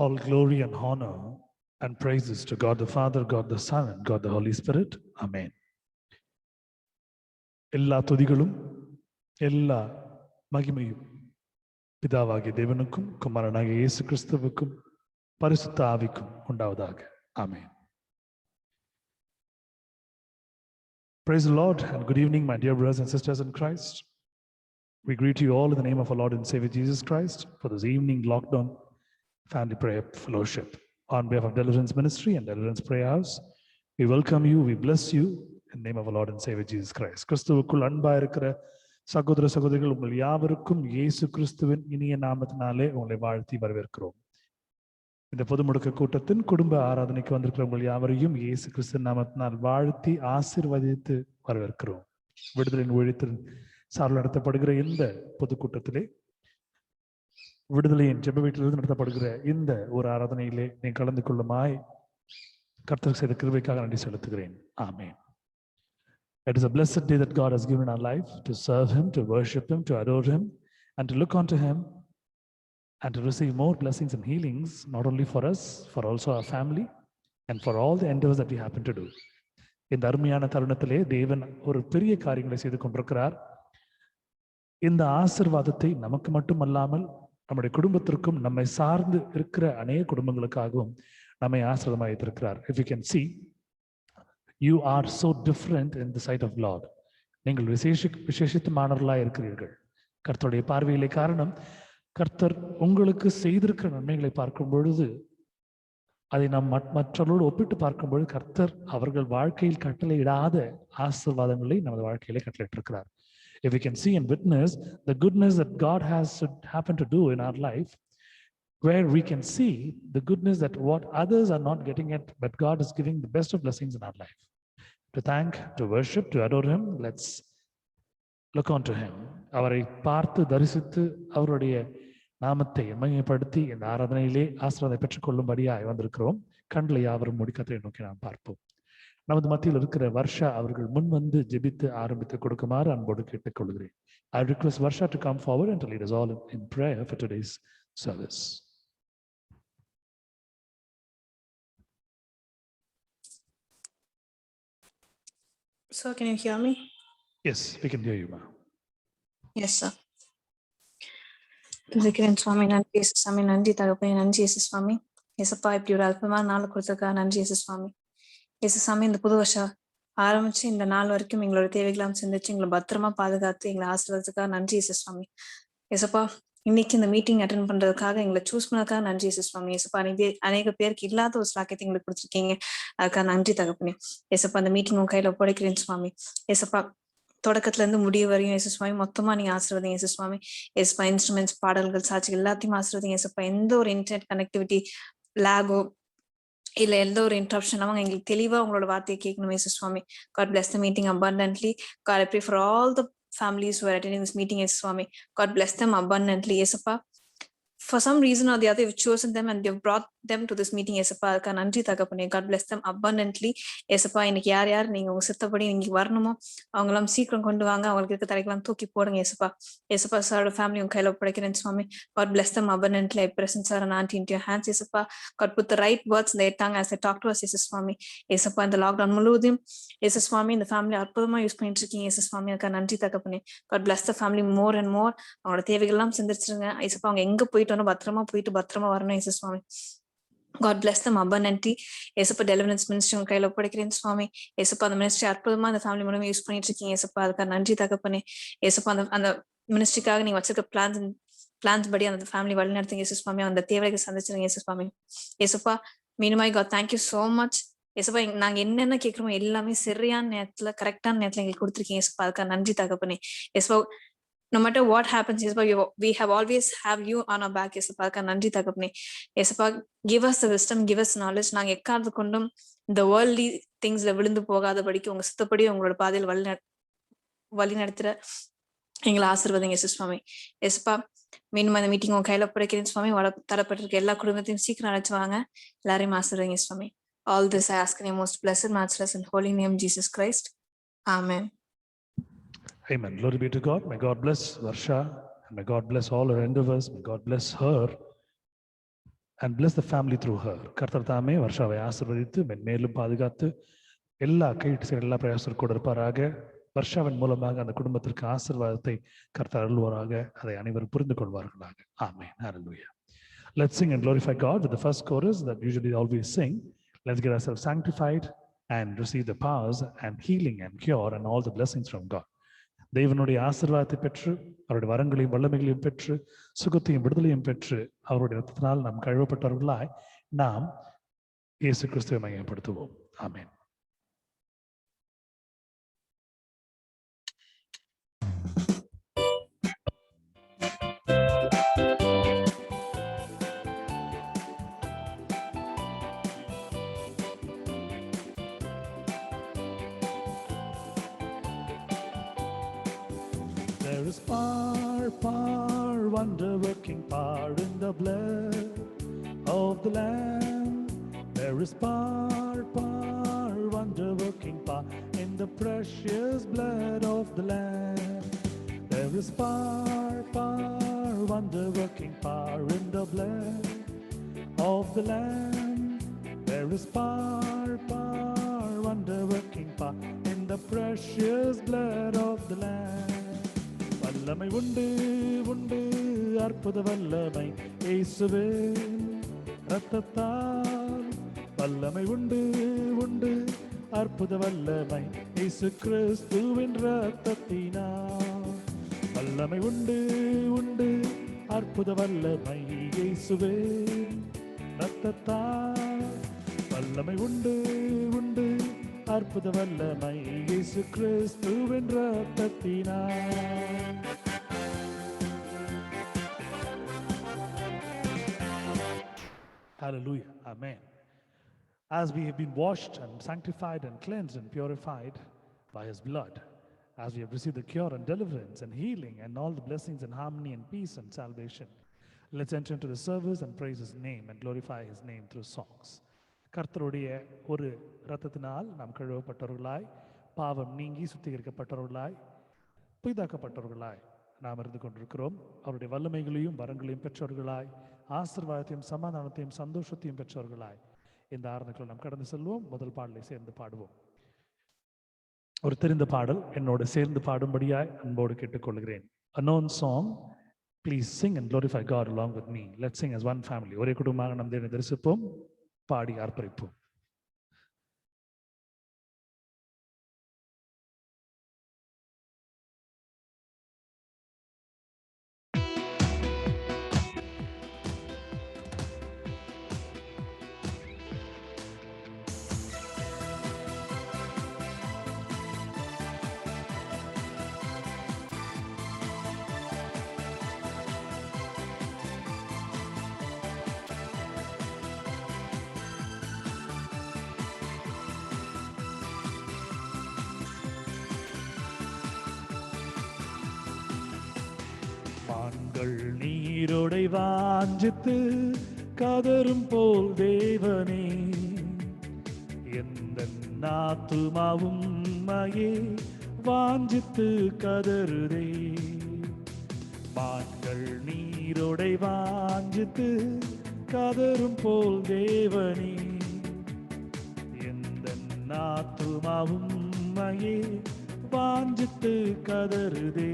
All glory and honor and praises to God the Father, God the Son, and God the Holy Spirit. Amen. எல்லா துதிகளும் எல்லா மகிமையும் பிதாவாகிய தேவனுக்கும் குமாரனாகிய இயேசு கிறிஸ்துவுக்கும் பரிசுத்த ஆவிக்கும் உண்டாவதாக. ஆமென். Praise the Lord and good evening, my dear brothers and sisters in Christ. We greet you all in the name of our Lord and Savior Jesus Christ for this evening lockdown family prayer fellowship. On behalf of Deliverance Ministry and Deliverance Prayer House, we welcome you, we bless you in the name of our Lord and Savior Jesus Christ. கிறிஸ்துவுக்குள் அன்பா இருக்கிற சகோதர சகோதரிகள் உங்கள் யாவருக்கும் இயேசு கிறிஸ்துவின் இனிய நாமத்தினாலே உங்களை வாழ்த்தி வரவேற்கிறோம். இந்த பொது முடக்க கூட்டத்தின் குடும்ப ஆராதனைக்கு வந்திருக்கிற உங்கள் யாவரையும் இயேசு கிறிஸ்து நாமத்தினால் வாழ்த்தி ஆசீர்வதித்து வரவேற்கிறோம். விடுதலின் ஊழியத்தின் சார்பில் நடத்தப்படுகிற இந்த பொதுக்கூட்டத்திலே, விடுதலையின் ஜெப வீட்டிலிருந்து நடத்தப்படுகிற இந்த ஒரு ஆராதனையிலே நீ கலந்து கொள்ளுமாய் கர்த்தர் செய்த கிருபைக்காக நன்றி செலுத்துகிறேன். ஆமென். It is a blessed day that God has given our life to serve Him, to worship Him, to adore Him, and to look unto Him, and to receive more blessings and healings, not only for us, for also our family, and for all the endeavors that we happen to do. இந்த அருமையான தருணத்திலே தேவன் ஒரு பெரிய காரியங்களை செய்து கொண்டிருக்கிறார். இந்த ஆசீர்வாதத்தை நமக்கு மட்டுமல்லாமல் நம்முடைய குடும்பத்திற்கும் நம்மை சார்ந்து இருக்கிற அநேக குடும்பங்களுக்காகவும் நம்மை ஆசீர்வாதமாக வைத்திருக்கிறார். If you can see, you are so different in the sight of Lord. நீங்கள் விசேஷித்தமானவர்களாக இருக்கிறீர்கள் கர்த்தருடைய பார்வையிலே. காரணம், கர்த்தர் உங்களுக்கு செய்திருக்கிற நன்மைகளை பார்க்கும் பொழுது, அதை நாம் மற்றவர்களோடு ஒப்பிட்டு பார்க்கும் பொழுது, கர்த்தர் அவர்கள் வாழ்க்கையில் கட்டளையிடாத ஆசீர்வாதங்களை நமது வாழ்க்கையிலே கட்டளையிட்டிருக்கிறார். If we can see and witness the goodness that God has happened to do in our life, where we can see the goodness that what others are not getting it, but God is giving the best of blessings in our life. To thank, to worship, to adore Him, let's look unto Him. அவரை பார்த்து தரிசித்து அவருடைய நாமத்தை மகிமைப்படுத்தி இந்த ஆராதனையிலே ஆசீர்வாதத்தை பெற்றுக்கொள்ளும்படியாய் வந்திருக்கிறோம். கண்களை யாவரும் மூடி கர்த்தரை நோக்கி நாம் பார்ப்போம். நமது மத்தியில் இருக்கிற வர்ஷா அவர்கள் முன் வந்து ஜெபித்து ஆரம்பித்து கொடுக்குமாறு அன்போடு கேட்டுக்கொள்கிறேன். I request Varsha to come forward and to lead us all in prayer for today's service. Sir, can you hear me? Yes, we can hear you, ma'am. Yes, sir. துதிக்கிறேன் சுவாமி. நன்றி இயேசு சுவாமி. நன்றி தகப்பனே. நன்றி இயேசு சுவாமி. இயேசப்பா, இப்படி ஒரு அற்புதமான நாள் கொடுத்ததுக்காக நன்றி இயேசு சுவாமி. இயேசு சாமி, இந்த புது வருஷம் ஆரம்பிச்சு இந்த நாள் வரைக்கும் எங்களோட தேவைகளாம் சிந்திச்சு எங்களை பத்திரமா பாதுகாத்து எங்களை ஆசீர்வாதத்துக்காக நன்றி இயேசு சுவாமி. இயேசப்பா, இன்னைக்கு இந்த மீட்டிங் அட்டென்ட் பண்றதுக்காக எங்களை சூஸ் பண்ணதுக்காக நன்றி இயேசு சுவாமி. இயேசப்பா, அநேக பேருக்கு இல்லாத ஒரு சாக்கியத்தை எங்களுக்கு கொடுத்துருக்கீங்க, அதுக்காக நன்றி தகப்பனே. இயேசப்பா, அந்த மீட்டிங் உங்க கையில ஒப்படைக்கிறேன் சுவாமி. இயேசப்பா, தொடக்கத்துல இருந்து முடிய வரையும் இயேசு சுவாமி மொத்தமா நீங்க ஆசீர்வதிங்க இயேசு சுவாமி. இயேசப்பா, இன்ஸ்ட்ருமெண்ட்ஸ், பாடல்கள், சாட்சிகள் எல்லாத்தையும் ஆசீர்வதிங்க இயேசப்பா. எந்த ஒரு இன்டர்நெட் கனெக்டிவிட்டி லேகோ இல்ல எந்த ஒரு இன்டரப்ஷன் அவங்க எங்களுக்கு தெளிவா உங்களோட வார்த்தையை கேட்கணும் இயேசு சுவாமி. God bless the meeting abundantly. God, I pray for all the families who are attending this meeting, இயேசு சுவாமி. God bless them abundantly. இயேசப்பா, for some reason or the other, you've chosen them and you've brought them to this meeting. இயேசப்பா, அதுக்காக நன்றி தகப்பனே. God bless them abundantly. இயேசப்பா, இன்னைக்கு யார் யார் நீங்க உங்க சித்தப்படி நீங்க வரணுமோ அவங்களாம் சீக்கிரம் கொண்டு வாங்க. அவங்களுக்கு இருக்க தலைக்கெல்லாம் தூக்கி போடுங்க இயேசப்பா. இயேசப்பா, சாரோட ஃபேமிலி உங்க கையில ஒப்படைக்கிறேன் சுவாமி. God bless them abundantly. I present sir and auntie into your hands, இயேசப்பா. God, put the right words in their tongue as they talk to us, இயேசு சுவாமி. இயேசப்பா, இந்த லாக்டவுன் முழுவதும் இயேசு சுவாமி இந்த ஃபேமிலி அற்புதமா யூஸ் பண்ணிட்டு இருக்கீங்க இயேசு சுவாமி. அதுக்காக நன்றி தகப்பனே. God bless the family more and more. அவங்களோட தேவைகள் எல்லாம் சிந்திச்சிருங்க இயேசப்பா. அவங்க எங்க போயிட்டு வரணும் பத்திரமா போயிட்டு பத்திரமா வரணும் இயேசு சுவாமி. God bless them abundantly. இயேசப்பா, டெலிவரன்ஸ் மினிஸ்ட்ரி உங்க கையில ஒப்படைக்கிறேன் சுவாமி. இயேசப்பா, அந்த மினிஸ்ட்ரி அற்புதமா அந்த ஃபேமிலி மூலமா யூஸ் பண்ணிட்டு இருக்கீங்க இயேசப்பா. அதுக்காக நன்றி தகப்பனே. இயேசப்பா, அந்த மினிஸ்ட்ரிக்காக நீங்க வச்சிருக்க பிளான்ஸ் படி அந்த ஃபேமிலி வழி நடத்துங்க இயேசு சுவாமி. அந்த தேவைகளை சந்திச்சிருங்க இயேசு சுவாமி. இயேசப்பா, மீனுமாய் God, thank you so much. இயேசப்பா, நாங்க என்னென்ன கேட்கிறோமோ எல்லாமே சரியான நேரத்துல கரெக்டான நேரத்துல எங்களுக்கு கொடுத்துருக்கீங்க இயேசப்பா. அதுக்காக நன்றி தகப்பனே. இயேசப்பா, no matter what happens, இயேசப்பா, we have always have you on our back இயேசப்பா. அதுக்காக நன்றி தகப்பனே. இயேசப்பா, give us the wisdom, give us knowledge. நாங்க எக்காரணத்து கொண்டும் இந்த வேர்ல்ட்லி திங்ஸ்ல விழுந்து போகாதபடிக்கு உங்க சித்தப்படி உங்களோட பாதையில் வழி நடத்துற எங்களை ஆசீர்வதிங்க இயேசு சுவாமி. இயேசப்பா, மீண்டும் அந்த மீட்டிங் உங்க கையில ஒப்படைக்கிறேன் சுவாமி. தரப்பட்டிருக்க எல்லா குடும்பத்தையும் சீக்கிரம் அழைச்சு வாங்க. எல்லாரையும் ஆசீர்வதிங்க சுவாமி. All this I ask in your most blessed, matchless and holy name, Jesus Christ. Amen. Amen. Glory be to God. May God bless Varsha and may God bless all her endeavors. May God bless her and bless the family through her. கர்த்தர் தாமே வர்ஷாவை ஆசீர்வதித்து மென்மேலும் பாதுகாத்து எல்லா கைட்டு செய்கிற எல்லா பிரயாசம் கூட இருப்பாராக. வர்ஷாவின் மூலமாக அந்த குடும்பத்திற்கு ஆசீர்வாதத்தை கர்த்தர் அருள்வாராக. அதை அனைவரும் புரிந்து கொள்வார்களாக. ஆமென். Hallelujah. Let's sing and glorify God with the first chorus that usually always sing. Let's get ourselves sanctified and receive the powers and healing and cure and all the blessings from God. தேவனுடைய ஆசீர்வாதத்தை பெற்று அவருடைய வரங்களையும் வல்லமைகளையும் பெற்று சுகத்தையும் விடுதலையும் பெற்று அவருடைய ரத்தத்தினால் நாம் கழுவப்பட்டவர்களாய் நாம் இயேசு கிறிஸ்துவை மையப்படுத்துவோம். ஆமென். There is power, wonder-working power in the blood of the Lamb. There is power, wonder-working power in the precious blood of the Lamb. There is power, wonder-working power in the blood of the Lamb. There is power, wonder-working power in the precious blood of the Lamb. வல்லமை உண்டு உண்டு அற்புத வல்லமை இயேசுவின் இரத்தத்தால். வல்லமை உண்டு உண்டு அற்புத வல்லமை இயேசு கிறிஸ்துவின் இரத்தத்தினால். வல்லமை உண்டு உண்டு அற்புத வல்லமை இயேசுவின் இரத்தத்தால். வல்லமை உண்டு உண்டு அற்புத வல்லமை இயேசு கிறிஸ்துவின் இரத்தத்தினால். Hallelujah. Amen. As we have been washed and sanctified and cleansed and purified by His blood, as we have received the cure and deliverance and healing and all the blessings and harmony and peace and salvation, let's enter into the service and praise His name and glorify His name through songs. கர்த்தருடைய ஒரு இரத்தத்தினால் நாம் கழுவப்பட்டவர்களாய், பாவம் நீங்கி சுத்திகரிக்கப்பட்டவர்களாய், புதிதாக்கப்பட்டவர்களாய் நாம் இருந்து கொண்டிருக்கிறோம். அவருடைய வல்லமைகளையும் வரங்களையும் பெற்றவர்களாய், ஆசீர்வாதத்தையும் சமாதானத்தையும் சந்தோஷத்தையும் பெற்றவர்களாய் இந்த ஆராதனைக்குள் நாம் கடந்து செல்வோம். முதல் பாடலை சேர்ந்து பாடுவோம். ஒரு தெரிந்த பாடல் என்னோடு சேர்ந்து பாடும்படியாய் அன்போடு கேட்டுக்கொள்கிறேன். A known song, please sing and glorify God along with me. Let's sing as one family. ஒரே குடும்பமாக நம் தேவனை தரிசிப்போம், பாடி ஆர்ப்பரிப்போம். மான்கள் நீரோடை வாஞ்சித்து கதரும் போல் தேவனே, எந்த ஆத்துமாவும் உம்மையே வாஞ்சித்து கதறுதே. மான்கள் நீரோடை வாஞ்சித்து கதரும் போல் தேவனே, எந்த ஆத்துமாவும் உம்மையே வாஞ்சித்து கதறுதே.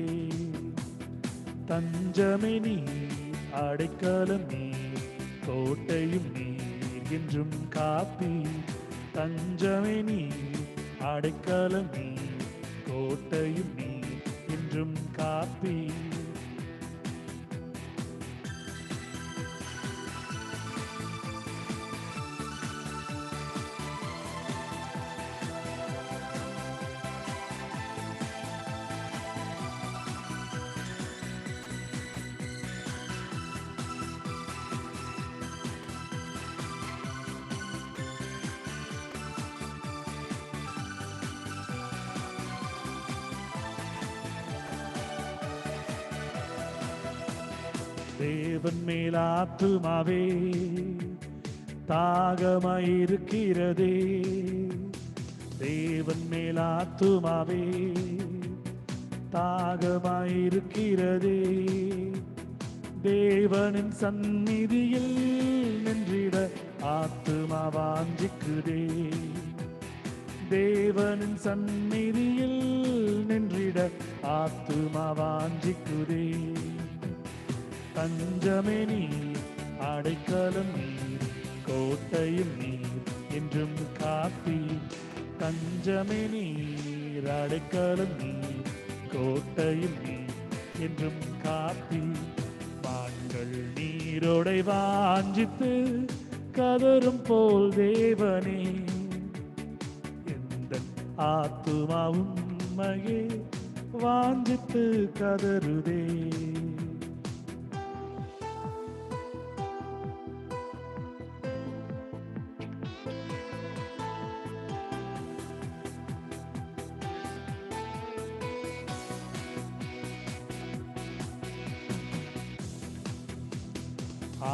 தஞ்சமே நீ, அடைக்கலம் நீ, கோட்டையும் நீர் என்றும் காப்பி. தஞ்சமே நீ, அடைக்கலம் நீ, கோட்டையும் நீ என்றும் காப்பி. தேவன் மேல் ஆத்துமாவே தாகமாயிருக்கிறதே. தேவன் மேல் ஆத்துமாவே தாகமாயிருக்கிறதே. தேவனின் சந்நிதியில் நின்றிட ஆத்துமா வாஞ்சிக்குதே. தேவனின் சந்நிதியில் நின்றிட ஆத்துமா வாஞ்சிக்குதே. தஞ்சமே நீர், அடைக்கலம் நீர், கோட்டையும் நீர், என்றும் காப்பீர். தஞ்சமே நீர், அடைக்கலம் நீர், கோட்டையும் நீர், என்றும் காப்பீர். மான்கள் நீரோடை வாஞ்சித்து கதரும் போல் தேவனே, எந்த ஆத்துமாவும் உம்மையே வாஞ்சித்து கதறுதே.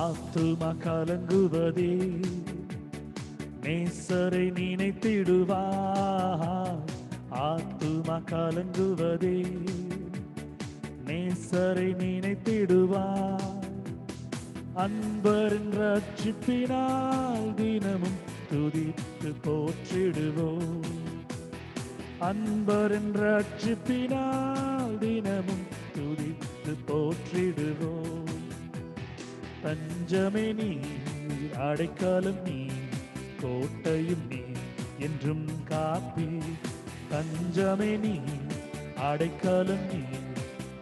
ஆத்துமா கலங்குவதே, நேசரை நினைத்திடுவார். ஆத்துமா கலங்குவதே, நேசரை நினைத்திடுவார். அன்பரின் ரட்சிப்பினால் தினமும் துதித்து போற்றிடுவோம். அன்பரின் ரட்சிப்பினால் தினமும் துதித்து போற்றிடுவோம். தஞ்சமே நீர், அடைக்கலம் நீர், கோட்டையும் நீர், என்றும் காப்பீர். தஞ்சமே நீர், அடைக்கலம் நீர்,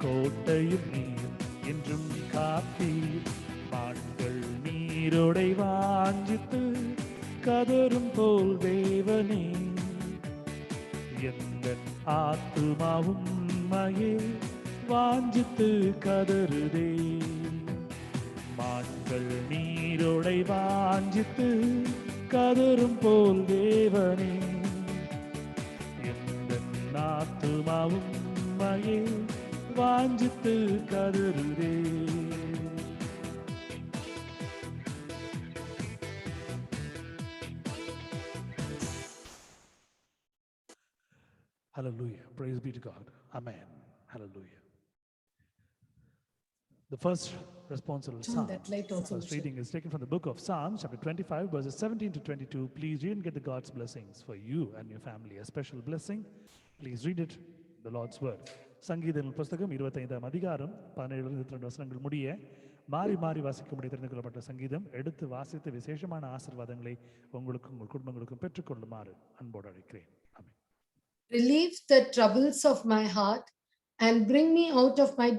கோட்டையும் நீர், என்றும் காப்பீர். மான்கள் நீரோடை வாஞ்சித்து கதரும் போல் தேவனே, எந்த ஆத்துமாவும் உம்மையே வாஞ்சித்து கதறுதே. மான்கள் நீரோடை வாஞ்சித்து கதரும் போல் தேவனே, எந்த ஆத்துமாவும் உம்மையே வாஞ்சித்து கதறுதே. Hallelujah. Praise be to God. Amen. Hallelujah. The first responsible psalm, first reading is taken from the book of Psalms, chapter 25, verses 17 to 22. Please read and get the God's blessings for you and your family. A special blessing. Please read it, the Lord's word. சங்கீதங்கள் புஸ்தகம் 25ஆம் அதிகாரம் 17-22 வசனங்கள் முடிய மாறி மாறி வாசிக்கும்படி தெரிந்து கொள்ளப்பட்ட சங்கீதம். எடுத்து வாசித்து விசேஷமான ஆசீர்வாதங்களை உங்களுக்கும் உங்கள் குடும்பங்களுக்கும் பெற்றுக்கொள்ளுமாறு அன்போடு அழைக்கிறேன். ஆமென். Relieve the troubles of my heart and bring me out of my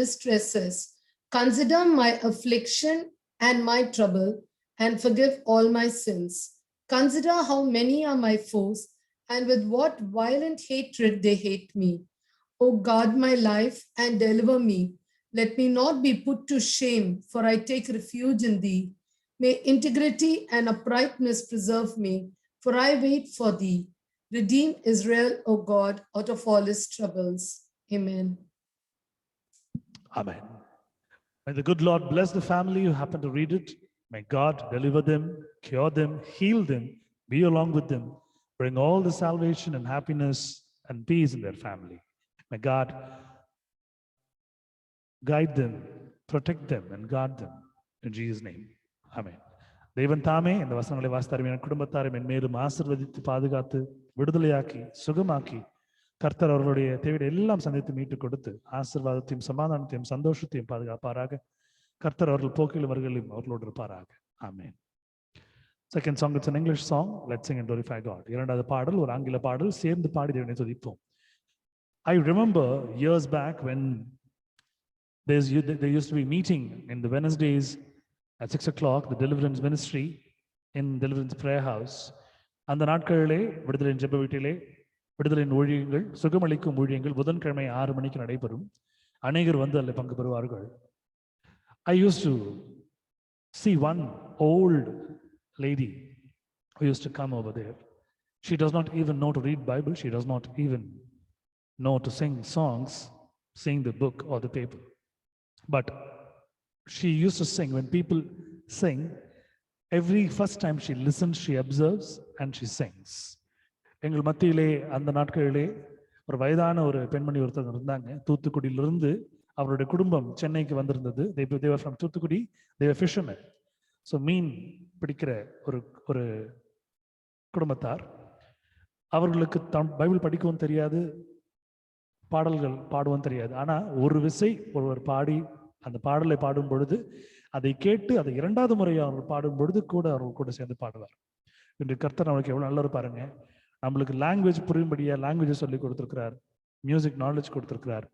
distresses. Consider my affliction and my trouble and forgive all my sins. Consider how many are my foes and with what violent hatred they hate me. O guard my life and deliver me. Let me not be put to shame, for I take refuge in thee. May integrity and uprightness preserve me, for I wait for thee. Redeem Israel, O God, out of all his troubles. Amen. Amen. May the good Lord bless the family who happen to read it. May God deliver them, cure them, heal them, be along with them, bring all the salvation and happiness and peace in their family. May God guide them, protect them, and guard them. In Jesus' name. Amen. தேவன் தாமே இந்த வசனங்களை வாசித்தாரும் என் குடும்பத்தாரும் மென்மேலும் ஆசீர்வதித்து பாதுகாத்து விடுதலையாக்கி சுகமாக்கி கர்த்தர் அவர்களுடைய தேவையை எல்லாம் சந்தித்து மீட்டு கொடுத்து ஆசீர்வாதத்தையும் சமாதானத்தையும் சந்தோஷத்தையும் பாதுகாப்பாராக. கர்த்தர் அவர்கள் போக்கிலும் வருகளிலும் அவர்களோடு இருப்பாராக. ஆமென். Second song, it's an English song. Let's sing and glorify God. இரண்டாவது பாடல் ஒரு ஆங்கில பாடல், சேர்ந்து பாடி தேவனை துதிப்போம். I remember years back when there used to be meeting in the Wednesdays at 6 o'clock, the deliverance ministry in deliverance prayer house. அந்த நாட்களிலே விடுதலின் ஜெப வீட்டிலே விடுதலின் ஊழியங்கள், சுகமளிக்கும் ஊழியங்கள் புதன்கிழமை 6 மணிக்கு நடைபெறும். அநேகர் வந்து அதில் பங்கு பெறுவார்கள். I used to see one old lady who used to come over there. She does not even know to read Bible. She does not even know to sing songs, sing the book or the paper. But she used to sing. When people sing, every first time she listens, she observes and she sings. எங்கள் மத்தியிலே அந்த நாட்களிலே ஒரு வயதான ஒரு பெண்மணி ஒருத்தர் இருந்தாங்க. தூத்துக்குடியிலிருந்து அவருடைய குடும்பம் சென்னைக்கு வந்திருந்தது. they were from Thoothukudi. they were fishermen. So மீன் பிடிக்கிற ஒரு ஒரு குடும்பத்தார். அவர்களுக்கு பைபிள் படிக்கவும் தெரியாது, பாடல்கள் பாடவும் தெரியாது. ஆனா ஒரு விசை ஒருவர் பாடி அந்த பாடலை பாடும் பொழுது அதை கேட்டு அதை இரண்டாவது முறையாக அவர்கள் பாடும் பொழுது கூட அவர்கள் கூட சேர்ந்து பாடுவார். இன்று கர்த்தர் நம்மளுக்கு எவ்வளவு நல்லவர் பாருங்க. நம்மளுக்கு லாங்குவேஜ் புரியும்படியா லாங்குவேஜ் சொல்லி கொடுத்திருக்கிறார், மியூசிக் நாலேஜ் கொடுத்திருக்கிறார்,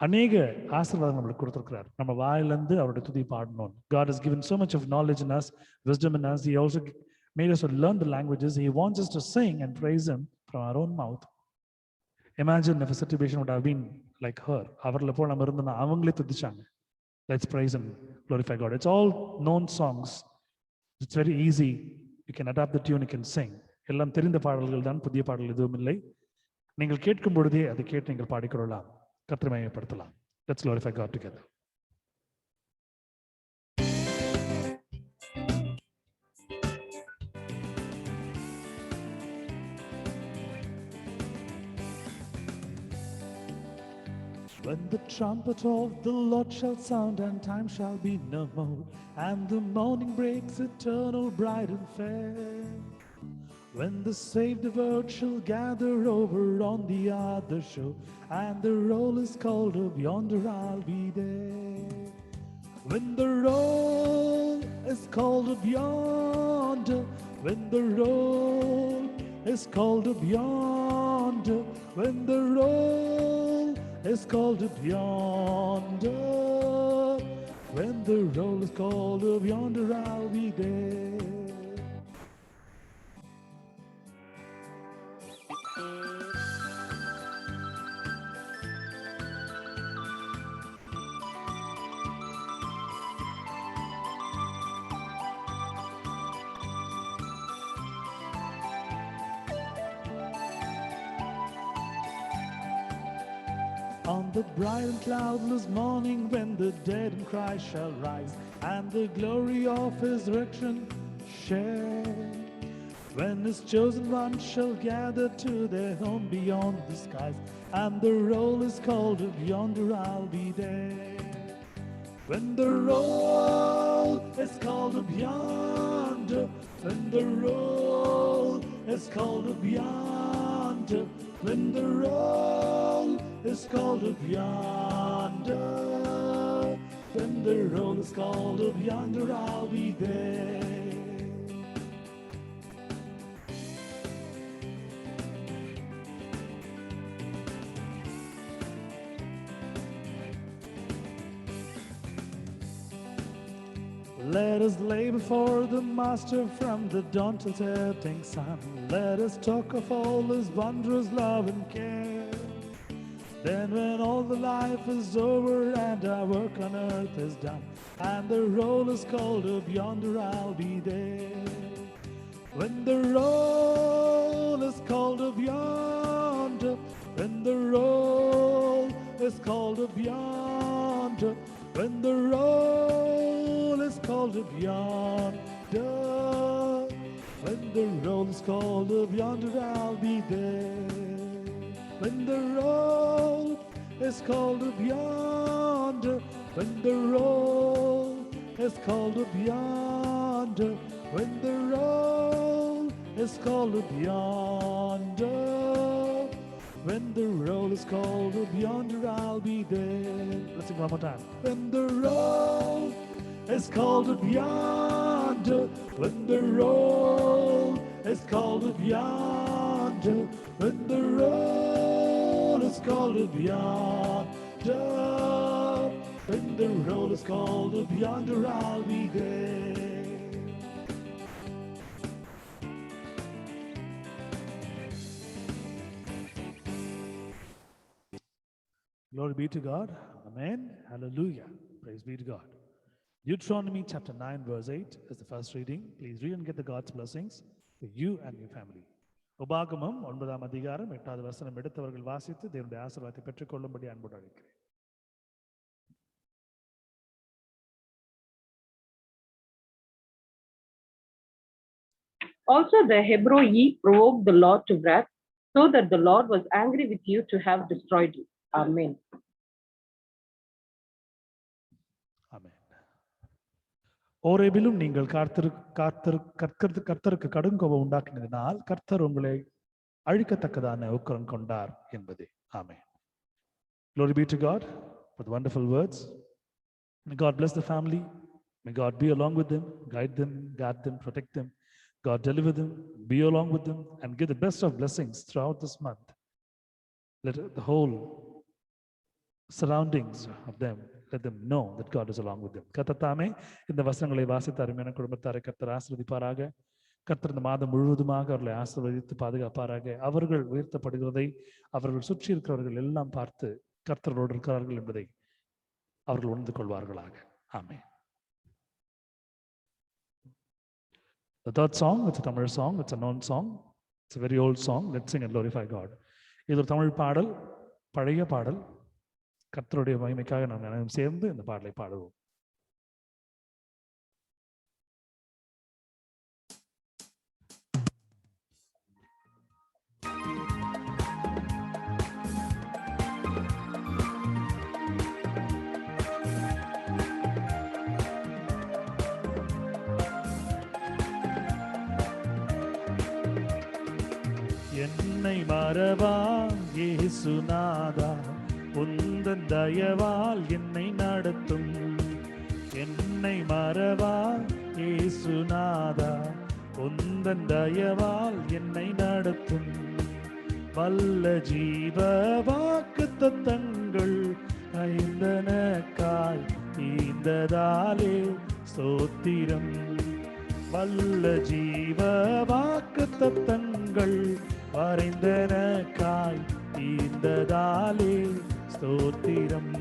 அநேக ஆசீர்வாதம் நம்மளுக்கு கொடுத்திருக்கிறார். நம்ம வாயிலிருந்து அவருடைய துதி பாடணும். God has given so much of knowledge in us, wisdom in us. He also made us to learn the languages. He wants us to sing and praise him from our own mouth. Imagine if a situation would have been like her. அவர்ல போல நம்ம இருந்தோம்னா அவங்களே துதிச்சாங்க. Let's praise and glorify God. It's all known songs. It's very easy. You can adapt the tune, you can sing. எல்லாம் தெரிந்த பாடல்கள் தான், புதிய பாடல்கள் எதுவும் இல்லை. நீங்கள் கேட்கும் பொழுதே அதை கேட்டு நீங்கள் பாடிக்கொள்ளலாம், கர்த்தரை மகிமைப்படுத்தலாம். Let's glorify God together. When the trumpet of the Lord shall sound, and time shall be no more, and the morning breaks eternal, bright and fair. When the saved world shall gather over on the other shore, and the roll is called up yonder, I'll be there. When the roll is called up yonder, when the roll is called up yonder, when the roll is called up yonder, when the roll is called up yonder, I'll be there. On the bright and cloudless morning, when the dead in Christ shall rise, and the glory of his resurrection share, when his chosen ones shall gather to their home beyond the skies, and the roll is called up yonder, I'll be there. When the roll is called up yonder, when the roll is called up yonder, when the roll is called up yonder, when the roll is called up yonder, I'll be there. Let us lay before the Master from the dawn till setting sun. Let us talk of all his wondrous love and care. Then when all the life is over and our work on earth is done, and the roll is called up yonder, I'll be there. When the roll is called up yonder, when the roll is called up yonder, when the roll is called up yonder, when the roll is called up yonder, I'll be there. When the roll is called up yonder, when the roll is called up yonder, when the roll is called up yonder, when the roll is called up yonder, I'll be there. Let's sing one more time. When the roll is called up yonder, when the roll is called up yonder, when the roll is called up yonder, when the roll is called up yonder, I'll be there. Glory be to God. Amen. Hallelujah. Praise be to God. Deuteronomy chapter 9 verse 8 is the first reading. Please read and get the God's blessings for you and your family. உபாகமம் 9ஆம் அதிகாரம் 8வது வசனம் எடுத்தவர்கள் வாசித்து தேவனுடைய ஆசீர்வாதத்தை பெற்றுக்கொள்ளும்படி அன்போடு அழைக்கிறேன். Also the Hebrew ye provoked the Lord to wrath, so that the Lord was angry with you to have destroyed you. Amen. ஆமென். ஓரேபிலும் நீங்கள் கர்த்தருக்கு கடுங்கோபம் உண்டாக்கினதினால் கர்த்தர் உங்களை அழிக்கத்தக்கதான உக்கிரம் கொண்டார் என்பதே. ஆமென். Glory be to God for the wonderful words. May God bless the family. May God be along with them, guide them, guard them, protect them. God deliver them, be along with them, and give the best of blessings throughout this month. Let the whole surroundings of them, let them know that God is along with them. கர்த்தர் இந்த வசனங்களை வாசித்த அருமையான குடும்பத்தாரை கர்த்தர் ஆசீர்வதிப்பாராக. கர்த்தர் இந்த மாதம் முழுவதுமாக அவர்களை ஆசீர்வதித்து பாதுகாப்பாராக. அவர்கள் உயர்த்தப்படுகிறதை அவர்கள் சுற்றி இருக்கிறவர்கள் எல்லாம் பார்த்து கர்த்தரோடு இருக்கிறார்கள் என்பதை அவர்கள் உணர்ந்து கொள்வார்களாக. ஆமென். The third song, it's a Tamil song, it's a known song, it's a very old song. Let's sing and glorify God. இது ஒரு தமிழ் பாடல், பழைய பாடல். கர்த்தருடைய மகிமைக்காக நாம் அனைவரும் சேர்ந்து இந்த பாடலை பாடுவோம். என்னை மறவா இயேசுநாதா, உந்தன் தயவால் என்னை நடத்தும். என்னை மறவா இயேசுநாதா, உந்தன் தயவால் என்னை நடத்தும். வல்ல ஜீவ வாக்குத்தத்தங்கள் ஐந்தனக்காய் ஈந்ததாலே ஸ்தோத்திரம். வல்ல ஜீவ வாக்குத்தத்தங்கள் வரைந்தனக்காய் ஈந்ததாலே ஸ்தோத்திரம்.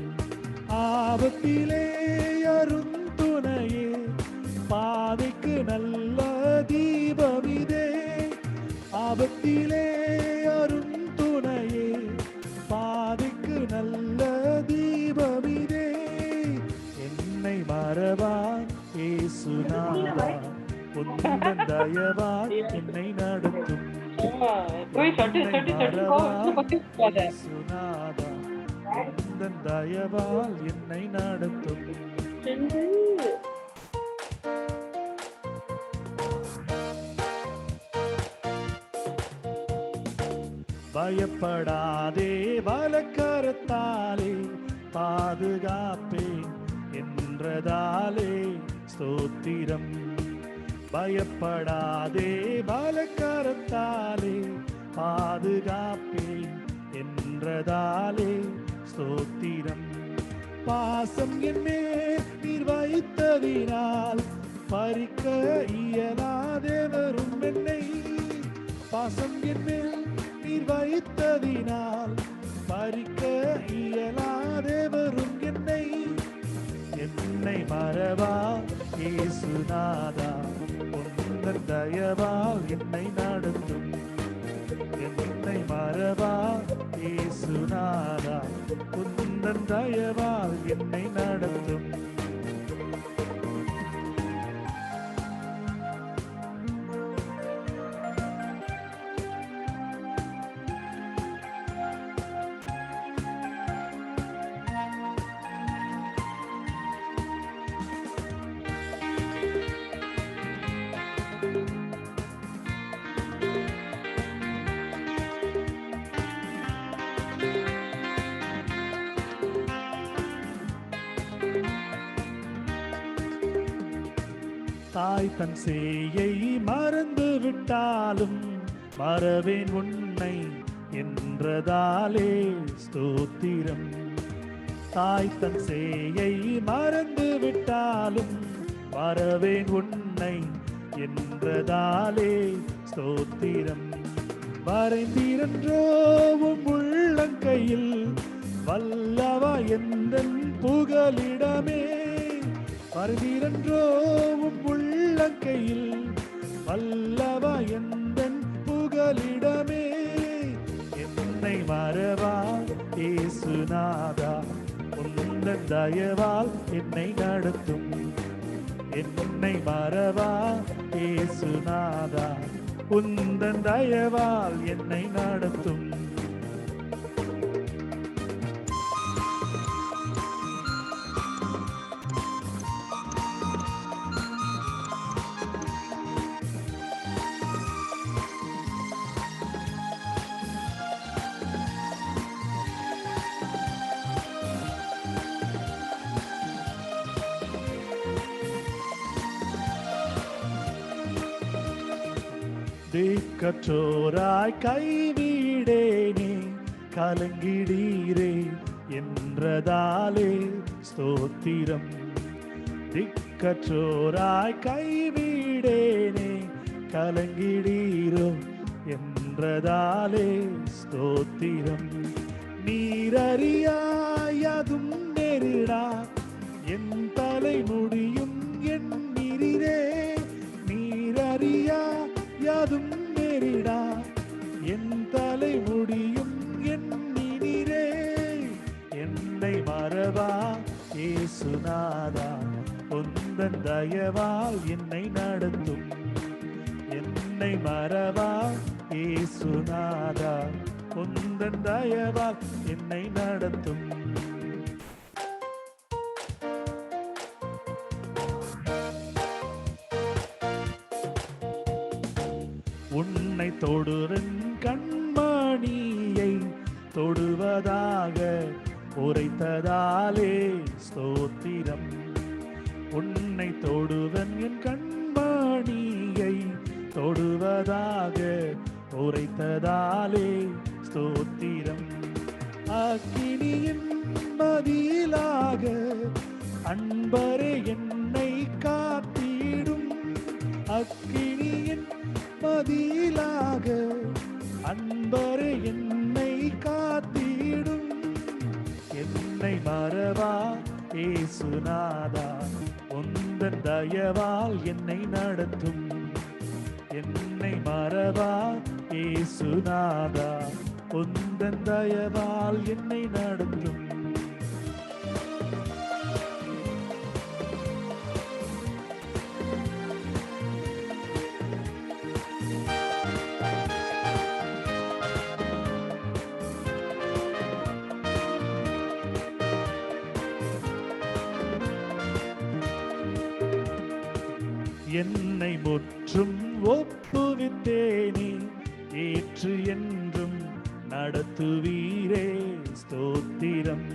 ஆபத்திலே அருந்துணையே, பாதைக்கு நல்ல தீபமிதே. ஆபத்திலே அருந்துணையே, பாதைக்கு நல்ல தீபமிதே. என்னை மறவா இயேசுநாதா, உந்தன் தயவால் என்னை நடத்தும். இயேசுநாதா, உந்தன் தயவால் என்னை நடத்தும். பயப்படாதே, வலக்கரத்தாலே பாதுகாப்பேன் என்றதாலே ஸ்தோத்திரம். பயப்படாதே, வலக்கரத்தாலே பாதுகாப்பேன் என்றதாலே ஸ்தோத்திரம். பாசம் என்மேல் நீர் வைத்ததினால் பறிக்க இயலாதவரும் என்னை. பாசம் என்மேல் நீர் வைத்ததினால் பறிக்க இயலாதவரும் என்னை. என்னை மறவா இயேசுநாதா, உந்தன் தயவால் என்னை நடத்தும். என்னை மறவா இயேசுநாதா, உந்தன் தயவால் என்னை நடத்தும். தாய் தன் சேயை மறந்து விட்டாலும் மறவேன் உன்னை என்றதாலே ஸ்தோத்திரம். தாய் தன் சேயை மறந்து விட்டாலும் மறவேன் உன்னை என்றதாலே ஸ்தோத்திரம். வரைந்திரன்றோவும் உள்ளங்கையில் வல்லவா எந்தன் புகலிடமே. வரைந்திரன்றோவும் உள்ளங்கையில் வல்லவா எந்தன் புகலிடமே. என்னை மறவா இயேசுநாதா, உந்தன் தயவால் என்னை நடத்தும். என்னை மறவா இயேசுநாதா, உந்தன் தயவால் என்னை நடத்தும். திக்கற்றோராய் கைவிடேனே கலங்கிடீரே என்றதாலே ஸ்தோத்திரம். திக்கற்றோராய் கைவிடேனே கலங்கிடீரோ என்றதாலே ஸ்தோத்திரம். நீரறியாயதும் நெருடா என் தலைமுடியும் எண்ணிரே. நீரறியாயதும் நெருடா என் தலைமுடியும் எண்ணிரே. என்னை மறவா இயேசுநாதா உந்தன் தயவால் என்னை நடத்தும். என்னை மறவா இயேசுநாதா உந்தன் தயவால் என்னை நடத்தும். உன்னை தொடுறன் கண்மணியை தொடுவதாக உரைத்ததாலே ஸ்தோத்திரம். உன்னை தொடுவன் என் கண்மணியை தொடுவதாக உரைத்ததாலே ஸ்தோத்திரம். அக்கினியின் மதிலாக அன்பரே என்னை காத்திடும். அக்கினியின் மதிலாக அன்பரே என்னை காத்திடும். என்னை மறவா இயேசுநாதா உந்தன் தயவால் என்னை நடத்தும். என்னை மறவா இயேசுநாதா உந்தன் தயவால் என்னை நடத்தும். என்னை முற்றும் ஒப்புவித்தேனே ஏற்று என்றும் நடத்துவீரே ஸ்தோத்திரம்.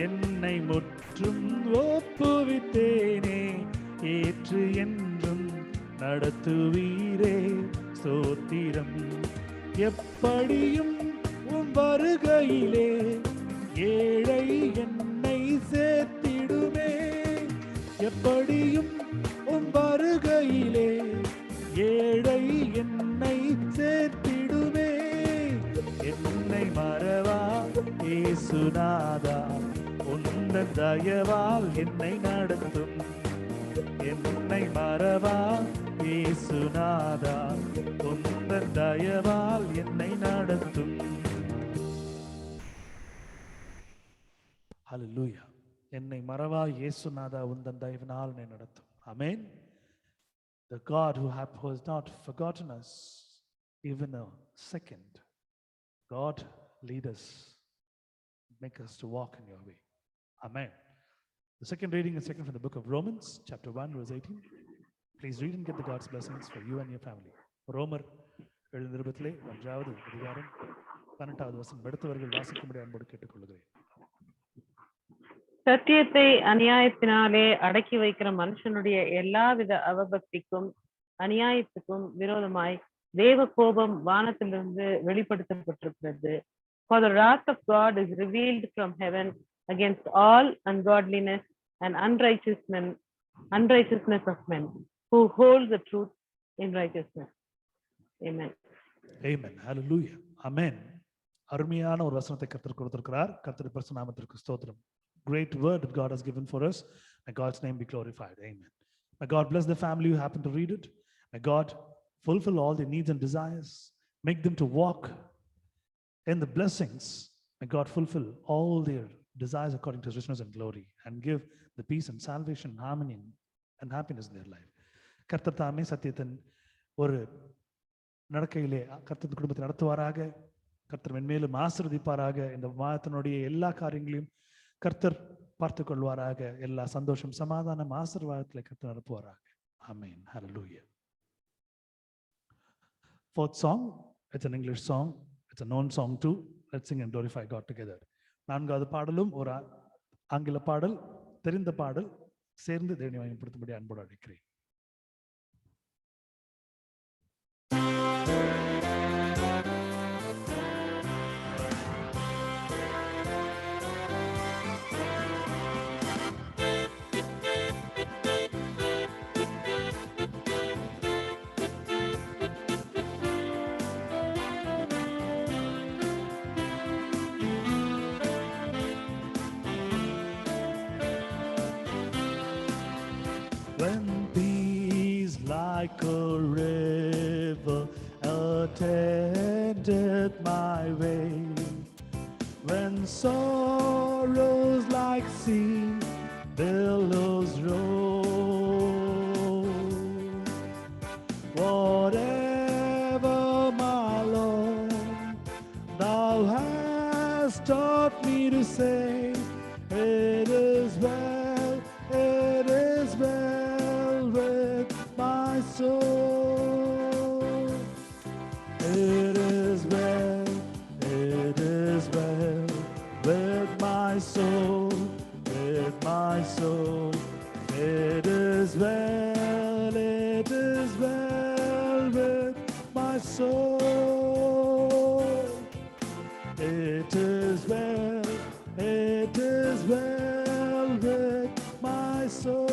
என்னை முற்றும் ஒப்புவித்தேனே ஏற்று என்றும் நடத்துவீரே ஸ்தோத்திரம். எப்படியும் உம் வருகையிலே ஏழை என்னை சேர்த்திடுமே. எப்படியும் உம் வருகையிலே ஏழை என்னை சேர்த்திடுமே. என்னை மறவா இயேசுநாதா உந்தன் தயவால் என்னை நடத்தும். என்னை மறவா இயேசுநாதா உந்தன் தயவால் என்னை நடத்தும். ஹல்லேலூயா. என்னை மறவா இயேசுநாதா உந்தன் தயவினால் என்னை நடத்தும். Amen. The God who has not forgotten us even a second. God, lead us, make us to walk in your way. Amen. The second reading is taken from the book of Romans, chapter 1, verse 18. Please read and get the God's blessings for you and your family. ரோமர் எழுதிருபத்திலே 1வது அதிகாரம் 18வது வசனம் எடுத்தவர்கள் வாசிக்கும்படி அன்போடு கேட்டுக்கொள்கிறேன். சத்தியத்தை அநியாயத்தினாலே அடக்கி வைக்கிற மனுஷனுடைய எல்லாவித அவபக்திக்கும் அநியாயத்துக்கும் விரோதமாய் தேவ கோபம் வானத்திலிருந்து வெளிப்படுத்தப்பட்டிருக்கிறது. For the wrath of God is revealed from heaven against all ungodliness and unrighteousness of men who hold the truth in righteousness. Amen. Amen. Hallelujah. Amen. அருமையான ஒரு வசனத்தை கர்த்தர் கொடுத்திருக்கிறார். கர்த்தருடைய பரிசுத்த நாமத்திற்கு ஸ்தோத்திரம். Great word that God has given for us. May God's name be glorified. Amen. May God bless the family who happen to read it. May God fulfill all their needs and desires. Make them to walk in the blessings. May God fulfill all their desires according to His richness and glory and give the peace and salvation, harmony and happiness in their life. கர்த்தர் தாமே சத்தியத்தின் ஒரு நடக்கையிலே கர்த்தர் குடும்பத்தை நடத்துவாராக. கர்த்தர் மென்மேலும் ஆசீர்வதிப்பாராக. இந்த மாதத்தினுடைய எல்லா காரியங்களையும் கர்த்தர் பார்த்துக் கொள்வாராக. எல்லா சந்தோஷம் சமாதானம் ஆசீர்வாதத்தில் கர்த்தர் நடத்துவாராக. ஆமென். Hallelujah. Fourth song, it's an English song, it's a known song too. Let's sing and glorify God together. 4வது பாடலும் ஒரு ஆங்கில பாடல், தெரிந்த பாடல், சேர்ந்து தேவனை மகிமைப்படுத்தும்படி அன்போடு அழைக்கிறேன். like a river attended my way. When sorrows like sea billows roll, whatever, my Lord, thou hast taught me to say, it is well with my soul. It is well with my soul, with my soul. It is well with my soul. It is well with my soul.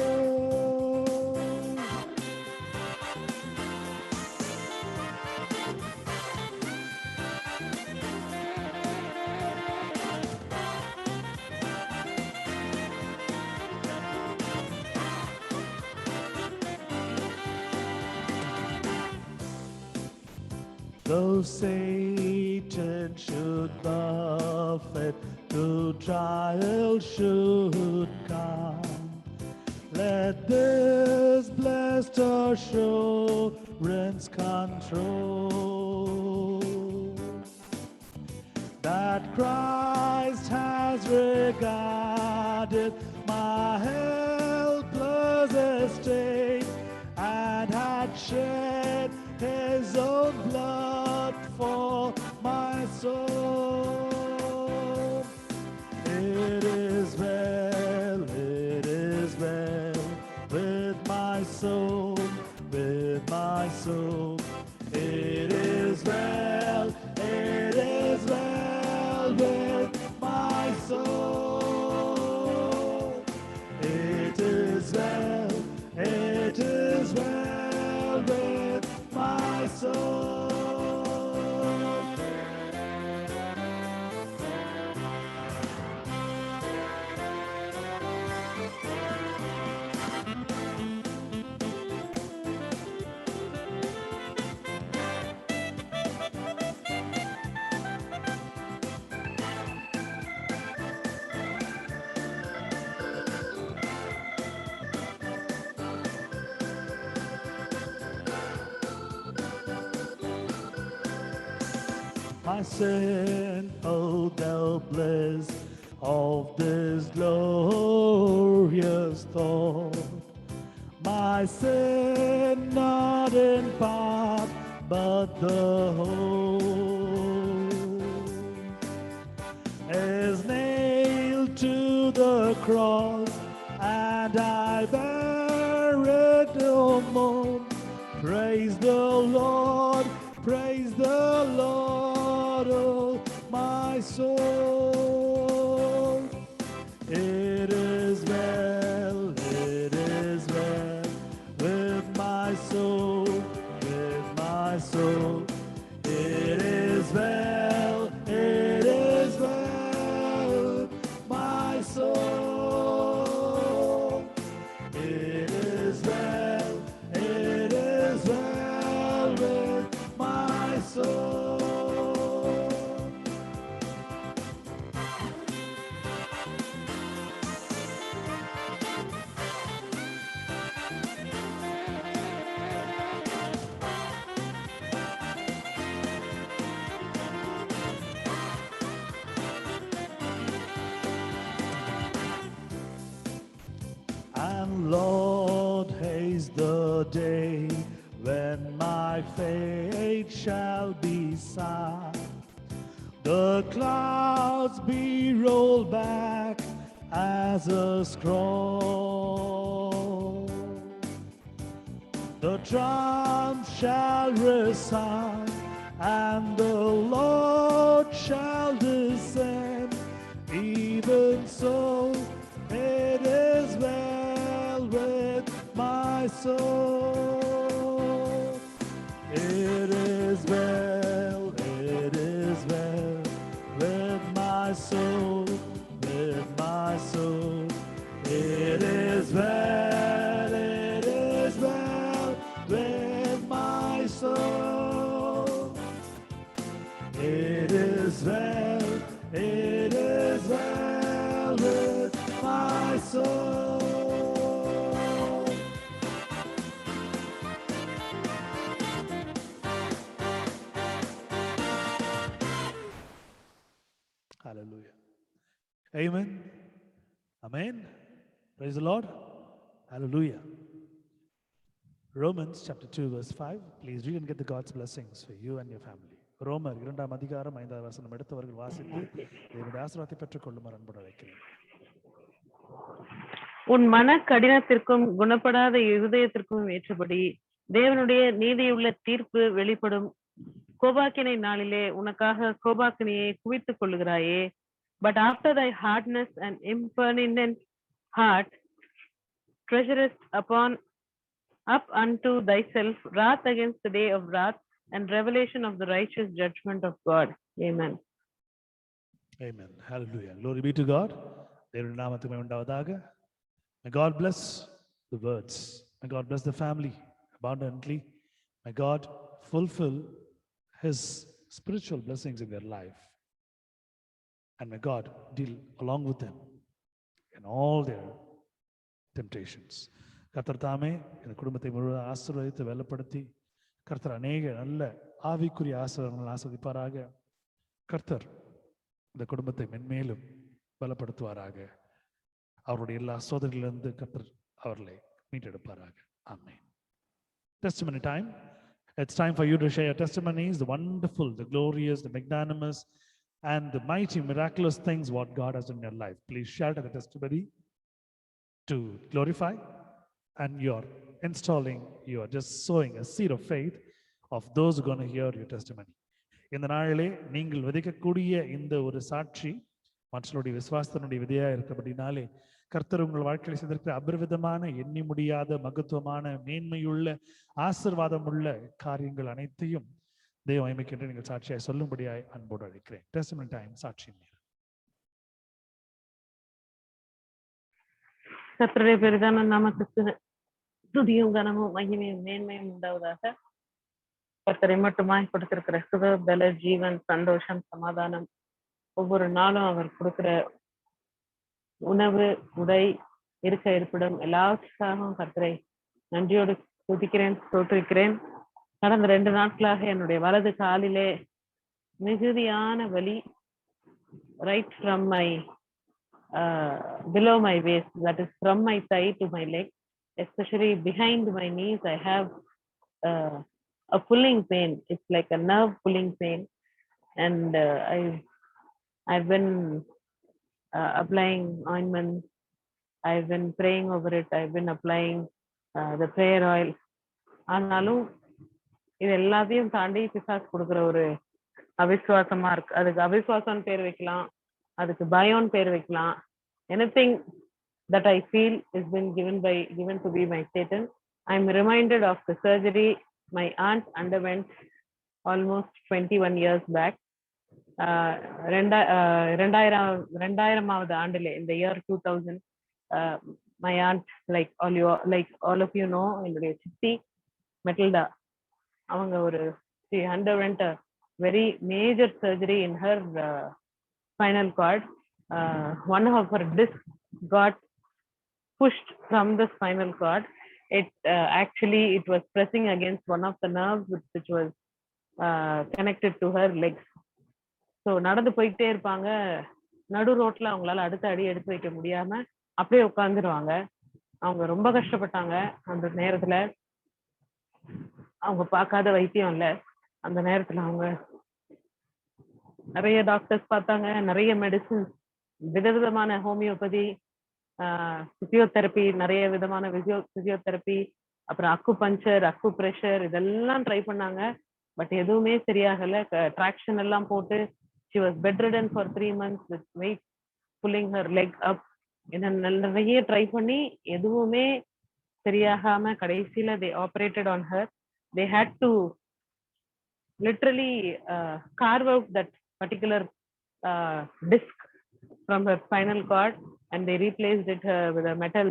Though Satan should buffet, though trial should come, let this blessed assurance control, that Christ has regarded my helpless estate and had shed his own blood for my soul. It is well with my soul, with my soul. It is well with my soul. It is well with my soul. My sin, oh, thou bliss of this glorious thought. My sin, not in part, but the whole, is nailed to the cross, and I bear it no more. Praise the Lord, praise the Lord, oh my soul. It is well with my soul, with my soul. It is well with my soul. It is well with my soul. And Lord, haste the day when my fate shall be signed. The clouds be rolled back as a scroll. The trump shall resound, and the Lord shall descend. Even so, it is well with my soul. It is well with my soul, with my soul. It is well with Amen. Amen. Praise the Lord. Hallelujah. Romans chapter 2 verse 5. Please read and get the God's blessings for you and your family. ரோமர் 2ஆம் அதிகாரம் 5ஆவது வசனம் எடுத்தவர்கள் வாசித்து தேவனுடைய ஆசீர்வாதத்தை பெற்றுக்கொள்ளுமாறு அன்போடு அழைக்கிறேன். உன் மன கடினத்திற்கும் குணப்படாத இருதயத்திற்கும் ஏற்றபடி தேவனுடைய நீதியுள்ள தீர்ப்பு வெளிப்படும் கோபாக்கினை நாளிலே உனக்காக கோபாக்கினையை குவித்துக் கொள்ளுகிறாயே. But after thy hardness and impertinent heart treasurest up unto thyself wrath against the day of wrath and revelation of the righteous judgment of God. Amen. Amen. Hallelujah. Glory be to God. தேவனுடைய நாமத்துக்கு உண்டாவதாக. May God bless the words. May God bless the family abundantly. May God fulfill His spiritual blessings in their life. And may God deal along with them in all their temptations. கர்த்தர் தாமே இந்த குடும்பத்தை முழுவதும் ஆசீர்வதித்து வெள்ளப்படுத்தி கர்த்தர் அநேக நல்ல ஆவிக்குரிய ஆசீர்வாதங்களை ஆஸ்வதிப்பாராக. கர்த்தர் இந்த குடும்பத்தை மென்மேலும் பலப்படுத்துவாராக. அவருடைய எல்லா சோதனைகளிலிருந்து கர்த்தர் அவர்களை மீட்டெடுப்பாராக. ஆமென். Testimony time. It's time for you to share your testimonies, the wonderful, the glorious, the magnanimous, and the mighty, miraculous things what God has done in your life. Please share the testimony to glorify, and you're installing, you are just sowing a seed of faith of those who are going to hear your testimony. இந்த நாளிலே நீங்கள் விதைக்கக்கூடிய இந்த ஒரு சாட்சி மற்றவருடைய விசுவாசத்தினுடைய விதையா இருக்கிறபடினாலே கர்த்தர் உங்கள் வாழ்க்கையில் செய்திருக்கிற அபரிவிதமான எண்ணி முடியாத மகத்துவமான மேன்மையுள்ள ஆசீர்வாதமுள்ள காரியங்கள் அனைத்தையும் தேவ மகிமைக்கென்று நீங்கள் சாட்சியாய் சொல்லும்படியாய் அன்போடு அழைக்கிறேன். டெஸ்டிமனி டைம், சாட்சியின் நேரம். கர்த்தருடைய பெரிதான நாமத்துக்கு துதியும் கனமும் மகிமையும் மேன்மையும் உண்டாவதாக. கர்த்தரை மட்டுமாய் கொடுத்திருக்கிற சுக பல ஜீவன் சந்தோஷம் சமாதானம் ஒவ்வொரு நாளும் அவர் கொடுக்கிற உணவு உடை இருக்க இருப்பிடம் எல்லாவற்றுக்காகவும் கர்த்தரை நன்றியோடு துதிக்கிறேன் ஸ்தோத்திரிக்கிறேன். கடந்த 2 நாட்களாக என்னுடைய வலது காலிலே மிகுதியான வலி, right from my below my waist, that is from my thigh to my leg, especially behind my knees. I have a pulling pain. It's like a nerve pulling pain, and I've been applying ointment. I've been praying over it. I've been applying the prayer oil. ஆனாலும் இது எல்லாத்தையும் தாண்டி பிசாசு கொடுக்குற ஒரு அவிசுவாசமா இருக்கு. அதுக்கு அவிசுவாசம் பேர் வைக்கலாம், அதுக்கு பயம் பேர் வைக்கலாம். Anything that I feel is been given to be my Satan. I'm reminded of the surgery my aunt underwent almost 21 years back. 2000வது ஆண்டிலே, in the year 2000, my aunt, like all of you know, என்னுடைய சித்தி Matilda, அவங்க she underwent a very major surgery in her spinal cord. One of her discs got pushed from the spinal cord. It was pressing against one of the nerves which was connected to her legs. So நடந்து போயிட்டே இருப்பாங்க, நடு ரோட்ல அவங்களால அடுத்த அடி எடுத்து வைக்க முடியாம அப்படியே உட்கார்ந்துருவாங்க. அவங்க ரொம்ப கஷ்டப்பட்டாங்க. அந்த நேரத்துல அவங்க பார்க்காத வைத்தியம் இல்லை. அந்த நேரத்துல அவங்க நிறைய டாக்டர்ஸ் பார்த்தாங்க, நிறைய மெடிசின்ஸ், விதவிதமான ஹோமியோபதி, பிசியோதெரப்பி, நிறைய விதமான பிசியோதெரப்பி, அப்புறம் அக்குபஞ்சர், அக்குப்ரெஷர், இதெல்லாம் ட்ரை பண்ணாங்க. பட் எதுவுமே சரியாகல. ட்ராக்ஷன் எல்லாம் போட்டு she was bedridden for 3 months with weight pulling her leg up. நிறைய ட்ரை பண்ணி எதுவுமே சரியாகாம கடைசியில they operated on her. They had to literally carve out that particular disc from her spinal cord, and they replaced it with a metal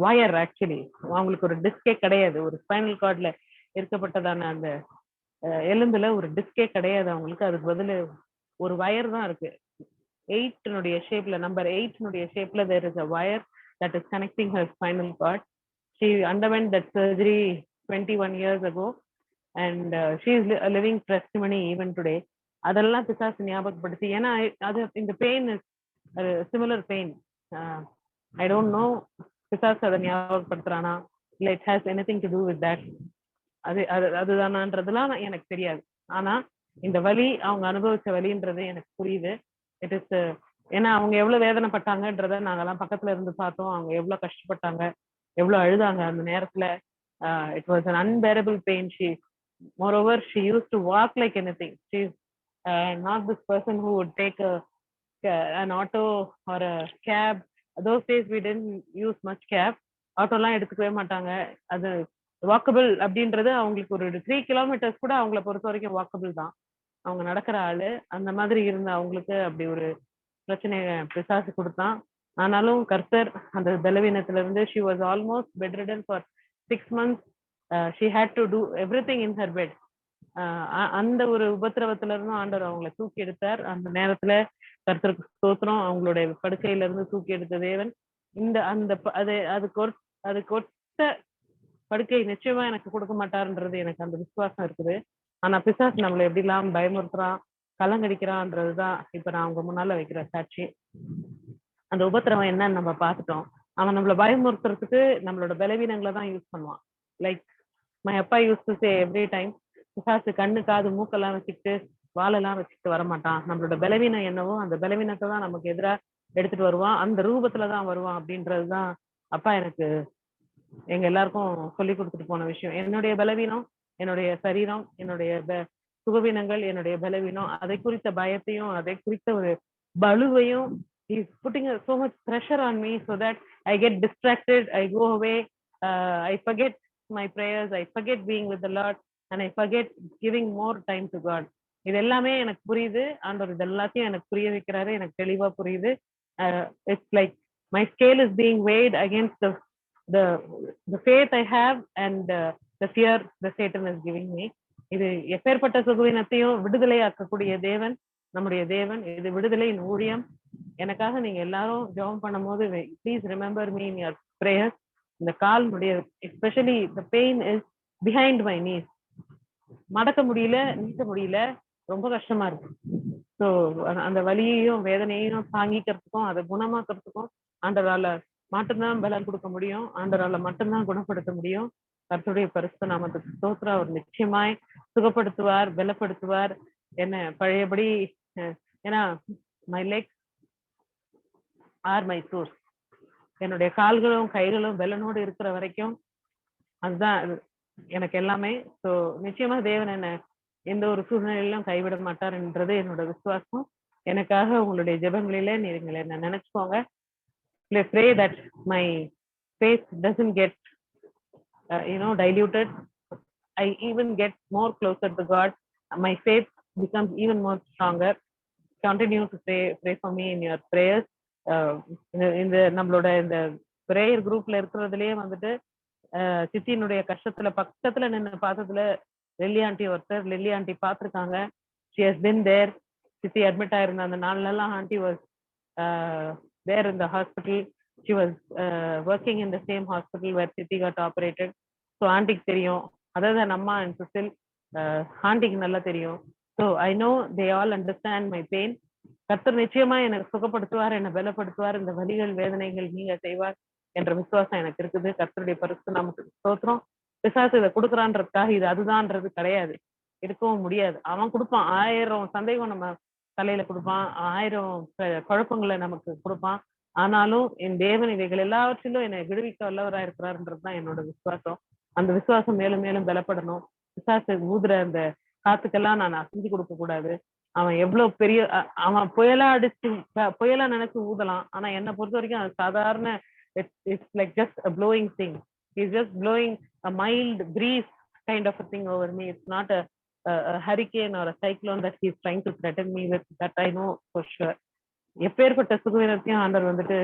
wire. Actually அவங்களுக்கு ஒரு டிஸ்கே கிடையாது. ஒரு spinal கார்ட்ல இருக்கப்பட்டதான அந்த எலும்புல ஒரு டிஸ்கே கிடையாது அவங்களுக்கு. அதுக்கு பதில் ஒரு வயர் தான் இருக்கு. 8 ஷேப்ல, நம்பர் 8 ஷேப்ல there is a wire that is connecting her spinal cord. She underwent that surgery 21 years ago, and she is a living testimony even today. அதெல்லாம் பிசாசு ஞாபகப்படுத்தி, ஏன்னா அது இந்த pain is similar pain. I don't know பிசாஸ் அதை ஞாபகப்படுத்துறானா இல்ல it has anything to do with that, அதுதானான்றதுலாம் எனக்கு தெரியாது. ஆனா இந்த வலி அவங்க அனுபவிச்ச வலின்றது எனக்கு புரியுது. இட் இஸ் ஏன்னா அவங்க எவ்வளவு வேதனைப்பட்டாங்கன்றத நாங்கெல்லாம் பக்கத்துல இருந்து பார்த்தோம். அவங்க எவ்வளவு கஷ்டப்பட்டாங்க, எவ்வளவு அழுதாங்க அந்த நேரத்துல. It was an unbearable pain. Moreover, she used to walk like anything. She's not this person who would take an auto or a cab. Those days we didn't use much cab. ஆட்டோலாம் எடுத்துக்கவே மாட்டாங்க. அது walkable அப்படின்றது அவங்களுக்கு ஒரு 3 kilometres கூட அவங்கள பொறுத்த வரைக்கும் வாக்கபிள் தான். அவங்க நடக்கிற ஆளு. அந்த மாதிரி இருந்த அவங்களுக்கு அப்படி ஒரு பிரச்சனையை பிசாசு கொடுத்தான். ஆனாலும் கர்த்தர் அந்த பலவீனத்துல இருந்து she was almost bedridden for 6 months. She had to do everything in her bed. அந்த ஒரு உபத்திரவத்துல இருந்தும் ஆண்டவர் அவங்களை தூக்கி எடுத்தார். அந்த நேரத்துல கர்த்தருக்கு ஸ்தோத்திரம். அவங்களுடைய படுக்கையில இருந்து தூக்கி எடுத்த தேவன் இந்த அந்த அதுக்கு ஒத்த படுக்கை நிச்சயமா எனக்கு கொடுக்க மாட்டாருன்றது எனக்கு அந்த விசுவாசம் இருக்குது. ஆனா பிசாசு நம்மளை எப்படிலாம் பயமுறுத்துறான், கலங்கடிக்கிறான்றதுதான் இப்ப நான் அவங்க முன்னால வைக்கிற சாட்சி. அந்த உபத்திரவம் என்னன்னு நம்ம பார்த்துட்டோம். அவன் நம்மளை பயமுறுத்துறதுக்கு நம்மளோட பலவீனங்களை தான் யூஸ் பண்ணுவான். லைக் மை அப்பா use to say every time, பிசாசு கண்ணு காது மூக்கெல்லாம் வச்சுக்கிட்டு வாழெல்லாம் வச்சுக்கிட்டு வரமாட்டான். நம்மளோட பலவீனம் என்னவோ அந்த பலவீனத்தை தான் நமக்கு எதிராக எடுத்துட்டு வருவான், அந்த ரூபத்துலதான் வருவான் அப்படின்றதுதான் அப்பா எனக்கு எங்க எல்லாருக்கும் சொல்லி கொடுத்துட்டு போன விஷயம். என்னுடைய பலவீனம், என்னுடைய சரீரம், என்னுடைய சுகவீனங்கள், என்னுடைய பலவீனம், அதை குறித்த பயத்தையும் அதை குறித்த ஒரு பலுவையும் he's putting so much pressure on me so that I get distracted, I go away, I forget my prayers, I forget being with the Lord, and I forget giving more time to God. இது எல்லாமே எனக்கு புரியுது. ஆண்டவர் இது எல்லாத்தையும் எனக்கு புரிய வைக்கிறாரு. எனக்கு தெளிவா புரியுது. It's like my scale is being weighed against the faith I have and the fear the Satan is giving me. இது எப்பேற்பட்ட சுகவீனத்தையும் விடுதலையாக்கக்கூடிய தேவன் நம்முடைய தேவன். இது விடுதலையின் ஊழியம். எனக்காக நீங்க எல்லாரும் ஜெபம் பண்ணும் போது please remember me in your prayers. இந்த கால்னுடைய especially the pain is behind my knees. மடக்க முடியல, நீட்ட முடியல, ரொம்ப கஷ்டமா இருக்கு. ஸோ அந்த வலியையும் வேதனையையும் தாங்கிக்கிறதுக்கும் அதை குணமாக்குறதுக்கும் ஆண்டவரால மட்டும்தான் பலன் கொடுக்க முடியும். ஆண்டவரால மட்டும்தான் குணப்படுத்த முடியும். கர்த்தருடைய பரிசுத்த நாமத்துக்கு ஸ்தோத்திரம். அவர் நிச்சயமாய் சுகப்படுத்துவார், பலப்படுத்துவார். என்ன பழையபடி ஏன்னா my Lex R my source. என்னுடைய கால்களும் கைகளும் பலனோடு இருக்கிற வரைக்கும் அதுதான் எனக்கு எல்லாமே. ஸோ நிச்சயமா தேவன் என்ன எந்த ஒரு சூழ்நிலையிலும் கைவிட மாட்டார்ன்றது என்னோட விசுவாசம். எனக்காக உங்களுடைய ஜெபங்களிலே நீங்கள் என்ன நினைச்சுக்கோங்க. Pray that my faith doesn't get diluted. I even get more closer to God. My faith becomes even more stronger. Continue to pray for me in your prayers. இந்த நம்மளோட இந்த பிரேயர் குரூப்ல இருக்கிறதுலயே வந்துட்டு சித்தியினுடைய கஷ்டத்துல பக்கத்துல நின்று பார்த்ததுல லெல்லி ஆண்டி ஒருத்தர். லெல்லி ஆண்டி பார்த்துருக்காங்க. she has been there. சித்தி அட்மிட் ஆயிருந்த அந்த நாள்லாம் aunty was there in the hospital. She was working in the same hospital where Sithi got operated. So ஆண்டிக்கு தெரியும். அதாவது அம்மா and Susil ஆண்டிக்கு நல்லா தெரியும். So I know they all understand my pain. கர்த்தர் நிச்சயமா எனக்கு சுகப்படுத்துவார், என்னை பலப்படுத்துவார். இந்த வலிகள் வேதனைகள் நீங்க செய்வார் என்ற விசுவாசம் எனக்கு இருக்குது. கர்த்தருடைய பரிசு நமக்கு ஸ்தோத்திரம். பிசாசு இதை கொடுக்குறான்றதுக்காக இது அதுதான்ன்றது கிடையாது, இருக்கவும் முடியாது. அவன் கொடுப்பான், 1000 சந்தேகம் நம்ம தலையில கொடுப்பான், 1000 குழப்பங்களை நமக்கு கொடுப்பான். ஆனாலும் என் தேவன் இவைகள் எல்லாவற்றிலும் என்னை விடுவிக்க வல்லவராக இருக்கிறாருன்றதுதான் என்னோட விசுவாசம். அந்த விசுவாசம் மேலும் மேலும் பலப்படணும். பிசாசு ஊதுற அந்த காத்துக்கெல்லாம் நான் அசைஞ்சு கொடுக்க கூடாது. அவன் எவ்வளவு பெரிய அவன் புயலா நினைச்சு ஊதலாம். ஆனா என்னை பொறுத்த வரைக்கும் அது சாதாரண it's like just a blowing thing. He's just blowing a mild breeze kind of a thing over me. It's not a hurricane or a cyclone that he's trying to threaten me with. That I know for sure. எப்பேற்பட்ட சுகவீனத்தையும் ஆண்டவர் வந்துட்டு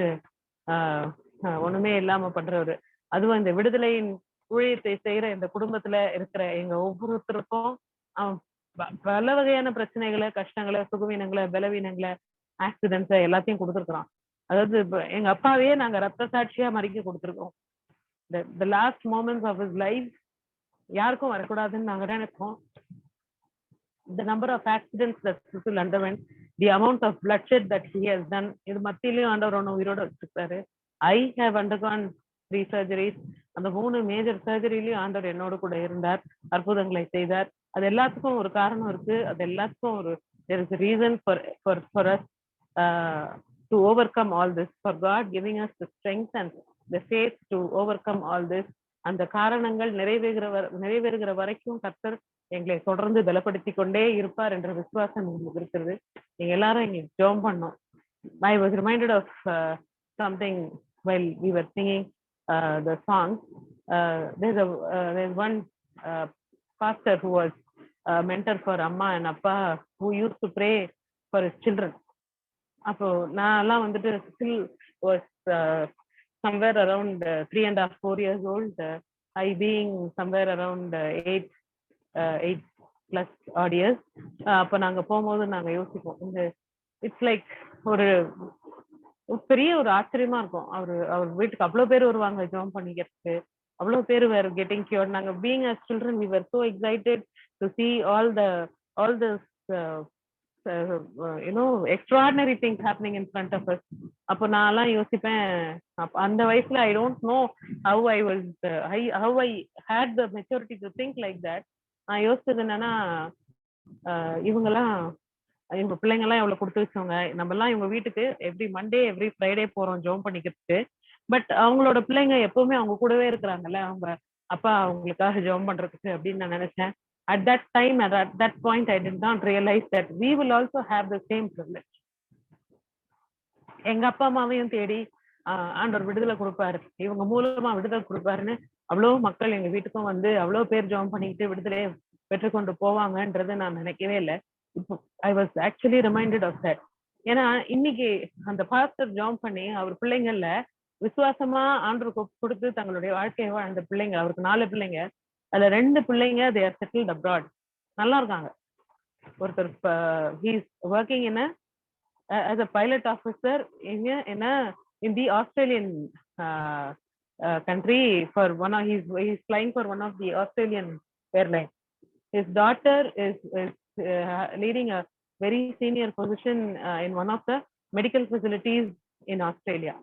ஒண்ணுமே இல்லாம பண்றவரு. அதுவும் இந்த விடுதலையின் ஊழியத்தை செய்யற இந்த குடும்பத்துல இருக்கிற எங்க ஒவ்வொருத்தருக்கும் பல வகையான பிரச்சனைகளை, கஷ்டங்களை, சுகவீனங்களை, பலவீனங்களை, ஆக்சிடென்ட்ஸ் எல்லாத்தையும் கொடுத்துருக்குறான். அதாவது எங்க அப்பாவே நாங்க ரத்த சாட்சியா மறிக்க கொடுத்துருக்கோம். the last moments of his life யாருக்கும் வரக்கூடாதுன்னு நாங்க நினைப்போம். The number of accidents that Susil underwent, the amount of bloodshed that he has done. இது மத்தியிலையும் ஆண்டவர் ஒன்று உயிரோட வச்சிருக்காரு. I have undergone 3 surgeries. அந்த 3 மேஜர் சர்ஜரிலையும் ஆண்டவர் என்னோட கூட இருந்தார், அற்புதங்களை செய்தார். அது எல்லாத்துக்கும் ஒரு காரணம் இருக்கு. அது எல்லாத்துக்கும் ஒரு there is a reason for us to overcome all this, for God giving us the strength and the faith to overcome all this. அந்த காரணங்கள் நிறைவேறுகிற வரைக்கும் கர்த்தர் எங்களை தொடர்ந்து பலப்படுத்தி கொண்டே இருப்பார் என்ற விசுவாசம் எங்களுக்கு இருக்கிறது. நீங்க எல்லாரும் எங்களுக்கு ஜெபம் பண்ணோம். I was reminded of something while we were singing the song. There's one pastor who was a mentor for Amma and Appa, who used to pray for his children. அப்போ நான் எல்லாம் வந்துட்டு still was somewhere around 3.5 4 years old, I being somewhere around 8 plus odd years. அப்ப நாங்க போகும்போது நாங்க யோசிப்போம், இந்த இட்ஸ் லைக் ஒரு பெரிய ஒரு ஆச்சரியமா இருக்கும். அவர் வீட்டுக்கு அவ்வளவு பேர் வருவாங்க ஜெபம் பண்ணிக்கிறதுக்கு, அவ்வளவு பேர் வேற கெட்டிங் கியூர்ட். நாங்க being as children we were so excited to see all this extraordinary things happening in front of us. அப்போ நான் எல்லாம் யோசிப்பேன், அந்த வயசுல I don't know how I had the maturity to think like that. நான் யோசிச்சது என்னன்னா, இவங்க பிள்ளைங்க எல்லாம் எவ்வளவு கொடுத்து வச்சவங்க, நம்ம எல்லாம் இவங்க வீட்டுக்கு எவ்ரி மண்டே எவ்ரி ஃப்ரைடே போறோம் ஜெபம் பண்ணிக்கிறதுக்கு. பட் அவங்களோட பிள்ளைங்க எப்பவுமே அவங்க கூடவே இருக்கிறாங்கல்ல, அவங்க அப்பா அவங்களுக்காக ஜெபம் பண்றதுக்கு அப்படின்னு நான் நினைச்சேன். At that time, at that point, I did not realize that we will also have the same privilege. எங்க அப்பா அம்மாவையும் தேடி ஆண்டவர் விடுதலை கொடுப்பாரு, இவங்க மூலமா விடுதலை கொடுப்பாருன்னு அவ்வளவு மக்கள் எங்க வீட்டுக்கும் வந்து அவ்வளவு பேர் ஜெபம் பண்ணிக்கிட்டு விடுதலையை பெற்றுக்கொண்டு போவாங்கன்றது நான் நினைக்கவே இல்லை. இப்போ I was actually reminded of that. ஏன்னா இன்னைக்கு அந்த பாஸ்டர் ஜெபம் பண்ணி அவர் பிள்ளைங்கள்ல விசுவாசமா ஆண்டவர் கொடுத்து தங்களுடைய வாழ்க்கையை வாழ்ந்த பிள்ளைங்க, அவருக்கு 4 பிள்ளைங்க, அதுல 2 பிள்ளைங்க they are settled abroad, நல்லா இருக்காங்க. ஒருத்தர் he is working as a pilot officer in the Australian country for he's flying for one of the Australian airlines. His daughter is leading a very senior position in one of the medical facilities in Australia.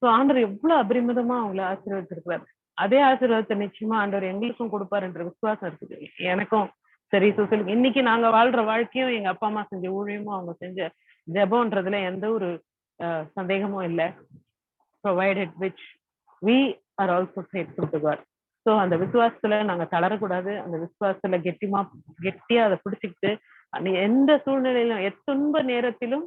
So ஆண்டவர் எவ்வளவு அபரிமிதமா அவங்களை ஆசீர்வதிச்சிருக்கிறார். அதே ஆசீர்வாதத்தை நிச்சயமா ஆண்டவர் எங்களுக்கும் கொடுப்பாருன்ற விசுவாசம் இருக்குது எனக்கும். சரி சுசில், இன்னைக்கு நாங்க வாழ்ற வாழ்க்கையும் எங்க அப்பா அம்மா செஞ்ச ஊழியமும் அவங்க செஞ்ச ஜெபம்ன்றதுல எந்த ஒரு சந்தேகமும் இல்லை. provided which we are also faithful to God. So அந்த விசுவாசத்துல நாங்க தளரக்கூடாது. அந்த விசுவாசத்துல கெட்டியா அதை பிடிச்சிக்கிட்டு எந்த சூழ்நிலையிலும் எத்துன்ப நேரத்திலும்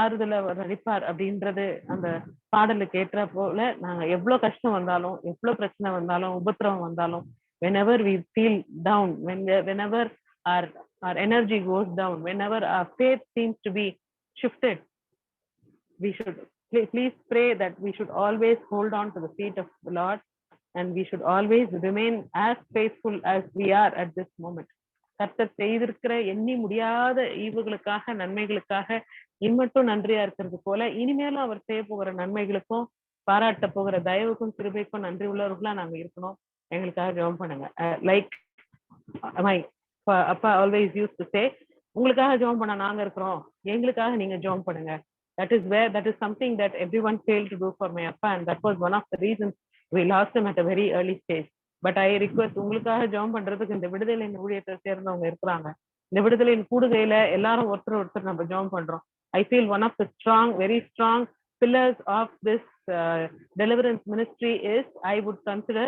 ஆறுதல நடிப்பார் அப்படின்றது அந்த பாடலுக்கு ஏற்ற போல நாங்க எவ்வளவு கஷ்டம் வந்தாலும், எவ்வளவு பிரச்சனை வந்தாலும், உபத்திரவம் வந்தாலும், whenever we feel down, whenever our energy goes down, whenever our faith seems to be shifted, we should please pray that we should always hold on to the feet of the Lord, and we should always remain as faithful as we are at this moment. கர்த்தர் செய்திருக்கிற எண்ணி முடியாத ஈவுகளுக்காக, நன்மைகளுக்காக இம்மட்டும் நன்றியா இருக்கிறது போல இனிமேலும் அவர் செய்ய போகிற நன்மைகளுக்கும் பாராட்ட போகிற தயவுக்கும் கிருபைக்கும் நன்றி உள்ளவர்களா நாங்க இருக்கணும். எங்களுக்காக ஜெபம் பண்ணுங்க. லைக் மை அப்பா ஆல்வேஸ் யூஸ் டு சே, உங்களுக்காக ஜெபம் பண்ண நாங்க இருக்கிறோம், எங்களுக்காக நீங்க ஜெபம் பண்ணுங்க. that is something that everyone failed to do for my appa, and that was one of the reasons we lost him at a very early stage. But I request உங்களுக்காக ஜெபம் பண்றதுக்கு இந்த விடுதலையின் ஊழியத்தை சேர்ந்தவங்க இருக்கிறாங்க. இந்த விடுதலையின் கூடுகையில எல்லாரும் ஒருத்தர் நம்ம ஜெபம் பண்றோம். I feel one of the very strong pillars of this deliverance ministry is, I would consider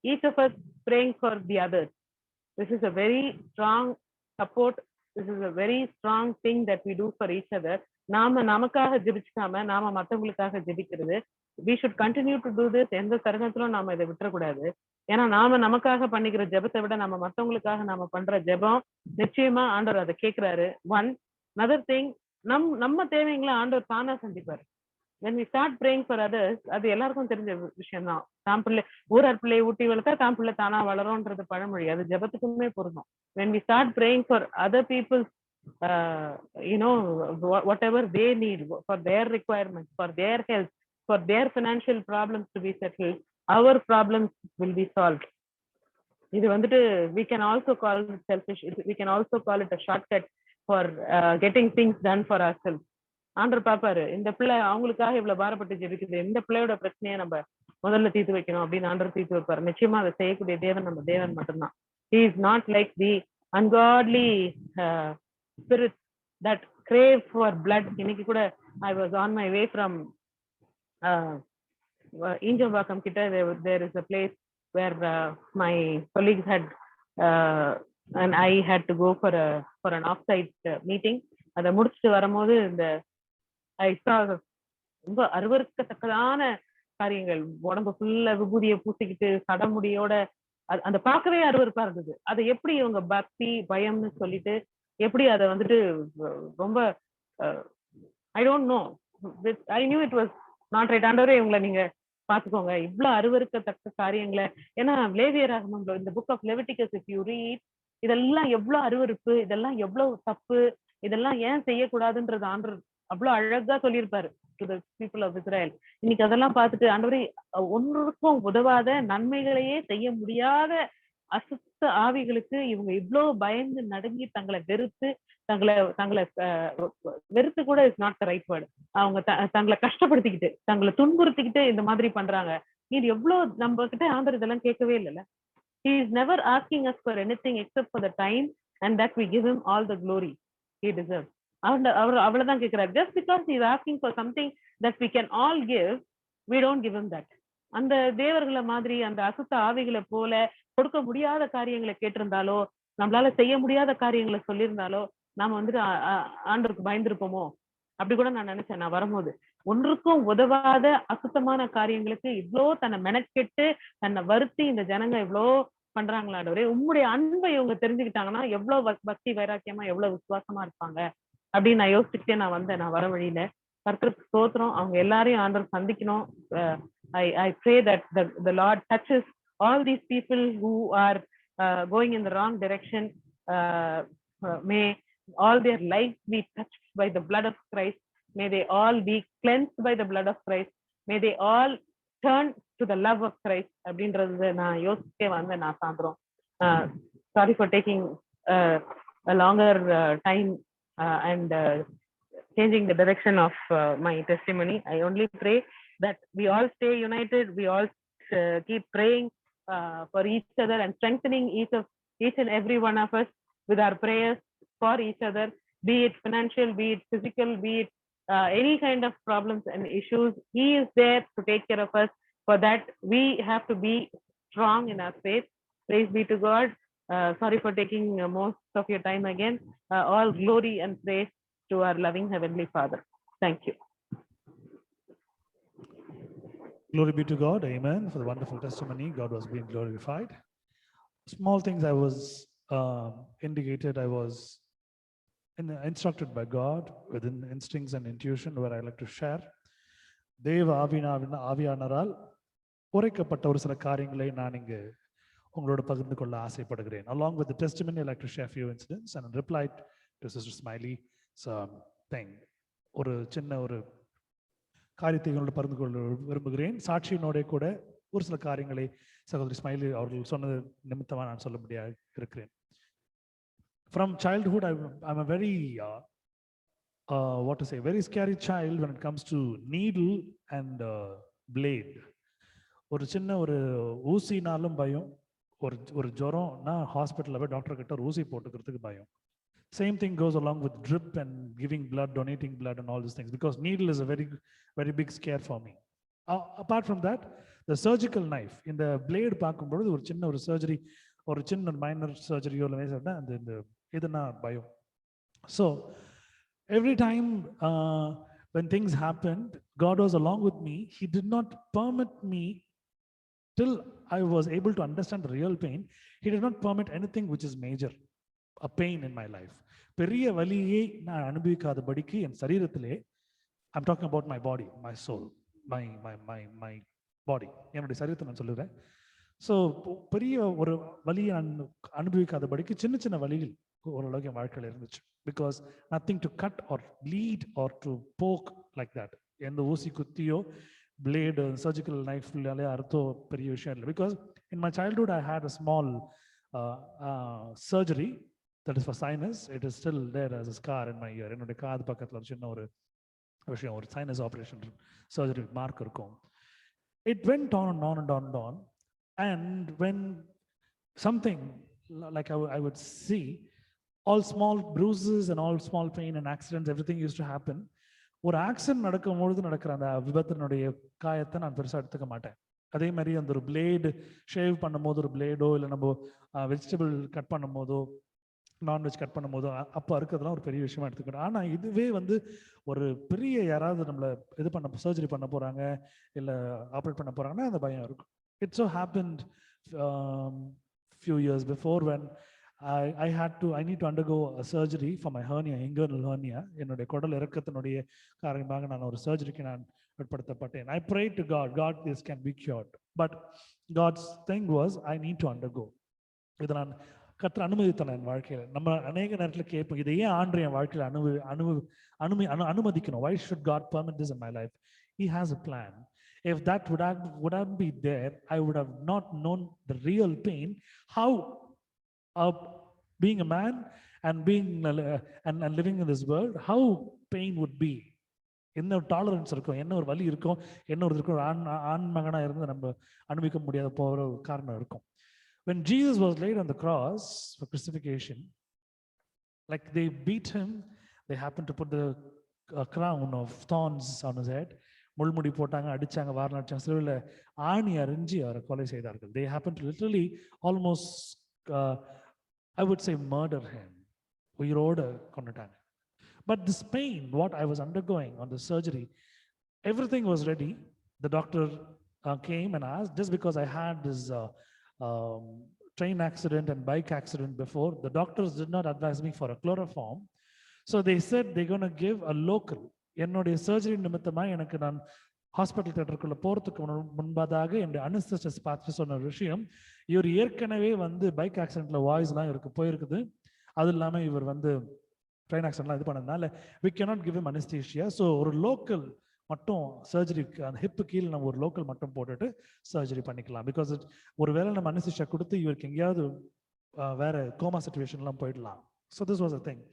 each of us praying for the others. This is a very strong support. This is a very strong thing that we do for each other. நாம நமக்காக ஜெபிச்சுக்காம நாம மற்றவங்களுக்காக ஜெபிக்கிறது. We should continue to do this. எந்த தருணத்திலும் நாம இதை விட்டுறக்கூடாது. ஏன்னா நாம நமக்காக பண்ணிக்கிற ஜெபத்தை விட நம்ம மற்றவங்களுக்காக நாம பண்ற ஜெபம் நிச்சயமா ஆண்டவர் அதை கேட்கிறாரு. another thing, நம்ம தேவைங்களை ஆண்டவர் தானா சந்திப்பாரு. when we start praying for others, அது எல்லாருக்கும் தெரிஞ்ச விஷயம் தான். தான் பிள்ளை ஊரார் பிள்ளையை ஊட்டி வளர்த்தா தான் பிள்ளை தானா வளரும்ன்றது பழமொழி. அது ஜெபத்துக்குமே பொருந்தும். when we start praying for other people's whatever they need, for their requirements, for their health, for their financial problems to be settled, our problems will be solved. இது வந்துட்டு we can also call it selfish, we can also call it a shortcut. for getting things done for ourselves. ஆண்டவர் பாப்பாரு, இந்த பிள்ளை அவங்களுக்காக இவ்வளவு பாரப்பட்டு ஜெபிக்குது, இந்த பிள்ளையோட பிரச்சனையை நம்ம முதல்ல தீர்த்து வைக்கணும் அப்படின்னு ஆண்டவர் தீர்த்து வைப்பாரு. நிச்சயமா அதை செய்யக்கூடிய தேவன் நம்ம தேவன் மட்டும்தான். He is not like the ungodly spirit that crave for blood. இன்னைக்கு கூட I was on my way from Injambakam கிட்ட, there is a place where my colleagues had and I had to go for an off-site meeting. அதை முடிச்சுட்டு வரும்போது இந்த I saw ரொம்ப அருவருக்கத்தக்கதான காரியங்கள். உடம்பு ஃபுல்லா விபூதியை பூசிக்கிட்டு சடமுடியோட அந்த பார்க்கவே அருவருப்பா இருந்தது. அதை எப்படி இவங்க பக்தி பயம்னு சொல்லிட்டு எப்படி அதை வந்துட்டு ரொம்ப ஐ don't no, I knew it was not right. ஆண்டவரே இவங்களை நீங்க பாத்துக்கோங்க, இவ்வளவு அருவருக்கத்தக்க காரியங்களை. ஏன்னா லேவியராகமம்ல இந்த book of Leviticus if you read, இதெல்லாம் எவ்வளவு அருவருப்பு, இதெல்லாம் எவ்வளவு தப்பு, இதெல்லாம் ஏன் செய்யக்கூடாதுன்றது ஆண்டவர் அவ்வளவு அழகா சொல்லியிருப்பாரு to the people of Israel. இன்னைக்கு அதெல்லாம் பார்த்துட்டு ஆண்டவரே ஒன்றுக்கும் உதவாத நன்மைகளையே செய்ய முடியாத அசுத்த ஆவிகளுக்கு இவங்க இவ்வளவு பயந்து நடுங்கி தங்களை வெறுத்து தங்களை வெறுத்து கூட is not the right word, அவங்க தங்களை கஷ்டப்படுத்திக்கிட்டு தங்களை துன்புறுத்திக்கிட்டு இந்த மாதிரி பண்றாங்க. இது எவ்வளவு நம்ம கிட்ட ஆண்டவர் இதெல்லாம் கேட்கவே இல்லைல்ல. He is never asking us for anything except for the time and that we give him all the glory he deserves. அவர் அவ்வளவுதான் கேட்கிறார். Just because he is asking for something that we can all give, we don't give him that. அந்த தேவர்களை மாதிரி அந்த அசுத்த ஆவிகளை போல கொடுக்க முடியாத காரியங்களை கேட்டிருந்தாலோ, நம்மளால செய்ய முடியாத காரியங்களை சொல்லியிருந்தாலோ நாம வந்துட்டு ஆண்டவருக்கு பயந்துருப்போமோ அப்படி கூட நான் நினைச்சேன். நான் வரும்போது ஒன்றுக்கும் உதவாத அசுத்தமான காரியங்களுக்கு இவ்வளோ தன்னை மெனக்கெட்டு தன்னை வருத்தி இந்த ஜனங்க இவ்வளோ பண்றாங்களாடவரே, உம்முடைய அன்பை இவங்க தெரிஞ்சுக்கிட்டாங்கன்னா எவ்வளவு பக்தி வைராக்கியமா எவ்வளவு விசுவாசமா இருப்பாங்க அப்படின்னு நான் யோசிச்சுக்கிட்டே நான் வந்தேன். நான் வர வழியில கர்த்தருக்கு ஸ்தோத்திரம், அவங்க எல்லாரையும் ஆண்டவர் சந்திக்கணும். I pray that the Lord touches all these people who are going in the wrong direction. May all their lives be touched by the blood of Christ. May they all be cleansed by the blood of Christ. May they all turn to the love of Christ. அப்படின்றது நான் யோசிச்சே வந்தேன். நான் சாந்திரம் sorry for taking a longer time and changing the direction of my testimony. I only pray that we all stay united, we all keep praying for each other and strengthening each and every one of us with our prayers for each other, be it financial, be it physical, be it any kind of problems and issues. He is there to take care of us. For that we have to be strong in our faith. Praise be to God. Sorry for taking most of your time again. All glory and praise to our loving Heavenly Father. Thank you. Glory be to God. Amen. For the wonderful testimony, God was being glorified. Small things I was indicated, I was instructed by God within instincts and intuition where I like to share. தேவ ஆவியானரால் உரைக்கப்பட்ட ஒரு சில காரியங்களை நான் இங்கு உங்களோட பகிர்ந்து கொள்ள ஆசைப்படுகிறேன். Along with the testimony, I like to share few incidents and reply to Sister Smiley thing. ஒரு சின்ன ஒரு காரியத்தை உங்களோட பகிர்ந்து கொள்ள விரும்புகிறேன். சாட்சியினோட கூட ஒரு சில காரியங்களை சகோதரி ஸ்மைலி அவர்கள் சொன்னது நிமித்தமாக நான் சொல்ல முடியாது இருக்கிறேன். From childhood, I'm a very very scary child when it comes to needle and blade. ஒரு சின்ன ஒரு ஊசினாலும் பயம், ஒரு ஜுரம்னா ஹாஸ்பிட்டலில் போய் டாக்டர் கிட்ட ஒரு ஊசி போட்டுக்கிறதுக்கு பயம். Same thing goes along with drip and giving blood, donating blood and all these things, because needle is a very big scare for me. Apart from that, the surgical knife, in the blade பார்க்கும்போது ஒரு சின்ன ஒரு surgery, ஒரு சின்ன minor சர்ஜரியோ இல்லை அந்த இதுனா பயம். So every time when things happened, God was along with me. He did not permit me till I was able to understand the real pain. He did not permit anything which is major, a pain in my life. பெரிய வலியை நான் அனுபவிக்காதபடிக்கு என் சரீரத்திலே, I'm talking about my body, my soul, my body, என்னுடைய சரீரத்தை நான் சொல்லுறேன். So பெரிய ஒரு வலியை நான் அனுபவிக்காதபடிக்கு சின்ன சின்ன வலிகள் ஓரளவுக்கு என் வாழ்க்கையில் இருந்துச்சு. Because nothing to cut or bleed or to poke like that. எந்த ஊசி குத்தியோ பிளேடு சர்ஜிக்கல் நைஃப்லாலே அறுத்தோ பெரிய விஷயம் இல்லை. Because in my childhood I had a small surgery That is for sinus. It is still there as a scar in my ear. என்னுடைய காது பக்கத்துல ஒரு சின்ன ஒரு விஷயம், ஒரு sinus operation surgery mark இருக்கும். It went on and on and on and on. And when something like I would see all small bruises and all small pain and accidents, everything used to happen. ஒரு accident நடக்கும்பொழுது நடக்கிற அந்த விபத்தினுடைய காயத்தை நான் பெருசாக எடுத்துக்க மாட்டேன். அதே மாதிரி அந்த ஒரு பிளேடு ஷேவ் பண்ணும்போது, ஒரு பிளேடோ இல்லை நம்ம வெஜிடபிள் கட் பண்ணும் போதோ, நான்வெஜ் கட் பண்ணும் போதோ, அப்போ இருக்கிறதுலாம் ஒரு பெரிய விஷயமா எடுத்துக்கிட்டேன். ஆனால் இதுவே வந்து ஒரு பெரிய யாராவது நம்மளை இது பண்ண சர்ஜரி பண்ண போகிறாங்க இல்லை ஆப்ரேட் பண்ண போகிறாங்கன்னா அந்த பயம் இருக்கும். It so happened few years before when I need to undergo a surgery for my hernia, inguinal hernia. என்னுடைய குடல் இறக்கத்தினுடைய காரணமாக நான் ஒரு சர்ஜரிக்கு நான் உட்படுத்தப்பட்டேன். I prayed to God, God, this can be cured. But God's thing was I need to undergo. இதை நான் கர்த்தர் அனுமதித்தேன் என் வாழ்க்கையில். நம்ம அநேக நேரத்தில் கேட்போம், இதை ஏன் ஆண்டு என் வாழ்க்கையில் அனுமதிக்கணும்? Why should God permit this in my life? He has a plan. If that would have been there, I would have not known the real pain, how being a man and being and living in this world, how pain would be. என்ன ஒரு tolerance இருக்கும், என்ன ஒரு வலி இருக்கும், என்ன ஒரு இருக்கும், ஆண் மகனா இருந்து நம்ம அனுபவிக்க முடியாத போகிற ஒரு காரணம் இருக்கும். When Jesus was laid on the cross for crucifixion, like they beat him, they happened to put the crown of thorns on his head. முள்முடி போட்டாங்க, அடிச்சாங்க, வாரணாச்சாங்க, சிலுவையில் ஆணி அரிஞ்சு அவரை கொலை செய்தார்கள். They happened to literally almost I would say murder him. உயிரோடு கொண்டுட்டாங்க. But this pain, what I was undergoing on the surgery, everything was ready. The doctor came and asked, just because I had this train accident and bike accident before, the doctors did not advise me for a chloroform. So they said they're going to give a local. என்னுடைய surgery நிமித்தமாக எனக்கு நான் hospital தேட்டருக்குள்ள போகிறதுக்கு முன்பதாக என்னுடைய அனஸ்தெசிஸ்ட் பார்த்து சொன்ன ஒரு விஷயம், இவர் ஏற்கனவே வந்து பைக் ஆக்சிடென்ட்ல வாய்ஸ்லாம் போயிருக்குது, அது இல்லாமல் இவர் வந்து ட்ரெயின் ஆக்சிடென்ட்லாம் இது பண்ணதுனால we cannot give him anesthesia. So ஒரு லோக்கல் மட்டும் சர்ஜரிக்கு அந்த ஹிப்பு கீழே நம்ம ஒரு லோக்கல் மட்டும் போட்டுட்டு சர்ஜரி பண்ணிக்கலாம். பிகாஸ் ஒருவேளை நம்ம அனஸ்தீசியா கொடுத்து இவருக்கு எங்கேயாவது வேற கோமா சிச்சுவேஷன்லாம் போயிடலாம். So this was a thing.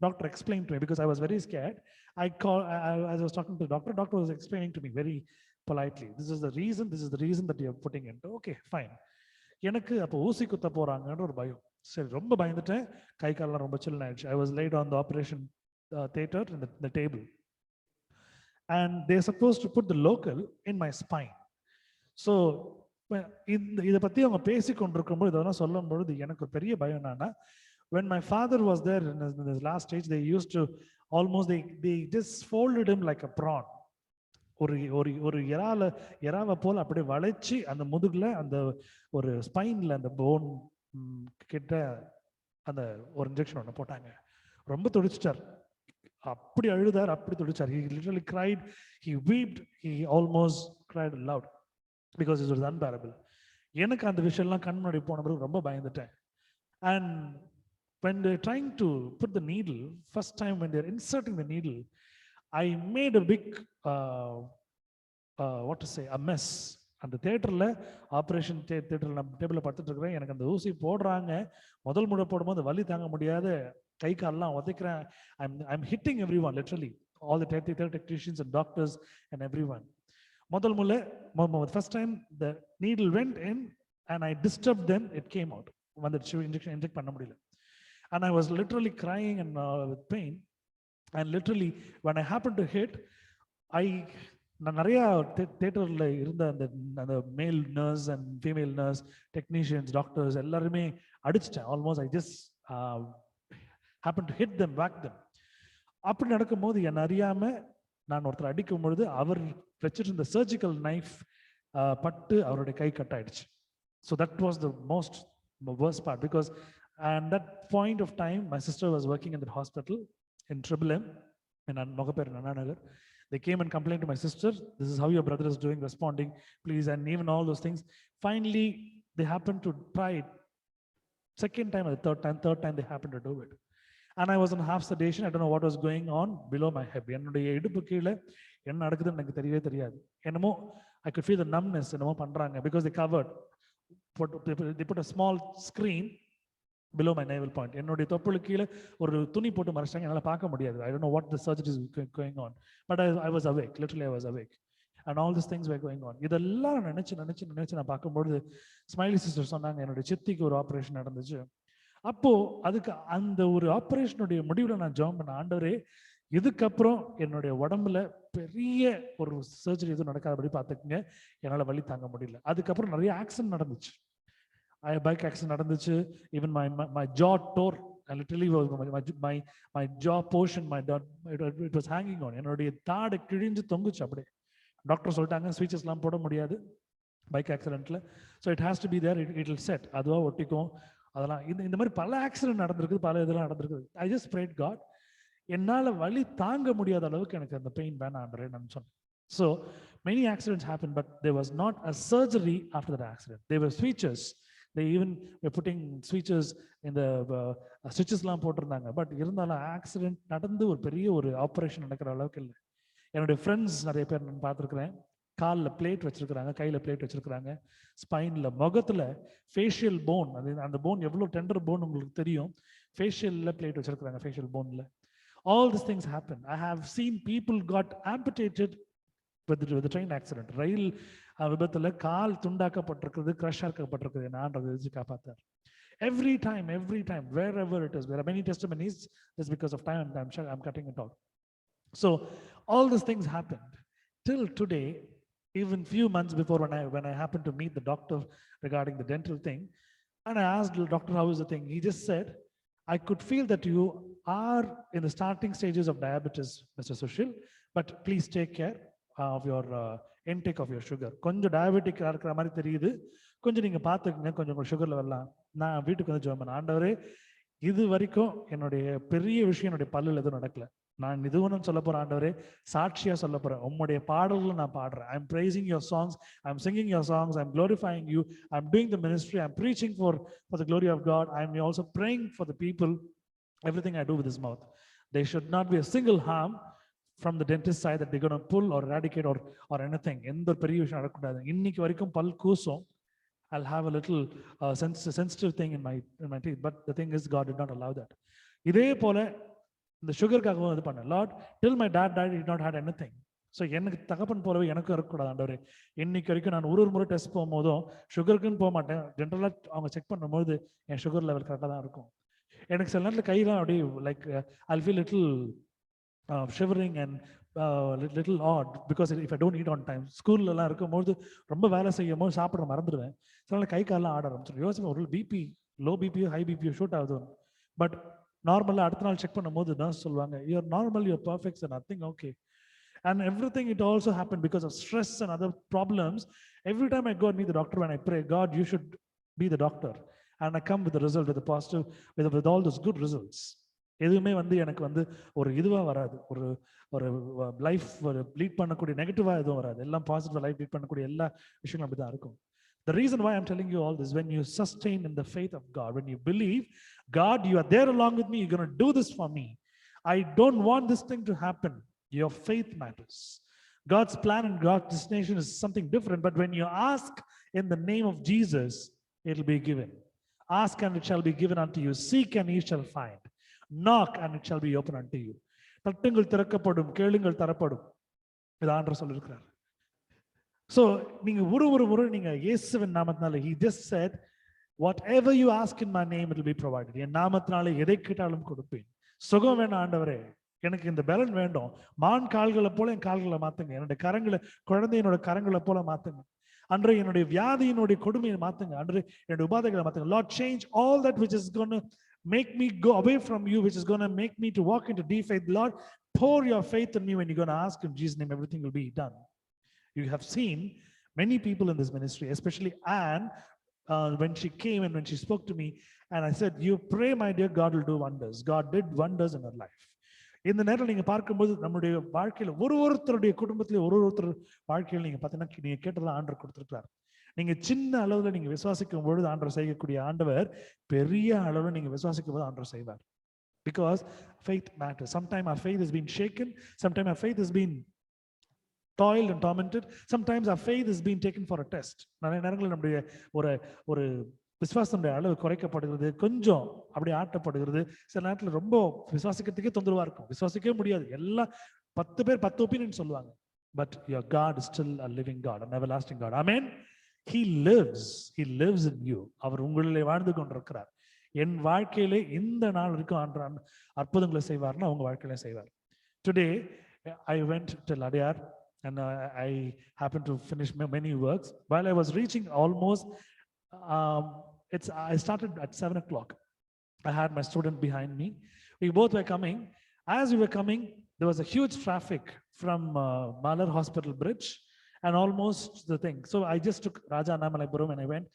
Doctor explained to me because I was very scared. As I was talking to the doctor was explaining to me very politely, this is the reason that you are putting it. Okay, fine. எனக்கு அப்போ ஊசி குத்த போறாங்கன்ற ஒரு பயம். சரி, ரொம்ப பயந்துட்டேன், கை காலெல்லாம் ரொம்ப சில்லுன்னு ஆயிடுச்சு. I was laid on the operation theater in the table. And they're supposed to put the local in my spine. So இதை பற்றி அவங்க பேசி கொண்டிருக்கும்போது இதெல்லாம் சொல்லும் பொழுது எனக்கு ஒரு பெரிய பயம் என்னன்னா, when my father was there in his last stage, they used to almost they just folded him like a prawn. ஒரு இறாவை போல் அப்படியே வளைச்சி அந்த முதுகுல அந்த ஒரு ஸ்பைன்ல அந்த போன் கிட்ட அந்த ஒரு இன்ஜெக்ஷன் ஒன்று போட்டாங்க. ரொம்ப துடிச்சிட்டார், அப்படி அழுதார், அப்படி துடிச்சார். He literally cried, he wept, he almost cried loud because it was unbearable. எனக்கு அந்த விஷயம்லாம் கண் முன்னாடி போன பிறகு ரொம்ப பயந்துட்டேன். And when they're trying to put the needle, first time when they're inserting the needle, I made a big a mess. அந்த தியேட்டர்ல ஆப்ரேஷன் தியேட்டர்ல நம்ம டேபிள்ல படுத்துட்டு இருக்கிறேன். எனக்கு அந்த ஊசி போடுறாங்க, முதல் முறை போடும்போது வலி தாங்க முடியாத கை கால்லாம் உதைக்கிறேன். I'm hitting everyone, literally all the theater technicians and doctors and everyone. முதல் முறை first time the needle went in and I disturbed them, it came out. வந்து inject பண்ண முடியல. And I was literally crying and with pain. And literally when I happened to hit, நான் நிறைய தியேட்டர்ல இருந்த அந்த male nurse and female nurse technicians doctors எல்லாருமே அடிச்சிட்டேன். Almost I just happen to hit them, back them. அப்படி நடக்கும்போது என்னை அறியாம நான் ஒருத்தர் அடிக்கும் பொழுது அவர் வச்சுட்டு இருந்த சர்ஜிக்கல் நைஃப் பட்டு அவருடைய கை கட் ஆயிடுச்சு. So that was the most worst part because and that point of time my sister was working in the hospital in Triple M in Mogaper Nana Nagar. They came and complained to my sister, this is how your brother is doing, responding, please, and even all those things. Finally they happened to try it second time or third time they happened to do it. And I was on half sedation. I don't know what was going on below my head. என்னுடைய இடுப்பு கீழே என்ன நடக்குதுன்னு எனக்கு தெரியவே தெரியாது. என்னமோ I could feel the numbness என்னமோ பண்றாங்க because they covered. They put a small screen below my navel point. என்னுடைய தொப்புளுக்கு கீழே ஒரு துணி போட்டு மறைச்சாங்க, என்னால் பார்க்க முடியாது. I don't know what the surgery is going on, but I was awake, literally I was awake, and all these things were going on. இதெல்லாம் நினைச்சு நான் பார்க்கும்போது ஸ்மைலி சிஸ்டர் சொன்னாங்க, என்னுடைய சித்திக்கு ஒரு ஆப்ரேஷன் நடந்துச்சு. அப்போ அதுக்கு அந்த ஒரு ஆப்ரேஷனுடைய முடிவில் நான் ஜெபம் பண்ண, ஆண்டவரே இதுக்கப்புறம் என்னுடைய உடம்புல பெரிய ஒரு சர்ஜரி எதுவும் நடக்காதபடி பார்த்துக்குங்க, என்னால் வலி தாங்க முடியல. அதுக்கப்புறம் நிறைய ஆக்சிடென்ட் நடந்துச்சு, பைக் ஆக்சிடென்ட் நடந்துச்சு. Even my jaw tore, literally my jaw portion, it was hanging on. என்னுடைய தாடை கிழிஞ்சு தொங்குச்சு அப்படியே. டாக்டர் சொல்லிட்டாங்க ஸ்விட்சஸ்லாம் போட முடியாது பைக் ஆக்சிடென்ட்ல, so it has to be there, it will set, அதுவாக ஒட்டிக்கும். அதெல்லாம் இந்த மாதிரி பல ஆக்சிடென்ட் நடந்திருக்குது, பல இதெல்லாம் நடந்திருக்குது. ஐ ஜஸ்ட் prayed God, என்னால் வலி தாங்க முடியாத அளவுக்கு எனக்கு அந்த பெயின் வேணாம் ஆண்டவரே நான் சொன்னேன். So many accidents happened, but there was not a surgery after that accident. There were switches. They even were putting switches in the switchesலாம் போட்டிருந்தாங்க. பட் இருந்தாலும் ஆக்சிடென்ட் நடந்து ஒரு பெரிய ஒரு ஆப்ரேஷன் நடக்கிற அளவுக்கு இல்லை. என்னுடைய ஃப்ரெண்ட்ஸ் நிறைய பேர் நான் பார்த்துருக்குறேன், காலில் பிளேட் வச்சிருக்கிறாங்க, கையில் பிளேட் வச்சிருக்கிறாங்க, ஸ்பைனில், முகத்தில் ஃபேஷியல் போன், அது அந்த போன் எவ்வளோ டெண்டர் போன் உங்களுக்கு தெரியும், ஃபேஷியலில் பிளேட் வச்சிருக்கிறாங்க, ஃபேஷியல் போனில். All these things happen. I have seen people got amputated with the train accident. ரயில் விபத்துல கால் துண்டாக்கப்பட்டிருக்கிறது, கிரஷ் ஆக்கப்பட்டிருக்கிறது, நான் காப்பாத்தார். Every time, wherever it is, there are many testimonies. Just because of time, I'm cutting it off. So all these things happened till today. Even few months before, when I happened to meet the doctor regarding the dental thing, and I asked the doctor how is the thing, he just said, I could feel that you are in the starting stages of diabetes, Mr. Sushil, but please take care of your intake of your sugar. கொஞ்சம் diabetic இருக்கிற மாதிரி தெரியுது, கொஞ்சம் நீங்க பார்த்துக்குங்க, கொஞ்சம் sugar லெவல்லாம். நான் வீட்டுக்கு வந்து ஜெபம் பண்ணேன், ஆண்டவரே இது வரைக்கும் என்னுடைய பெரிய விஷயம் என்னுடைய பல்லுல எதுவும் நடக்கல, நான் இதுவும் சொல்ல போறேன் ஆண்டவரே, சாட்சியா சொல்ல போறேன், உம்முடைய பாடல்களை நான் பாடுறேன். I'm praising your songs, I'm singing your songs, I'm glorifying you, I'm doing the ministry, I'm preaching for the glory of God, I'm also praying for the people. Everything I do with this mouth, there should not be a single harm from the dentist side that they're going to pull or eradicate or anything. எந்த பெரிய விஷயம் நடக்கக்கூடாது. இன்னைக்கு வரைக்கும் பல் கூசும், I'll have a little sensitive thing in my teeth, but the thing is God did not allow that. இதே போல இந்த சுகருக்காகவும் இது பண்ணேன். Lord, till my dad died, he did not had anything. So எனக்கு தகப்பன் போலவே எனக்கும் இருக்கக்கூடாது ஆண்டவரே. இன்னைக்கு வரைக்கும் நான் ஒரு முறை டெஸ்ட் போகும்போதும் சுகருக்குன்னு போக மாட்டேன், ஜென்ரலாக அவங்க செக் பண்ணும்போது என் சுகர் லெவல் கரெக்டாக தான் இருக்கும். எனக்கு சில நேரத்தில் கையெல்லாம் அப்படியே like I'll feel little shivering and little odd because if I don't eat on time. ஸ்கூல்லலாம் இருக்கும்போது ரொம்ப வேலை செய்யும் போது சாப்பிட மறந்துடுவேன், சில கை காலெல்லாம் ஆட ஆரம்பிச்சிடும். யோசிப்பேன் ஒரு பிபி, லோ பிபியோ ஹை பிபியோ ஷூட் ஆகுது. பட் நார்மலாக அடுத்த நாள் செக் பண்ணும்போது நர்ஸ் சொல்லுவாங்க, you are normal, you are perfect, nothing okay. And everything, it also happened because of stress and other problems. Every time I go and meet the doctor, when I pray, God, you should be the doctor, and I come with the result, with the positive, with all those good results. எதுவுமே எனக்கு ஒரு இதுவா வராது, ஒரு life lead பண்ணக்கூடிய நெகட்டிவா எதுவும் வராது, எல்லாம் பாசிட்டிவா லைஃப் லீட் பண்ணக்கூடிய எல்லா விஷயங்களும் அப்படிதான் இருக்கும். The reason why I'm telling you all this, when you sustain in the faith of God, when you believe, God, you are there along with me, you're going to do this for me. I don't want this thing to happen. Your faith matters. God's plan and God's destination is something different, but when you ask in the name of Jesus, it will be given. Ask and it shall be given unto you. Seek and ye shall find. Knock and it shall be open unto you. தட்டுங்கள் திறக்கப்படும், கேளுங்கள் தரப்படும். இது ஆண்டவர் சொல்லியிருக்கிறார். So நீங்க ஒரு முறை நீங்க இயேசுவின் நாமத்தினால, he just said, whatever you ask in my name, it will be provided. என் நாமத்தினால எதை கேட்டாலும் கொடுப்பேன். சுகம் வேணும் ஆண்டவரே, எனக்கு இந்த பலன் வேண்டும், மான் கால்களை போல என் கால்களை மாத்துங்க, என்னுடைய கரங்களை குழந்தையினோட கரங்களை போல மாத்துங்க, அன்று என்னுடைய வியாதியினுடைய கொடுமையை மாத்துங்க, அன்று என்னுடைய உபாதைகளை மாத்துங்க. Lord, change all that which is going to make me go away from you, which is going to make me to walk into defeat. Lord, pour your faith in me when you're going to ask in Jesus' name, everything will be done. You have seen many people in this ministry, especially Anne, when she came and when she spoke to me, and I said, you pray, my dear, God will do wonders. God did wonders in her life. இந்த நேரம் நீங்க பார்க்கும்போது நம்முடைய வாழ்க்கையில ஒருத்தருடைய குடும்பத்திலே ஒருத்தர் வாழ்க்கையில் நீங்க பார்த்தீங்கன்னா நீங்க கேட்டதான் ஆண்டவர் கொடுத்திருக்கிறார். நீங்க சின்ன அளவுல நீங்க விசுவாசிக்கும் பொழுது ஆண்டவர் செய்யக்கூடிய ஆண்டவர் பெரிய அளவுல நீங்க விசுவாசிக்கும் போது ஆண்டவர் செய்வார். Because faith matters. Sometimes our faith has been shaken, sometimes our faith has been toiled and tormented, sometimes our faith has been taken for a test. நிறைய நேரங்களில் நம்முடைய ஒரு விசுவாசனுடைய அளவு குறைக்கப்படுகிறது, கொஞ்சம் அப்படி ஆட்டப்படுகிறது. சில நேரத்துல ரொம்ப விசுவாசிக்கிறதுக்கே தொந்தரவா இருக்கும், விசுவாசிக்கவே முடியாது. எல்லாம் 10 பேர் 10 ஒப்பீனியன் சொல்லுவாங்க. But your God is still a living God, an everlasting God. Amen. He lives in you. அவர் உங்களிலே வாழ்ந்து கொண்டிருக்கிறார். என் வாழ்க்கையிலே இந்த நாள் வரைக்கும் ஆண்டான் அற்புதங்களை செய்வார்னா உங்க வாழ்க்கையில செய்வார். Today I went to Ladiyar and I happened to finish many works. While I was reaching almost I started at 7 o'clock. I had my student behind me. We both were coming. As we were coming, there was a huge traffic from Malar Hospital Bridge and almost the thing. So I just took Raja Annamalaipuram and I went,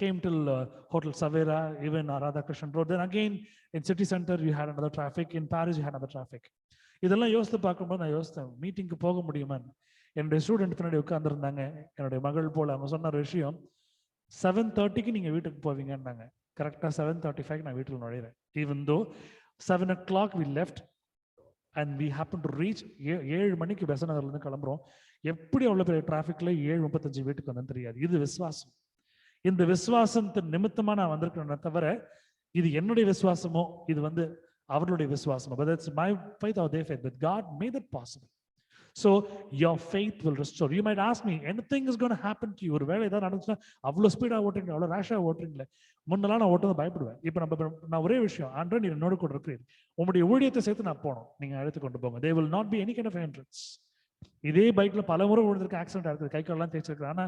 came till Hotel Savera, even Radhakrishnan Road. Then again in city center you had another traffic. In Paris you had another traffic. இதெல்லாம் யோசித்து பார்க்கும்போது நான் யோசித்தேன், மீட்டிங்க்கு போக முடியுமான்னு. என்னுடைய student பின்னாடி உட்காந்துருந்தாங்க, என்னுடைய மகள் போல. அவங்க சொன்ன ஒரு விஷயம், 7:30க்கு நீங்க வீட்டுக்கு போவீங்கன்னாங்க. கரெக்டாக 7:35 நான் வீட்டில் நுழையிறேன். Even though 7 o'clock we left and we happened to reach 7 மணிக்கு பெசநகர்லேருந்து கிளம்புறோம். எப்படி அவ்வளோ பெரிய டிராஃபிக்ல 7:35 வீட்டுக்கு வந்தேன்னு தெரியாது. இது விசுவாசம். இந்த விசுவாசத்தின் நிமித்தமா நான் வந்திருக்கிறேன் தவிர இது என்னுடைய விசுவாசமோ இது வந்து அவர்களுடைய விசுவாசமோ. But that's my faith or their faith. But God made it possible. So your faith will restore. You might ask me, anything is going to happen to you. ஒரு வேளை ஏதாவது நடந்துச்சுன்னா அவ்வளோ ஸ்பீடாக ஓட்டுறீங்க, அவ்வளோ ரேஷாக ஓட்டுறீங்களே. முன்னெல்லாம் நான் ஓட்டுறது பயப்படுவேன். இப்போ நான் ஒரே விஷயம், ஆண்டவரே நீ என்னோட கூட இருக்கிறீர், உங்களுடைய ஊழியத்தை சேர்த்து நான் போனோம், நீங்க அழைத்து கொண்டு போங்க. There will not be any kind of hindrance. இதே பைக்ல பல முறை ஓடுறதுக்கு ஆக்சிடென்ட் இருக்குது, கை காலெல்லாம் தேய்ச்சிருக்கிறேன். ஆனா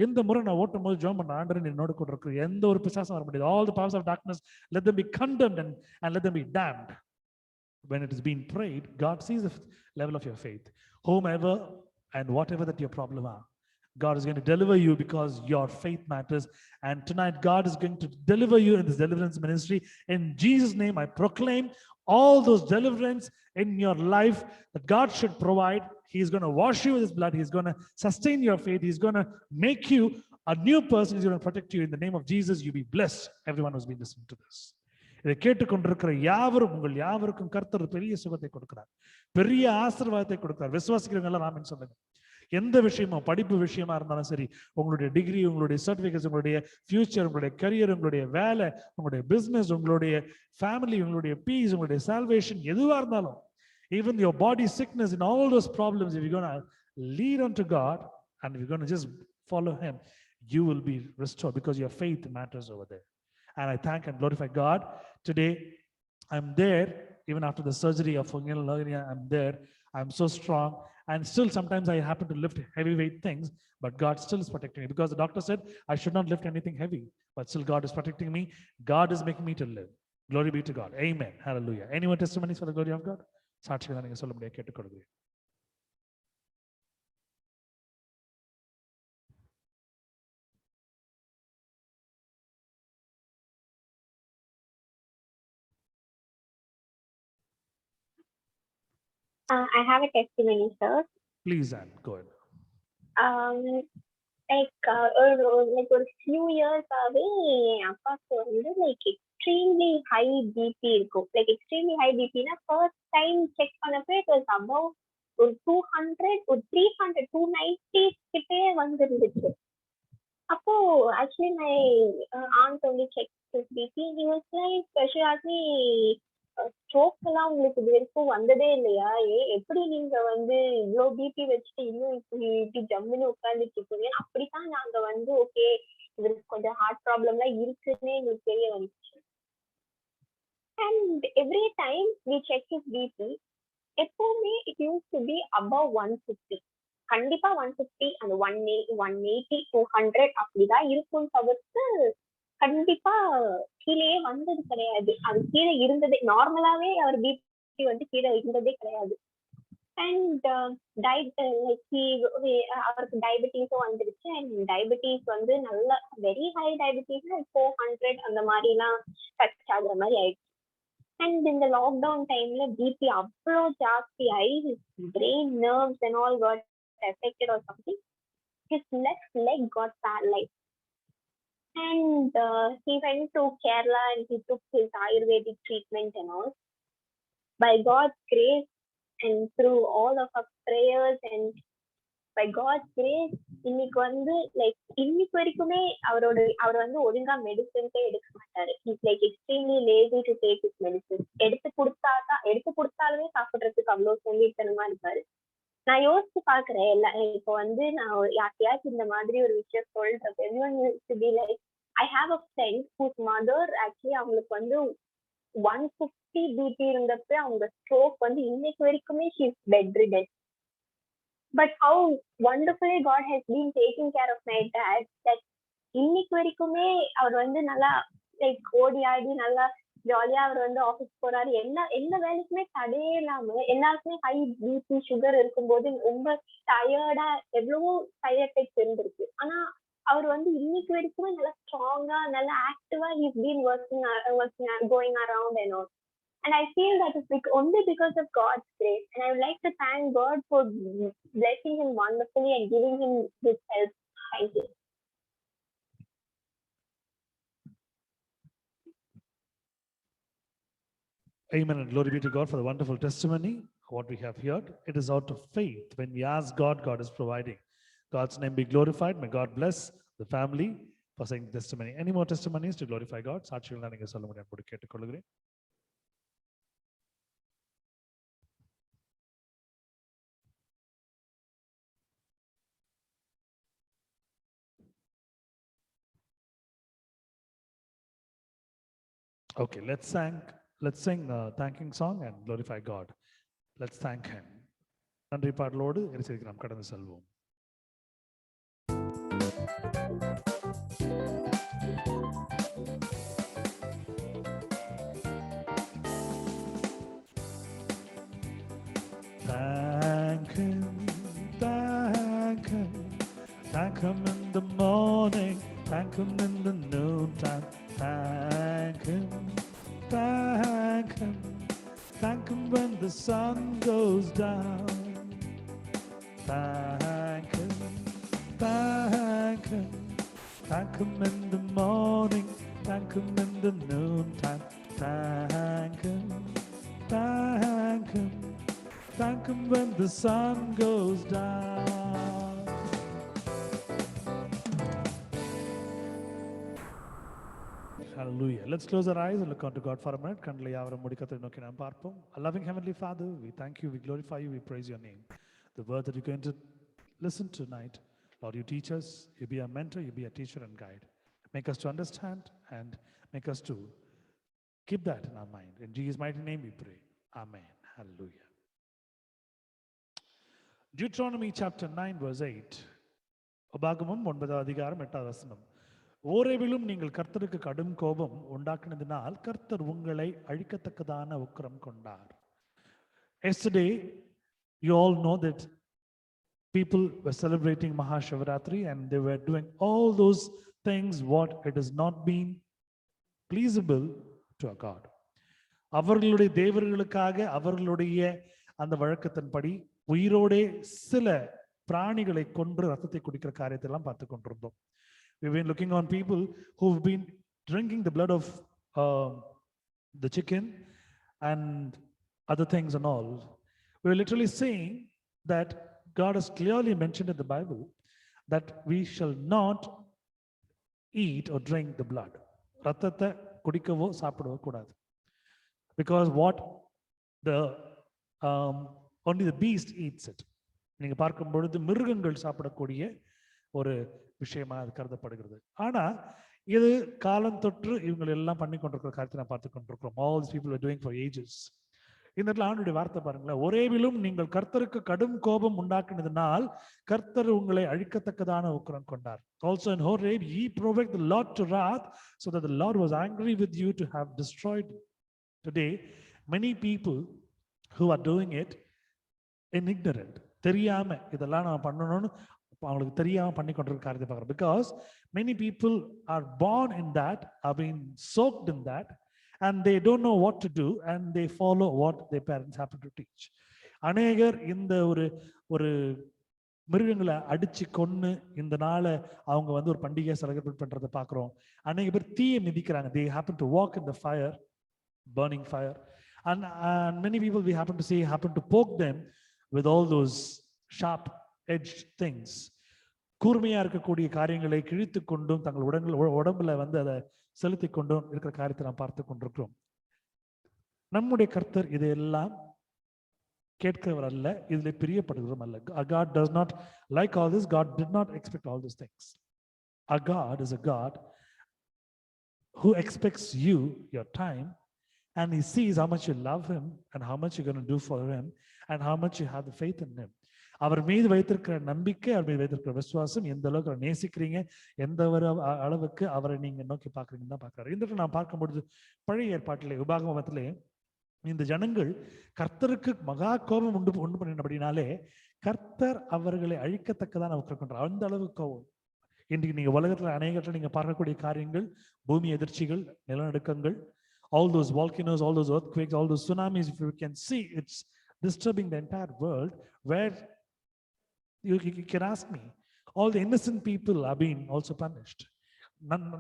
எந்த முறை நான் ஓட்டும் போது ஜெபம் பண்ண, ஆண்டவரே நீ என்னோட கூட இருக்கிற, எந்த ஒரு பிசாசும் வர முடியாது. All the powers of darkness, let them be condemned and let them be damned. When it is being prayed, God sees the level of your faith. Whomever and whatever that your problem are, God is going to deliver you because your faith matters. And tonight God is going to deliver you in this deliverance ministry. In Jesus' name I proclaim all those deliverance in your life that God should provide. He is going to wash you with his blood. He's going to sustain your faith. He's going to make you a new person. He's going to protect you. In the name of Jesus, you be blessed. Everyone who's been listening to this. இதை கேட்டுக்கொண்டிருக்கிற யாவரும், உங்கள் யாவருக்கும் கர்த்தர் பெரிய சுகத்தை கொடுக்கிறார், பெரிய ஆசீர்வாதத்தை கொடுக்கிறார். விசுவாசிக்கிறவங்க எல்லாம் ஆமென் சொல்லுங்க. எந்த விஷயமும், படிப்பு விஷயமா இருந்தாலும் சரி, உங்களுடைய டிகிரி, உங்களுடைய சர்டிபிகேட்ஸ், உங்களுடைய ஃபியூச்சர், உங்களுடைய கரியர், உங்களுடைய வேலை, உங்களுடைய பிசினஸ், உங்களுடைய ஃபேமிலி, உங்களுடைய பீஸ், உங்களுடைய சால்வேஷன், எதுவா இருந்தாலும், even your body sickness and all those problems, if you're going to lead unto God and if you're going to just follow him, you will be restored because your faith matters over there. And I thank and glorify God. Today, I'm there, even after the surgery of hernia, I'm there. I'm so strong. And still, sometimes I happen to lift heavyweight things, but God still is protecting me because the doctor said I should not lift anything heavy. But still, God is protecting me. God is making me to live. Glory be to God. Amen. Hallelujah. Anyone testimonies for the glory of God? சாட்சிகளை நீங்க சொல்ல முடியாது, கேட்டுக்கொள்கிறேன். I have a testimony, sir. Please, Anne, go ahead. Like a few years away, அப்பாக்கு வந்து like extremely high BP இருக்கும். Like extremely high BP na first time check பண்ணப்ப it was above ஒரு 200, ஒரு 300, 290 கிட்டே வந்துருந்துச்சு. அப்போ actually my aunt only checked his BP. He was like, she asked me, stroke எல்லாம் உங்களுக்கு இது வரைக்கும் வந்ததே இல்லையா, எப்படி நீங்க வந்து இவ்வளவு பிபி வச்சுட்டு இன்னும் இப்படி ஜம்முன்னு உட்கார்ந்துட்டு இருக்கீங்க. அப்படித்தான் நாங்க வந்து ஓகே இவருக்கு கொஞ்சம் ஹார்ட் ப்ராப்ளம் எல்லாம் இருக்குன்னு எங்களுக்கு தெரிய வந்துச்சு. And every time we check his BP, எப்பவுமே it used to be above 150. கண்டிப்பா 150 அந்த 180, 200 அப்படிதான் இருக்கும் தவிர்த்து கண்டிப்பா கீழே வந்தது கிடையாது. அது கீழே இருந்ததே, நார்மலாவே அவர் பிபி வந்து கீழே இருந்ததே கிடையாது. அண்ட் அவருக்கு டயபெட்டிஸும் வந்துருச்சு. அண்ட் டயபெட்டிஸ் வந்து நல்ல வெரி ஹை டயபெட்டிஸ் 400 அந்த மாதிரி எல்லாம் டச் ஆகுற மாதிரி ஆயிடுச்சு. அண்ட் இந்த லாக்டவுன் டைம்ல பிபி அவ்வளோ ஜாஸ்தி ஆகி brain nerves and all got affected or something. His left leg got paralyzed. And he went to Kerala and he took his Ayurvedic treatment and all. By God's grace and through all of our prayers and by God's grace இன்னைக்கு வந்து like இன்னைக்கு வரைக்குமே அவர் வந்து ஒழுங்கா மெடிசன்ஸே எடுக்க மாட்டாரு. Is like extremely lazy to take is medicine. எடுத்து கொடுத்தாலுமே சாப்பிடுறதுக்கு அவ்வளவு சோம்பேறித்தனமா இருப்பாரு. நான் யோசிச்சு பாக்குறேன் எல்லாம். இப்போ வந்து நான் யார்கிட்டயாச்சும் இந்த மாதிரி ஒரு விஷயம் சொல்றப்ப everyone used to be like, I have a friend whose mother actually அவங்களுக்கு வந்து 150 BP இருந்தப்ப அவங்க ஸ்ட்ரோக் வந்து இன்னைக்கு வரைக்குமே she is bedridden. But how wonderfully God has been taking care of my dad that இன்னைக்கு வரைக்குமே அவர் வந்து நல்லா லைக் ஓடி ஆடி நல்லா ஜாலியா அவர் வந்து ஆபீஸ் போறாரு. எந்த வேலைக்குமே தடையே இல்லாம எல்லாருக்குமே ஹை பிபி சுகர் இருக்கும்போது ரொம்ப டயர்டா எவ்வளவோ சைட் எஃபெக்ட்ஸ் இருந்திருக்கு. ஆனா அவர் வந்து இன்னைக்கு வரைக்குமே நல்லா ஸ்ட்ராங்கா நல்லா ஆக்டிவா he's been working going around and all. And I feel that is only because of God's grace. And I would like to thank God for blessing him wonderfully and giving him this help. Thank you. Amen and glory be to God for the wonderful testimony. What we have heard, it is out of faith. When we ask God, God is providing. God's name be glorified. May God bless the family for saying testimony. Any more testimonies to glorify God? சாட்சிகள் நான் நீங்க சொல்ல முடியாது கேட்டுக்கொள்கிறேன். Okay, let's sing a thanking song and glorify God. Let's thank him. நன்றி பாடலோடு எரிசிக்கு நாம் கடந்து செல்வோம். Thank him, thank him in the morning, thank him in the noontime. Thank him, thank him when the sun goes down. Thank him, thank him in the morning, thank him in the noontime. Thank him, thank him when the sun goes down. Hallelujah. Let's close our eyes and look unto God for a minute. கண்களை யாவரும் முடிக்கத்தை நோக்கி நாம் பார்ப்போம். Loving Heavenly Father, we thank you, we glorify you, we praise your name. The word that you're going to listen tonight, Lord, you teach us, you be our mentor, you be our teacher and guide. Make us to understand and make us to keep that in our mind. In Jesus' mighty name we pray. Amen. Hallelujah. Deuteronomy chapter 9 verse 8. உபாகமம் 9 அதிகாரம் 8 வசனம். ஓரேவிலும் நீங்கள் கர்த்தருக்கு கடும் கோபம் உண்டாக்கினதினால் கர்த்தர் உங்களை அழிக்கத்தக்கதான உக்கிரம் கொண்டார். Yesterday, you all know that people were celebrating Mahashivaratri and they were doing all those things what it has not been pleasable to our God. அவர்களுடைய தேவர்களுக்காக அவர்களுடைய அந்த வழக்கத்தின்படி உயிரோடே சில பிராணிகளை கொன்று ரத்தத்தை குடிக்கிற காரியத்தை எல்லாம் பார்த்து கொண்டிருந்தோம். We've been looking on people who've been drinking the blood of the chicken and other things and all. We're literally saying that God has clearly mentioned in the Bible that we shall not eat or drink the blood. ரத்தத்தை குடிக்கவோ சாப்பிடவோ கூடாது. Because what the only the beast eats it. நீங்க பார்க்கும் பொழுது மிருகங்கள் சாப்பிடக்கூடிய ஒரு விஷயமா அது கருதப்படுகிறது. ஆனா இது காலம் தொற்று இவங்க எல்லாம் பண்ணி கொண்டிருக்கிற காரியத்தை நான் பார்த்து கொண்டிருக்கிறோம். All these people are doing for ages. இந்த இடத்துல ஆண்டவருடைய வார்த்தை பாருங்களேன். ஒரேவிலும் நீங்கள் கர்த்தருக்கு கடும் கோபம் உண்டாக்கினதினால் கர்த்தர் உங்களை அழிக்கத்தக்கதான உக்கிரம் கொண்டார். Also in Horeb ye provoked the Lord to wrath so that the Lord was angry with you to have destroyed you. Today many people who are doing it in ignorant, தெரியாம இதெல்லாம் நான் பண்ணணும்னு அவங்களுக்கு தெரியாம பண்ணி கொண்டிருக்கிற காரியத்தை பார்க்குறோம். Because many people are born in that, are being soaked in that, and they don't know what to do and they follow what their parents happen to teach. அநேகர் இந்த ஒரு மிருகங்களை அடிச்சு கொன்னு இந்த நாளை அவங்க வந்து ஒரு பண்டிகையை செலிப்ரேட் பண்றதை பார்க்குறோம். அநேக பேர் தீயை மிதிக்கிறாங்க. They happen to walk in the fire, burning fire, and many people we happen to see happen to poke them with all those sharp edged things, கூர்மையா இருக்கக்கூடிய காரியங்களை கிழித்து கொண்டும் தங்கள் உடம்புல வந்து அதை செலுத்தி கொண்டும் இருக்கிற காரியத்தை நாம் பார்த்து கொண்டிருக்கிறோம். நம்முடைய கர்த்தர் இதையெல்லாம் கேட்கிறவர் அல்ல, இதில் பிரியப்படுகிறவரும் அல்ல. God does not like all this. God did not expect all these things. Our God is a God who expects you, your time, and he sees how much you love him and how much you're going to do for him and how much you have the faith in him. அவர் மீது வைத்திருக்கிற நம்பிக்கை, அவர் மீது வைத்திருக்கிற விசுவாசம், எந்த அளவுக்கு அவரை நேசிக்கிறீங்க, எந்த ஒரு அளவுக்கு அவரை நீங்க நோக்கி பார்க்குறீங்கன்னு தான் பார்க்குறாரு. இந்த நான் பார்க்கும்பொழுது பழைய ஏற்பாட்டிலே உபாகமத்திலே இந்த ஜனங்கள் கர்த்தருக்கு மகா கோபம் உண்டு பண்ணினபடினாலே கர்த்தர் அவர்களை அழிக்கத்தக்கதான் அவர் கொண்டார். அந்த அளவுக்கு கோபம். இன்றைக்கு நீங்க உலகத்துல அநேகத்தில் நீங்க பார்க்கக்கூடிய காரியங்கள், பூமி எதிர்ச்சிகள், நிலநடுக்கங்கள், all those volcanoes, all those earthquakes, all those tsunamis, if you can see, it's disturbing the entire world, where you can ask me, all the innocent people are being also punished.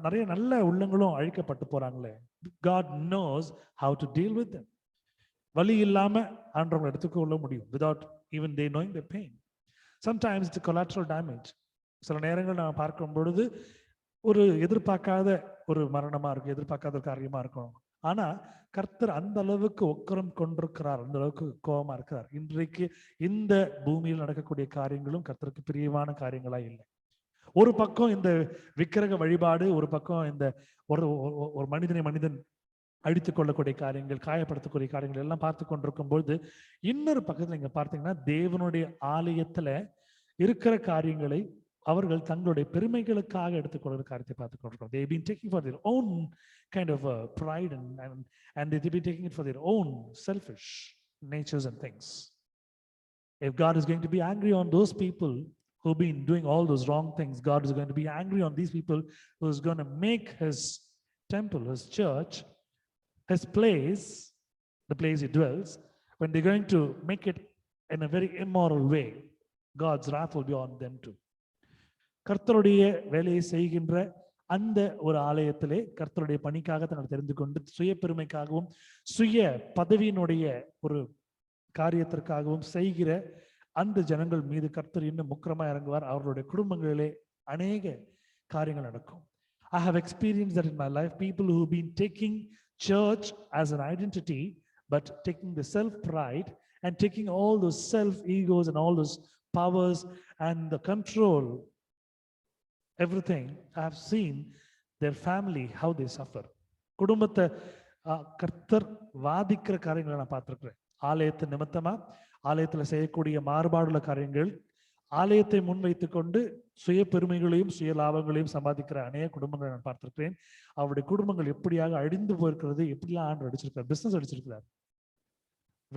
நிறைய நல்ல உள்ளங்களும் அழிக்கப்பட்டு போறாங்களே. God knows how to deal with them. வலி இல்லாம ஆண்டவங்களை எடுத்துக்கொள்ள முடியும், without even they knowing the pain. Sometimes it's a collateral damage. சில நேரங்கள் நான் பார்க்கும் பொழுது ஒரு எதிர்பார்க்காத ஒரு மரணமா இருக்கும், எதிர்பார்க்காத காரியமா இருக்கும். ஆனா கர்த்தர் அந்த அளவுக்கு ஒக்கரம் கொண்டிருக்கிறார், அந்த அளவுக்கு கோபமா இருக்கிறார். இன்றைக்கு இந்த பூமியில் நடக்கக்கூடிய காரியங்களும் கர்த்தருக்கு பிரியமான காரியங்களா இல்லை. ஒரு பக்கம் இந்த விக்கிரக வழிபாடு, ஒரு பக்கம் இந்த ஒரு மனிதன் அழித்துக் கொள்ளக்கூடிய காரியங்கள், காயப்படுத்தக்கூடிய காரியங்கள் எல்லாம் பார்த்து கொண்டிருக்கும் பொழுது, இன்னொரு பக்கத்துல நீங்க பார்த்தீங்கன்னா தேவனுடைய ஆலயத்துல இருக்கிற காரியங்களை அவர்கள் தங்களுடைய பெருமைகளுக்காக எடுத்துக்கொள்கிற காரியத்தை பார்த்து கொண்டிருக்கிறோம். They've been taking for their own kind of pride and they've been taking it for their own selfish natures and things. If God is going to be angry on those people who've been doing all those wrong things, God is going to be angry on these people who is going to make his temple, his church, his place, the place he dwells, when they're going to make it in a very immoral way, God's wrath will be on them too. கர்த்தருடைய வேலையை செய்கின்ற அந்த ஒரு ஆலயத்திலே கர்த்தருடைய பணிக்காக தங்களை தெரிந்து கொண்டு சுய பெருமைக்காகவும் சுய பதவியினுடைய ஒரு காரியத்திற்காகவும் செய்கிற அந்த ஜனங்கள் மீது கர்த்தர் இன்னும் முக்கிரமா இறங்குவார். அவர்களுடைய குடும்பங்களிலே அநேக காரியங்கள் நடக்கும். I have experienced that in my life. People who have been taking church as an identity, but taking the self-pride and taking all those self-egos and all those powers and the control, everything. I have seen their family, how they suffer. குடும்பத்தை கர்த்தர் வாதிக்கிற காரியங்களை நான் பார்த்திருக்கிறேன். ஆலயத்தை நிமித்தமா ஆலயத்துல செய்யக்கூடிய மாறுபாடுள்ள காரியங்கள், ஆலயத்தை முன்வைத்துக் கொண்டு சுய பெருமைகளையும் சுய லாபங்களையும் சம்பாதிக்கிற அநேக குடும்பங்களை நான் பார்த்திருக்கிறேன். அவருடைய குடும்பங்கள் எப்படியாக அழிந்து போயிருக்கிறது, எப்படிலாம் ஆண்டு அடிச்சிருக்கிறார். பிசினஸ் அடிச்சிருக்கிறார்,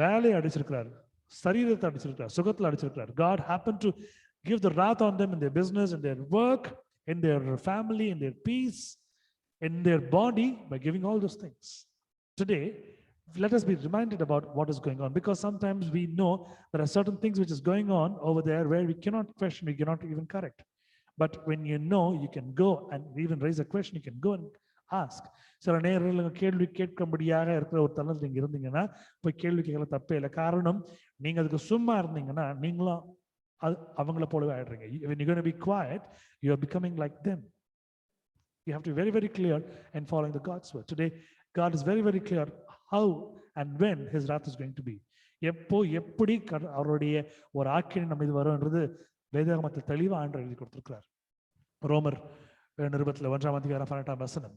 வேலையை அடிச்சிருக்கிறார், சரீரத்தை அடிச்சிருக்கிறார், சுகத்துல அடிச்சிருக்கிறார். God happened to give the wrath on them in their business, in their work, in their family, in their peace, in their body, by giving all those things. Today, let us be reminded about what is going on, because sometimes we know there are certain things which is going on over there where we cannot question, we cannot even correct. But when you know, you can go and even raise a question, you can go and ask. சில நேரங்களில் கேள்வி கேட்கும்படியாக இருக்கிற ஒரு தளத்தில் நீங்க இருந்தீங்கன்னா போய் கேள்வி கேட்கல தப்பே இல்லை. காரணம், நீங்க அதுக்கு சும்மா இருந்தீங்கன்னா நீங்களும் அவங்கள போலவே ஆயிடுறீங்க. When you're going to be quiet, you are becoming like them. You have to be very, very clear in following the God's word. Today, God is very, very clear how and when his wrath is going to be. எப்போ எப்படி அவருடைய ஒரு ஆக்கினை நம்ம இது வரும்ன்றது வேதாகமத்தில் தெளிவா ஆண்டவர் எழுதி கொடுத்திருக்கிறார். ரோமர் நிருபத்தில் 1:18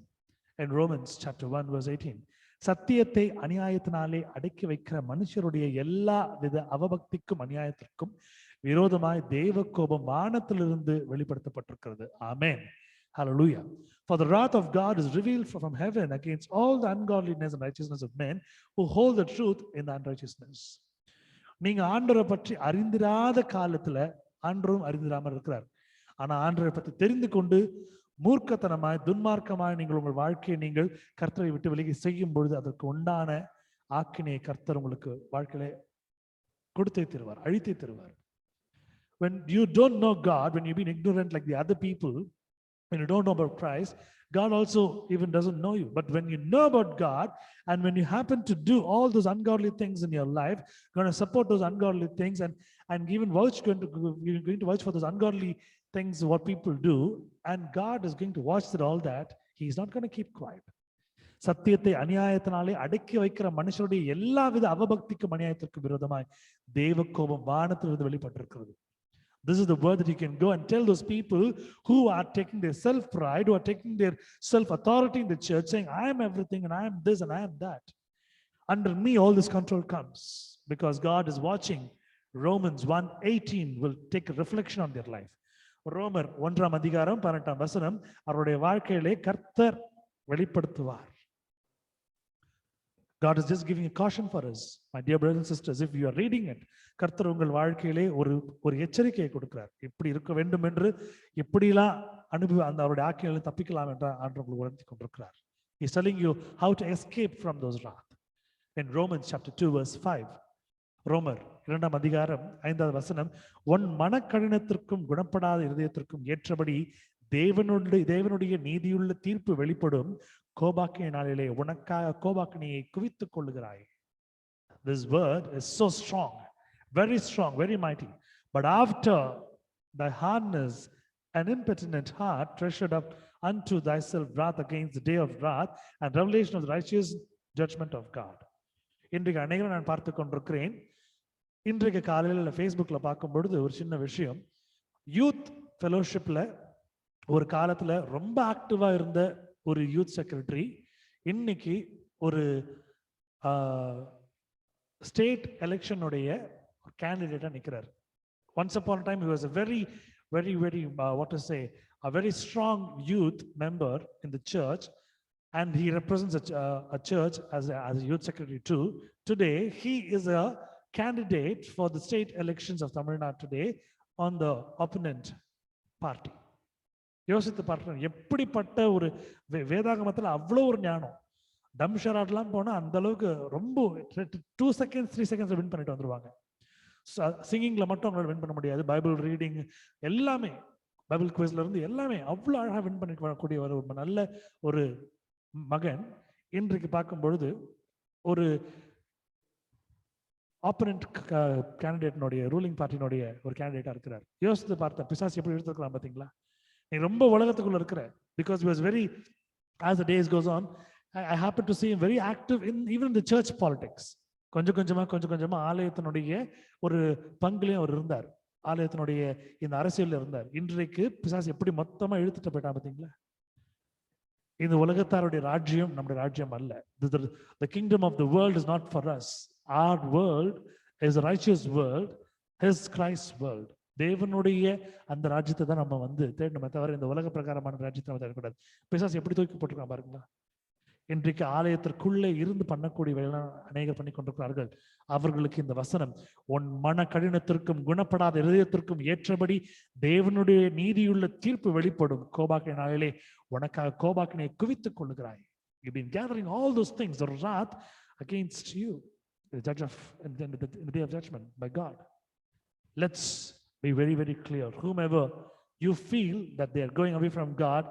in Romans chapter 1 verse 18, சத்தியத்தை அநியாயத்தினாலே அடக்கி வைக்கிற மனுஷருடைய எல்லா வித அவபக்திக்கும் அநியாயத்திற்கும் விரோதமாய் தேவ கோபம் வானத்திலிருந்து வெளிப்படுத்தப்பட்டிருக்கிறது. ஆமென். Hallelujah. For the wrath of God is revealed from heaven against all the ungodliness and righteousness of men who hold the truth in the unrighteousness. நீங்க ஆண்டவரை பற்றி அறிந்திராத காலத்துல ஆண்டவரும் அறிந்திராம இருக்கிறார். ஆனா ஆண்டவரை பற்றி தெரிந்து கொண்டு மூர்க்கத்தனமாய் துன்மார்க்கமாய் நீங்கள் உங்கள் வாழ்க்கையை நீங்கள் கர்த்தரை விட்டு விலகி செய்யும் பொழுது அதற்கு உண்டான ஆக்கினையை கர்த்தர் உங்களுக்கு வாழ்க்கையில கொடுத்தே தருவார், அழித்தே தருவார். When you don't know God, when you've been ignorant like the other people, when you don't know about Christ, God also even doesn't know you. But when you know about God, and when you happen to do all those ungodly things in your life, going to support those ungodly things, and even you're going to vouch for those ungodly things, what people do, and God is going to watch that all that, He's not going to keep quiet. சத்தியத்தை அநியாயத்தினாலே அடக்கி வைக்கிற மனுஷருடைய எல்லா வித அவபக்திக்கும் அநியாயத்திற்கும் விரோதமாய் தேவ கோபம் வானத்திலிருந்து வெளிப்பட்டிருக்கிறது. This is the word that you can go and tell those people who are taking their self-pride, who are taking their self-authority in the church, saying, I am everything and I am this and I am that. Under me, all this control comes because God is watching. Romans 1:18 will take a reflection on their life. ரோமர் 1:18 அவருடைய வாழ்க்கையிலே கர்த்தர் வெளிப்படுத்துவார். God is just giving a caution for us, my dear brothers and sisters. If you are reading it, கர்த்தர் உங்கள் வாழ்க்கையிலே ஒரு எச்சரிக்கையை கொடுக்கிறார். எப்படி இருக்க வேண்டும் என்று, எப்படிலாம் அந்த அவருடைய ஆக்கிகளை தப்பிக்கலாம் என்ற ஆண்டவர் உணர்த்தி கொண்டிருக்கிறார். He is telling you how to escape from those wrath. In Romans chapter 2 verse 5, ரோமர் 2:5, உன் மனக்கடினத்திற்கும் குணப்படாத இருதயத்திற்கும் ஏற்றபடி தேவனுடைய நீதியுள்ள தீர்ப்பு வெளிப்படும். கோபாக்கிய நாளிலே உனக்காக கோபாக்கினியை குவித்துக் கொள்ளுகிறாய். This word is so strong, very mighty. But after thy hardness and impotent heart treasured up unto thyself wrath against the day of wrath and revelation of the righteous judgment of God. இன்றைக்கு அநேகரை நான் பார்த்து கொண்டிருக்கிறேன். இன்றைக்கு காலையில் ஃபேஸ்புக்ல பார்க்கும் பொழுது ஒரு சின்ன விஷயம், யூத் ஃபெலோஷிப்ல ஒரு காலத்துல ரொம்ப ஆக்டிவா இருந்த ஒரு யூத் செக்ரட்டரி இன்னைக்கு ஒரு ஸ்டேட் எலெக்ஷனுடைய கேண்டிடேட்டா நிக்கிறார். Once upon a time he was a very a very strong youth member in the church, and he represents a church as a youth secretary too. Today he is a candidate for the state elections of Tamil Nadu today on the opponent party. யோசித்து பார்க்கிறேன், எப்படிப்பட்ட ஒரு வேதாகமத்தில் அவ்வளோ ஒரு ஞானம். டம்ஷராட்லாம் போனால் அந்த அளவுக்கு ரொம்ப 2 seconds 3 seconds வின் பண்ணிட்டு வந்துருவாங்க. சிங்கிங்ல மட்டும் அவங்களால வின் பண்ண முடியாது. பைபிள் ரீடிங் எல்லாமே, பைபிள் குவிஸ்ல இருந்து எல்லாமே அவ்வளோ அழகாக வின் பண்ணிட்டு வரக்கூடிய ஒரு நல்ல ஒரு மகன் இன்றைக்கு பார்க்கும் பொழுது ஒரு ஆப்பனன்ட் கேண்டிடேட்னுடைய ரூலிங் பார்ட்டினுடைய ஒரு கேண்டிடேட்டா இருக்கிறார். யோசித்து பார்த்தா பிசாசு எப்படி எடுத்துக்கலாம் பார்த்தீங்களா? நீ ரொம்ப உலகத்துக்குள்ள இருக்கிற, because he was very, as the days goes on, I happen to see him very active in even in the church politics. கொஞ்சம் கொஞ்சமா ஆலயத்தினுடைய ஒரு பங்குலையும் அவர் இருந்தார். ஆலயத்தினுடைய இந்த அரசியல்ல இருந்தார். இன்றைக்கு பிசாசு எப்படி மொத்தமா இழுத்துட்டு போயிட்டா பார்த்தீங்களா? இந்த உலகத்தாருடைய ராஜ்யம் நம்முடைய ராஜ்யம் அல்ல. The kingdom of the world is not for us. Our world is a righteous world, his Christ's world. தேவனுடைய அந்த ராஜ்யத்தை தான் நம்ம தேடணுமே தவிர இந்த உலக பிரகாரமான ராஜ்யத்தை நம்ம தேடக்கூடாது. பிசாசு எப்படி தூக்கி போட்டிருக்கான் பாருங்களா? இன்றைக்கு ஆலயத்திற்குள்ளே இருந்து பண்ணக்கூடிய வேலையெல்லாம் அநேகர் பண்ணி கொண்டிருக்கிறார்கள். அவர்களுக்கு இந்த வசனம், உன் மன கடினத்திற்கும் குணப்படாத இருதயத்திற்கும் ஏற்றபடி தேவனுடைய நீதியுள்ள தீர்ப்பு வெளிப்படும். கோபாக்கிய நாளிலே உனக்காக கோபாக்கினை குவித்துக் கொள்ளுகிறாய். You've been gathering all those things, the wrath against you, the judge of in the day of judgment by God. Let's be very clear. Whomever you feel that they are going away from God,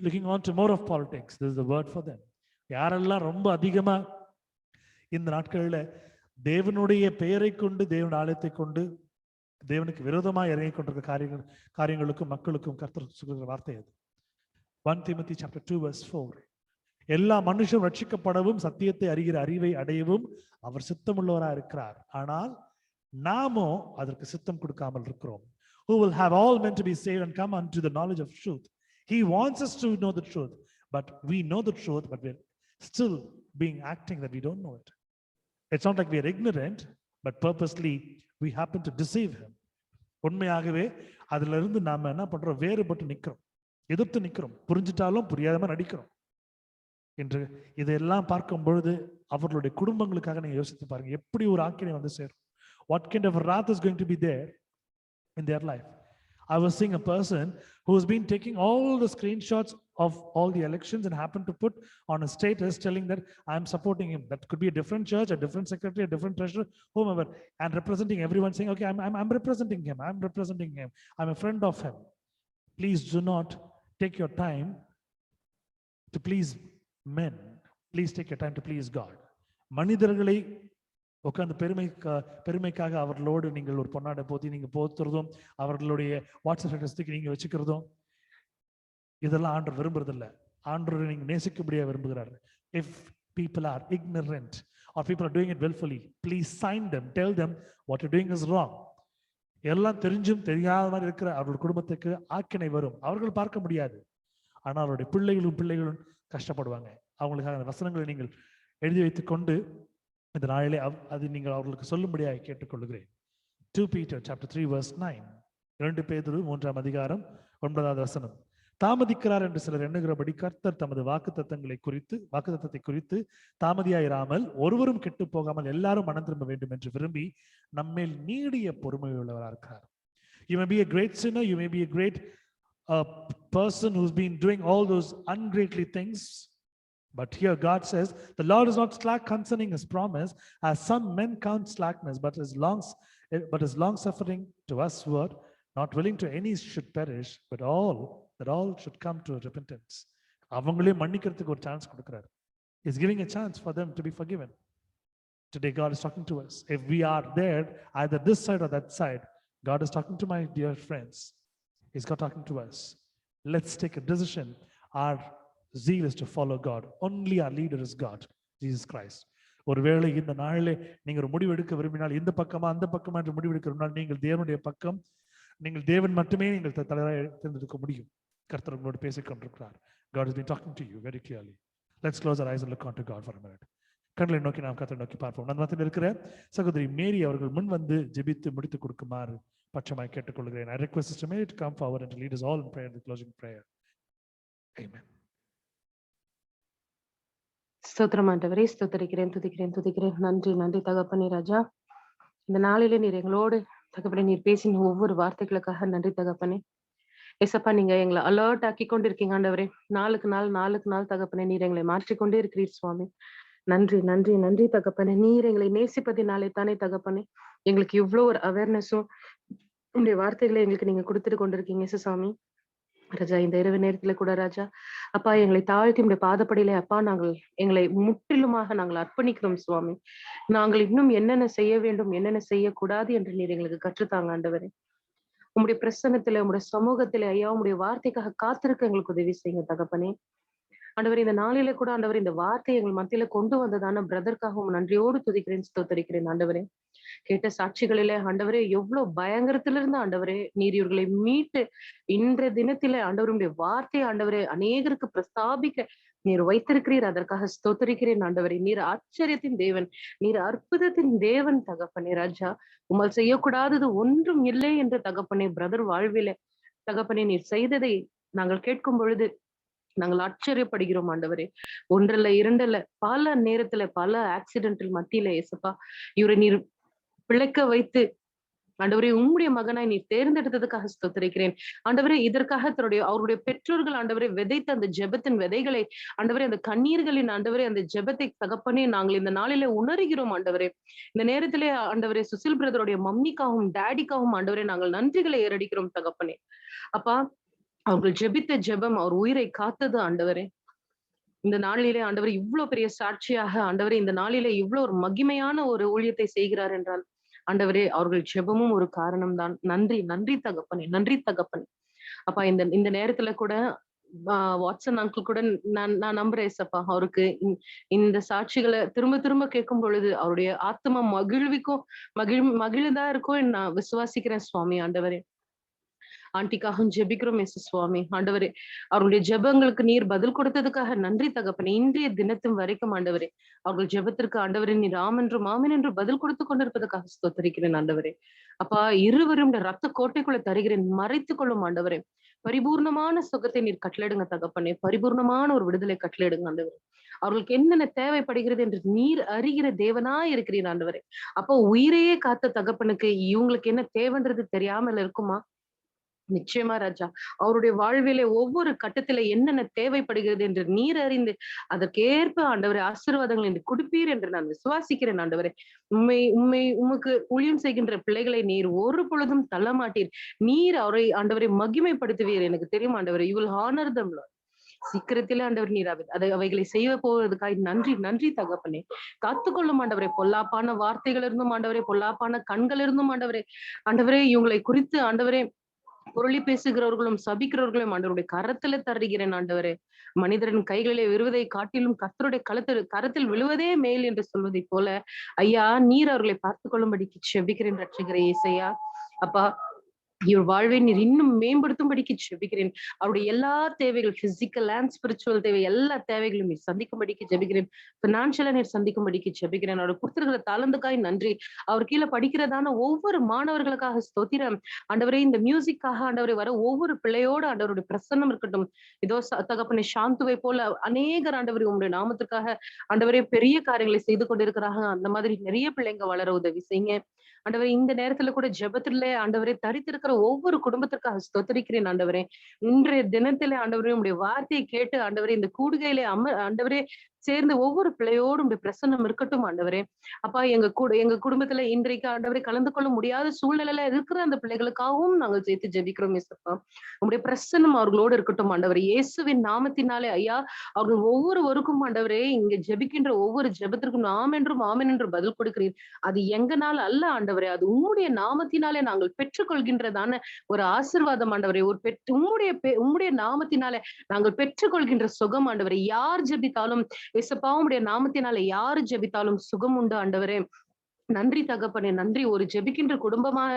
looking on to more of politics, this is the word for them. யாரெல்லாம் ரொம்ப அதிகமா இந்த நாட்களில் தேவனுடைய பெயரை கொண்டு தேவனுடைய ஆலயத்தை கொண்டு தேவனுக்கு விரோதமாக இறங்கி கொண்டிருக்கிற காரியங்களுக்கும் மக்களுக்கும் கர்த்தர் சொல்கிற வார்த்தை அது. 1 Timothy chapter 2 verse 4, எல்லா மனுஷரும் ரட்சிக்கப்படவும் சத்தியத்தை அறிகிற அறிவை அடையவும் அவர் சித்தமுள்ளவராக இருக்கிறார். ஆனால் நாமோ அதற்கு சித்தம் கொடுக்காமல் இருக்கிறோம். Who will have all men to be saved and come unto the knowledge of truth. He wants us to know the truth, but we know the truth, but we're still acting that we don't know it. It's not like we are ignorant, but purposely we happen to deceive him. உண்மையாகவே அதுல இருந்து நாம என்ன பண்றோம்? வேறுபட்டு நிக்கிறோம், எதிர்த்து நிக்கிறோம், புரிஞ்சிட்டாலும் புரியாதமா நடிக்கிறோம். என்று இதெல்லாம் பார்க்கும் பொழுது அவர்களுடைய குடும்பங்களுக்காக நீங்க யோசித்து பாருங்க, எப்படி ஒரு ஆக்கினை சேரும். What kind of wrath is going to be there in their life? I was seeing a person who has been taking all the screenshots of all the elections and happened to put on a status telling that I am supporting him. That could be a different church, a different secretary, a different treasurer, whomever, and representing everyone, saying, okay, I'm representing him. I'm representing him. I'm a friend of him. Please do not take your time to please men, please take your time to please God. மனிதர்களை உட்காந்து பெருமைக்காக அவர்களோடு நீங்கள் ஒரு பொன்னாடை போத்தி நீங்க போத்துறதும் அவர்களுடைய WhatsApp ஸ்டேட்டஸ்க்கு நீங்க வச்சுக்கிறதும் இதெல்லாம் ஆண்டவர் விரும்புறதில்லை. ஆண்டவரை நீங்க நேசிக்கும்படியா விரும்புகிறார். If people are ignorant or people are doing it willfully, please sign them, tell them what you're doing is wrong. எல்லாம் தெரிஞ்சும் தெரியாத மாதிரி இருக்கிற அவர்கள் குடும்பத்துக்கு ஆக்கினை வரும். அவர்கள் பார்க்க முடியாது, ஆனால் அவருடைய பிள்ளைகளும் கஷ்டப்படுவாங்க. அவங்களுக்காக அந்த வசனங்களை நீங்கள் எழுதி வைத்துக் கொண்டு இந்த நாளிலே அது நீங்கள் அவர்களுக்கு சொல்லும்படியாக கேட்டுக்கொள்கிறேன். 2 Peter chapter 3 verse 9, 2 பேதுரு 3ஆம் அதிகாரம் 9வது வசனம். தாமதிக்கிறார் என்று சிலர் எண்ணுகிறபடி கர்த்தர் தமது வாக்குத்தத்தத்தை குறித்து தாமதியாயிராமல் ஒருவரும் கெட்டு போகாமல் எல்லாரும் மனம் திரும்ப வேண்டும் என்று விரும்பி நம்மேல் நீடிய பொறுமை உள்ளவராக இருக்கிறார். You may be a great sinner, you may be a great person who's been doing all those ungreatly things, but here God says the Lord is not slack concerning his promise, as some men count slackness, but is long suffering to usward, not willing to any should perish, but that all should come to repentance. அவங்களே மன்னிக்கிறதுக்கு ஒரு chance கொடுக்கிறார். He's giving a chance for them to be forgiven. Today God is talking to us. If we are there, either this side or that side, God is talking to my dear friends. He's got talking to us. Let's take a decision. Our zeal is to follow God. Only our leader is God, Jesus Christ. ஒருவேளை இந்த நாளிலே நீங்க ஒரு முடிவு எடுக்க விரும்பினால் இந்த பக்கமா அந்த பக்கமா என்று முடிவு எடுக்க விரும்பினால் நீங்கள் தேவனுடைய பக்கம், நீங்கள் தேவன் மட்டுமே நீங்கள் தலைவராக தேர்ந்தெடுக்க முடியும். கர்த்தர் உங்களோடு பேசிக் கொண்டிருக்கிறார். God has been talking to you very clearly. Let's close our eyes and look onto God for a minute. கண்களை நோக்கி நாம் கர்த்தரை நோக்கி பார்ப்போம். நம்ம மத்தியில் இருக்கிற சகோதரி மேரி அவர்கள் முன் வந்து ஜெபித்து முடித்து கொடுக்குமாறு பட்சமாய் கேட்டுக்கொள்கிறேன். I request Sister Mary to come forward and to lead us all in prayer, in the closing prayer. Amen. ஸ்தோத்திரம் ஆண்டவரே, ஸ்தோத்திரிக்கிறேன், துதிக்கிறேன். நன்றி தகப்பனே ராஜா. இந்த நாளிலே நீர் எங்களோடு தகப்பனே நீர் பேசின ஒவ்வொரு வார்த்தைகளுக்காக நன்றி தகப்பனே. ஏசப்பா, நீங்க எங்களை அலர்ட் ஆக்கி கொண்டிருக்கீங்க ஆண்டவரே. நாளுக்கு நாள் தகப்பனே நீர் எங்களை மாற்றிக்கொண்டே இருக்கிறீர் சுவாமி. நன்றி தகப்பனே. நீர் எங்களை நேசிப்பதினாலே தானே தகப்பனே எங்களுக்கு இவ்வளவு ஒரு அவேர்னஸும் உங்களுடைய வார்த்தைகளை எங்களுக்கு நீங்க கொடுத்துட்டு கொண்டிருக்கீங்க சுவாமி. ராஜா, இந்த இரவு நேரத்துல கூட ராஜா அப்பா எங்களை தாழ்த்தி உடைய பாதப்படியிலே அப்பா எங்களை முற்றிலுமாக நாங்கள் அர்ப்பணிக்கிறோம் சுவாமி. நாங்கள் இன்னும் என்னென்ன செய்ய வேண்டும், என்னென்ன செய்யக்கூடாது என்று நீர் எங்களுக்கு கற்றுத்தாங்க ஆண்டவரே. உங்களுடைய பிரசன்னத்துல, உங்களுடைய சமூகத்திலே ஐயா உங்களுடைய வார்த்தைக்காக காத்திருக்க எங்களுக்கு உதவி செய்யுங்க தகப்பனே. ஆண்டவர், இந்த நாளில கூட ஆண்டவர் இந்த வார்த்தையை எங்கள் மத்தியில கொண்டு வந்ததான பிரதற்காகவும் நன்றியோடு துதிக்கிறேன், ஸ்தோத்தரிக்கிறேன் ஆண்டவரே. கேட்ட சாட்சிகளிலே ஆண்டவரே எவ்வளவு பயங்கரத்திலிருந்து ஆண்டவரே நீர் இவர்களை மீட்டு இன்றைய தினத்திலே ஆண்டவருடைய வார்த்தையை ஆண்டவரே அநேகருக்கு பிரஸ்தாபிக்க நீர் வைத்திருக்கிறீர். அதற்காக ஸ்தோத்தரிக்கிறேன் ஆண்டவரே. நீர் ஆச்சரியத்தின் தேவன், நீர் அற்புதத்தின் தேவன் தகப்பனே ராஜா. உம்மால் செய்யக்கூடாதது ஒன்றும் இல்லை என்று தகப்பனே பிரதர் வாழ்விலே தகப்பனே நீர் செய்ததை நாங்கள் கேட்கும் பொழுது நாங்கள் ஆச்சரியப்படுகிறோம் ஆண்டவரே. ஒன்றல்ல இரண்டல்ல பல நேரத்துல பல ஆக்சிடென்டல் மத்தியில ஏசப்பா இவரை நீர் பிழைக்க வைத்து ஆண்டவரே உம்முடைய மகனாய் நீர் தேர்ந்தெடுத்ததுக்காக ஸ்தோத்திரிக்கிறேன் ஆண்டவரே. இதற்காக அவருடைய பெற்றோர்கள் ஆண்டவரே விதைத்த அந்த ஜெபத்தின் விதைகளை ஆண்டவரே, அந்த கண்ணீர்களின் ஆண்டவரே அந்த ஜெபத்தை தகப்பனே நாங்கள் இந்த நாளில உணர்கிறோம் ஆண்டவரே. இந்த நேரத்திலே ஆண்டவரே சுசில் பிரதருடைய மம்மிக்காகவும் டேடிக்காகவும் ஆண்டவரே நாங்கள் நன்றிகளை ஏறடிக்கிறோம் தகப்பனே. அப்பா, அவர்கள் ஜெபித்த ஜெபம் அவர் உயிரை காத்தது ஆண்டவரே. இந்த நாளிலே ஆண்டவர் இவ்வளவு பெரிய சாட்சியாக ஆண்டவரே இந்த நாளிலே இவ்வளவு ஒரு மகிமையான ஒரு ஊழியத்தை செய்கிறார் என்றால் ஆண்டவரே அவர்கள் ஜெபமும் ஒரு காரணம் தான். நன்றி தகப்பனே. அப்பா, இந்த நேரத்துல கூட வாட்சன் அங்கிள் கூட நான் நம்புறேன் ஏசப்பா, அவருக்கு இந்த சாட்சிகளை திரும்ப கேட்கும் பொழுது அவருடைய ஆத்மா மகிழ்தான் இருக்கும் நான் விசுவாசிக்கிறேன் சுவாமி. ஆண்டவரே, ஆண்டிக்காகவும் ஜெபிக்கிறோம் ஏசு சுவாமி. ஆண்டவரே, அவருடைய ஜெபங்களுக்கு நீர் பதில் கொடுத்ததுக்காக நன்றி தகப்பனே. இன்றைய தினத்தும் வரைக்கும் ஆண்டவரே அவர்கள் ஜெபத்திற்கு ஆண்டவரே நீர் ஆமென்றும் ஆமென் என்று பதில் கொடுத்து கொண்டிருப்பதற்காக ஸ்தோத்திரிக்கிறேன் ஆண்டவரே. அப்பா, இருவரும் ரத்த கோட்டைக்குள்ள தருகிறேன், மறைத்துக் கொள்ளும் ஆண்டவரே. பரிபூர்ணமான சுகத்தை நீர் கட்டளையிடுங்க தகப்பனே. பரிபூர்ணமான ஒரு விடுதலை கட்டளையிடுங்க ஆண்டவரே. அவர்களுக்கு என்னென்ன தேவைப்படுகிறது என்று நீர் அறிகிற தேவனாய் இருக்கிறீர் ஆண்டவரே. அப்போ உயிரையே காத்த தகப்பனுக்கு இவங்களுக்கு என்ன தேவைன்றது தெரியாமல் இருக்குமா? நிச்சயமா ராஜா, அவருடைய வாழ்விலே ஒவ்வொரு கட்டத்தில என்னென்ன தேவைப்படுகிறது என்று நீர் அறிந்து அதற்கேற்ப ஆண்டவரே ஆசீர்வாதங்கள் என்று கொடுப்பீர் என்று நான் விசுவாசிக்கிறேன் ஆண்டவரே. உமக்கு ஊழியம் செய்கின்ற பிள்ளைகளை நீர் ஒரு பொழுதும் தள்ள மாட்டீர். நீர் அவரை ஆண்டவரை மகிமைப்படுத்துவீர். எனக்கு தெரியும் ஆண்டவரே. You will honor them, Lord. சீக்கிரத்திலே ஆண்டவர் நீர் அவைகளை செய்ய போவதற்காய் நன்றி நன்றி தகப்பனே. காத்துக்கொள்ளும் ஆண்டவரே, பொல்லாப்பான வார்த்தைகள் இருந்தும் ஆண்டவரே, பொல்லாப்பான கண்கள் இருந்தும் ஆண்டவரே, ஆண்டவரே இவங்களை குறித்து ஆண்டவரே பொருளி பேசுகிறவர்களும் சபிக்கிறவர்களும் ஆண்டவருடைய கரத்துல தருகிறேன் ஆண்டவரே. மனிதரின் கைகளிலே விழுவதை காட்டிலும் கர்த்தருடைய கரத்தில் விழுவதே மேல் என்று சொல்வதை போல ஐயா, நீர் அவர்களை பார்த்துக் கொள்ளும்படிக்கு செபிக்கிறேன் ரட்சகரே இயேசையா. அப்பா, இவர் வாழ்வை நீர் இன்னும் மேம்படுத்தும்படிக்கு ஜெபிக்கிறேன். அவருடைய எல்லா தேவைகள், பிசிக்கல் அண்ட் ஸ்பிரிச்சுவல் தேவை, எல்லா தேவைகளும் நீர் சந்திக்கும்படிக்கு ஜெபிக்கிறேன். பினான்சியலா நீர் சந்திக்கும்படிக்கு ஜெபிக்கிறேன். அவர் கொடுத்திருக்கிற தாளந்துக்காய் நன்றி. அவர் கீழே படிக்கிறதான ஒவ்வொரு மாணவர்களுக்காக ஸ்தோத்திரம் ஆண்டவரே. இந்த மியூசிக்காக ஆண்டவரை வர ஒவ்வொரு பிள்ளையோடு ஆண்டவருடைய பிரசன்னம் இருக்கட்டும். இதோ தகப்பனை சாந்துவை போல அநேகர் ஆண்டவரை உங்களுடைய நாமத்துக்காக ஆண்டவரே பெரிய காரியங்களை செய்து கொண்டிருக்கிறாங்க. அந்த மாதிரி நிறைய பிள்ளைங்க வளர உதவி செய்யுங்க ஆண்டவரே. இந்த நேரத்துல கூட ஜெபத்திலே ஆண்டவரே தரித்திருக்கிற ஒவ்வொரு குடும்பத்திற்காக ஸ்தோத்திரிக்கிறேன் ஆண்டவரே. இன்றைய தினத்திலே ஆண்டவரே உங்களுடைய வார்த்தையை கேட்டு ஆண்டவரே இந்த கூடுகையிலே ஆண்டவரே சேர்ந்து ஒவ்வொரு பிள்ளையோடும் பிரசன்னம் இருக்கட்டும் ஆண்டவரே. அப்பா, எங்க குடும்பத்துல இன்றைக்கு ஆண்டவரை கலந்து கொள்ள முடியாத சூழ்நிலையில இருக்கிற அந்த பிள்ளைகளுக்காகவும் நாங்கள் சேர்த்து ஜெபிக்கிறோம் இயேசுப்பா. உங்களுடைய பிரசன்னம் அவர்களோடு இருக்கட்டும் ஆண்டவரே. இயேசுவின் நாமத்தினாலே ஐயா, அவர்கள் ஒவ்வொருவருக்கும் ஆண்டவரே இங்க ஜெபிக்கின்ற ஒவ்வொரு ஜெபத்திற்கும் ஆமென் என்று பதில் கொடுக்கிறீர். அது எங்கனால அல்ல ஆண்டவரே, அது உம்முடைய நாமத்தினாலே நாங்கள் பெற்றுக்கொள்கின்றதான ஒரு ஆசீர்வாதம் ஆண்டவரே. உம்முடைய நாமத்தினாலே நாங்கள் பெற்றுக்கொள்கின்ற சுகம் ஆண்டவரே. யார் ஜெபித்தாலும் இயேசுப்பா, உம்முடைய நாமத்தினால யாரு ஜெபித்தாலும் சுகம் உண்டு ஆண்டவரே. நன்றி தகப்பனே, நன்றி. ஒரு ஜெபிக்கின்ற குடும்பமாக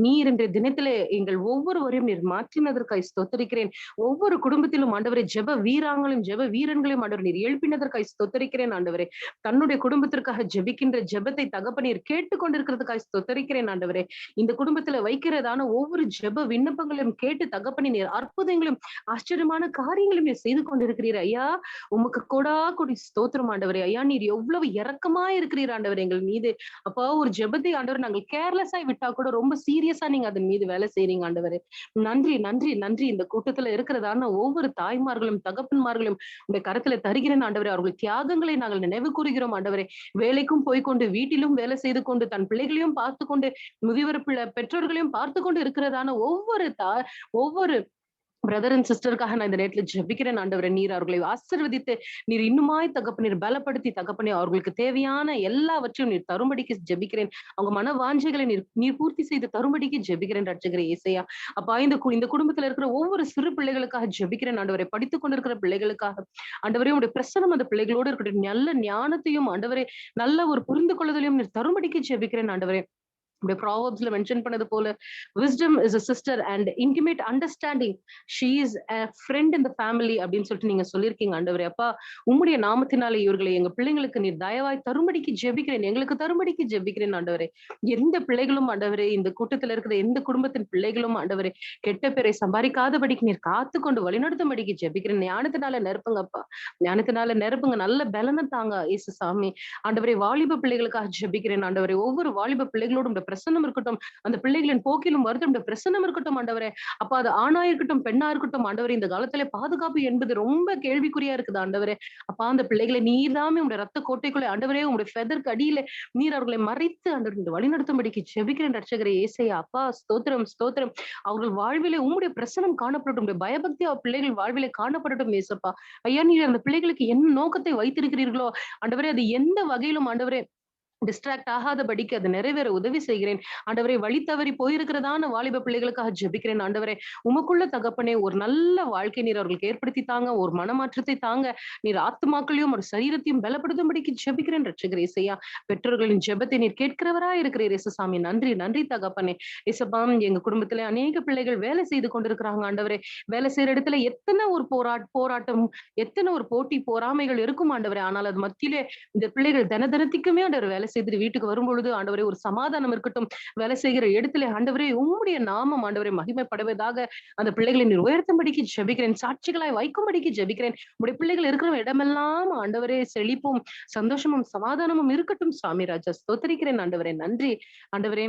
நீர் இன்றைய தினத்திலே எங்கள் ஒவ்வொருவரையும் நீர் மாற்றினதற்காய் ஸ்தோத்தரிக்கிறேன். ஒவ்வொரு குடும்பத்திலும் ஆண்டவரே ஜெப வீரன்களையும் ஆண்டவர் நீர் எழுப்பினதற்காய் ஸ்தோத்தரிக்கிறேன் ஆண்டவரே. தன்னுடைய குடும்பத்திற்காக ஜெபிக்கின்ற ஜெபத்தை தகப்பனீர் கேட்டுக்கொண்டிருக்கிறதுக்காய் ஸ்தோத்தரிக்கிறேன் ஆண்டவரே. இந்த குடும்பத்துல வைக்கிறதான ஒவ்வொரு ஜெப விண்ணப்பங்களையும் கேட்டு தகப்பனே நீர் அற்புதங்களும் ஆச்சரியமான காரியங்களும் நீர் செய்து கொண்டிருக்கிறீர் ஐயா. உமக்கு கொடி ஸ்தோத்திரம் ஆண்டவரே. ஐயா, நீர் எவ்வளவு இரக்கமா இருக்கிறீர் ஆண்டவர் எங்கள் மீது. அப்போ ஒரு ஜெபத்தை ஆண்டவர் நாங்கள் கேர்லெஸ்ஸாய் விட்டா கூட ரொம்ப சீரியஸா நீங்க அதன் மீது வேலை செய்றீங்க ஆண்டவரே. நன்றி நன்றி நன்றி. இந்த கூட்டத்துல இருக்கிறதான ஒவ்வொரு தாய்மார்களும் தகப்பன்மார்களும் உடைய கரத்துல தருகிறேன் ஆண்டவரே. அவர்கள் தியாகங்களை நாங்கள் நினைவு கூறுகிறோம் ஆண்டவரே. வேலைக்கும் போய்கொண்டு வீட்டிலும் வேலை செய்து கொண்டு தன் பிள்ளைகளையும் பார்த்து கொண்டு முதியவர் பெற்றோர்களையும் பார்த்து கொண்டு இருக்கிறதான ஒவ்வொரு பிரதர் அண்ட் சிஸ்டருக்காக நான் இந்த நேரத்துல ஜெபிக்கிறேன் ஆண்டவரே. நீர் அவர்களை ஆசீர்வதித்து நீர் இன்னுமாய் தகப்பனீர் பலப்படுத்தி தகப்பனே அவர்களுக்கு தேவையான எல்லாவற்றையும் நீர் தரும்படிக்கு ஜெபிக்கிறேன். அவங்க மன வாஞ்சைகளை நீர் பூர்த்தி செய்து தரும்படிக்கு ஜெபிக்கிறேன் ரட்சகரே இயேசையா. அப்பா, இந்த குடும்பத்துல இருக்கிற ஒவ்வொரு சிறு பிள்ளைகளுக்காக ஜெபிக்கிறேன் ஆண்டவரே. படித்துக் கொண்டிருக்கிற பிள்ளைகளுக்காக ஆண்டவரே உடைய பிரசன்னம் அந்த பிள்ளைகளோடு இருக்கட்டும். நல்ல ஞானத்தையும் ஆண்டவரே நல்ல ஒரு புரிந்து கொள்ளுதலையும் நீர் தரும்படிக்கு ஜெபிக்கிறேன் ஆண்டவரே. Proverbsல மென்ஷன் பண்ணது போல wisdom is a sister and intimate understanding she is a friend in the family அப்படின்னு சொல்லிட்டு நீங்க சொல்லியிருக்கீங்க ஆண்டவரே. அப்பா, உம்முடைய நாமத்தினாலே இவர்களை எங்க பிள்ளைங்களுக்கு நீர் தயவாய் தரும்படிக்கு ஜெபிக்கிறேன், எங்களுக்கு தரும்படிக்கு ஜெபிக்கிறேன் ஆண்டவரே. எந்த பிள்ளைகளும் ஆண்டவரே, இந்த கூட்டத்துல இருக்கிற எந்த குடும்பத்தின் பிள்ளைகளும் ஆண்டவரே கெட்ட பேரை சம்பாதிக்காதபடிக்கு நீர் காத்து கொண்டு வழிநடத்தும்படிக்கு ஜெபிக்கிறேன். ஞானத்தினால நிரப்புங்கப்பா, ஞானத்தினால நிரப்புங்க, நல்ல பலனை தாங்க இயேசு சாமி. ஆண்டவரே, வாலிப பிள்ளைகளுக்காக ஜெபிக்கிறேன் ஆண்டவரே. ஒவ்வொரு வாலிப பிள்ளைகளோடும் பிரசன்னம் இருக்கட்டும். அந்த பிள்ளைகளின் போக்கிலும் வருத்தம் பிரசன்னம் இருக்கட்டும் ஆண்டவரே. அப்ப அது ஆணா இருக்கட்டும் பெண்ணா இருக்கட்டும் ஆண்டவரே, இந்த காலத்திலே பாதுகாப்பு என்பது ரொம்ப கேள்விக்குறியா இருக்குது ஆண்டவரே. அப்பா, அந்த பிள்ளைகளை நீர்தாமே உங்களுடைய ரத்த கோட்டைக்குள்ளே ஆண்டவரே உங்களுடைய ஃபெதருக்கு அடியில நீர் அவர்களை மறைத்து ஆண்டவர் வழிநடத்தும்படிக்கு ஜெபிக்கிறேன் ரட்சகரே இயேசையா. அப்பா, ஸ்தோத்திரம் ஸ்தோத்திரம். அவர்கள் வாழ்விலே உங்களுடைய பிரசனம் காணப்படட்டும், பயபக்தி அவர் பிள்ளைகள் வாழ்விலே காணப்படட்டும் ஏசப்பா. ஐயா, நீர் அந்த பிள்ளைகளுக்கு என்ன நோக்கத்தை வைத்திருக்கிறீர்களோ ஆண்டவரே, அது எந்த வகையிலும் ஆண்டவரே டிஸ்ட்ராக்ட் ஆகாதபடிக்கு அது நிறைவேற உதவி செய்கிறேன் ஆண்டவரே. வழி தவறி போயிருக்கிறதான வாலிப பிள்ளைகளுக்காக ஜெபிக்கிறேன் ஆண்டவரே. உமக்குள்ள தகப்பனே ஒரு நல்ல வாழ்க்கை நீர் அவர்களுக்கு ஏற்படுத்தி தாங்க, ஒரு மனமாற்றத்தை தாங்க. நீர் ஆத்மாக்களையும் ஒரு சரீரத்தையும் பலப்படுத்தும்படிக்கு ஜெபிக்கிறேன் ரட்சகரே இயேசையா. பெற்றோர்களின் ஜெபத்தை நீர் கேட்கிறவராய் இருக்கிறீர் இயேசுசாமி. நன்றி நன்றி தகப்பனே இயேசப்பா. எங்க குடும்பத்துல அநேக பிள்ளைகள் வேலை செய்து கொண்டிருக்கிறாங்க ஆண்டவரே. வேலை செய்யற இடத்துல எத்தனை ஒரு போராட்டம், எத்தனை ஒரு போட்டி பொறாமைகள் இருக்கும் ஆண்டவரே. ஆனால் அது மத்தியிலே இந்த பிள்ளைகள் தினத்திற்குமே ஆண்டவர் வேலை செய்து வீட்டுக்கு வரும்பொழுது ஆண்டவரே ஒரு சமாதானம் இருக்கட்டும். வேலை செய்கிற இடத்துல ஆண்டவரே உம்முடைய நாமம் ஆண்டவரே மகிமைப்படுவதாக அந்த பிள்ளைகளை நீர் உயர்த்தும்படிக்கு ஜெபிக்கிறேன், சாட்சிகளாய் வைக்கும்படிக்கு ஜெபிக்கிறேன். உடைய பிள்ளைகள் இருக்கிற இடமெல்லாம் ஆண்டவரே செழிப்பும் சந்தோஷமும் சமாதானமும் இருக்கட்டும் சாமி ராஜா. ஸ்தோத்திரிக்கிறேன் ஆண்டவரே. நன்றி ஆண்டவரே.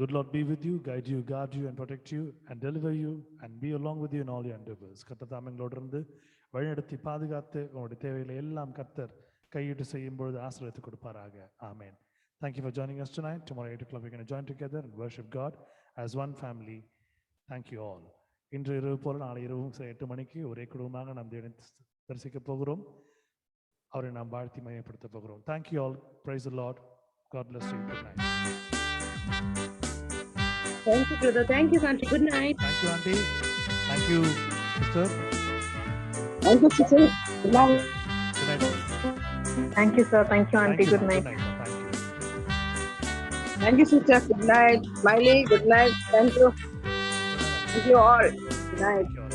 good Lord be with you, guide you, guard you, and protect you, and deliver you, and be along with you in all your endeavors. கர்த்தர் தாமே உங்களோடு இருந்து வழிநடத்தி பாதுகாத்து உங்களுடைய தேவைகளை எல்லாம் கர்த்தர் கையிட்டு செய்யும் பொழுது ஆசீர்வாதத்தை கொடுப்பாராக. Amen. Thank you for joining us tonight. Tomorrow 8 o'clock we're going to join together and worship God as one family. Thank you all. இன்று இரவு போல நாளை இரவும் 8 மணிக்கு ஒரே குடும்பமாக நாம் தேவனை தரிசிக்க போகிறோம். அவரை நாம் வாழ்த்தி மையப்படுத்த போகிறோம். Thank you all. Praise the Lord. God bless you. Good night. Thank you, brother. Thank you, auntie. Good night. Thank you, auntie. Thank you, sister. Thank you, sister. Good night. Good night. Thank you, sir. Thank you, Thank auntie. you, Good ma'am. night. Good night. Thank you. Thank you, sister. Good night. Smiley. Good night. Thank you. Thank you all. Good night. Thank you all.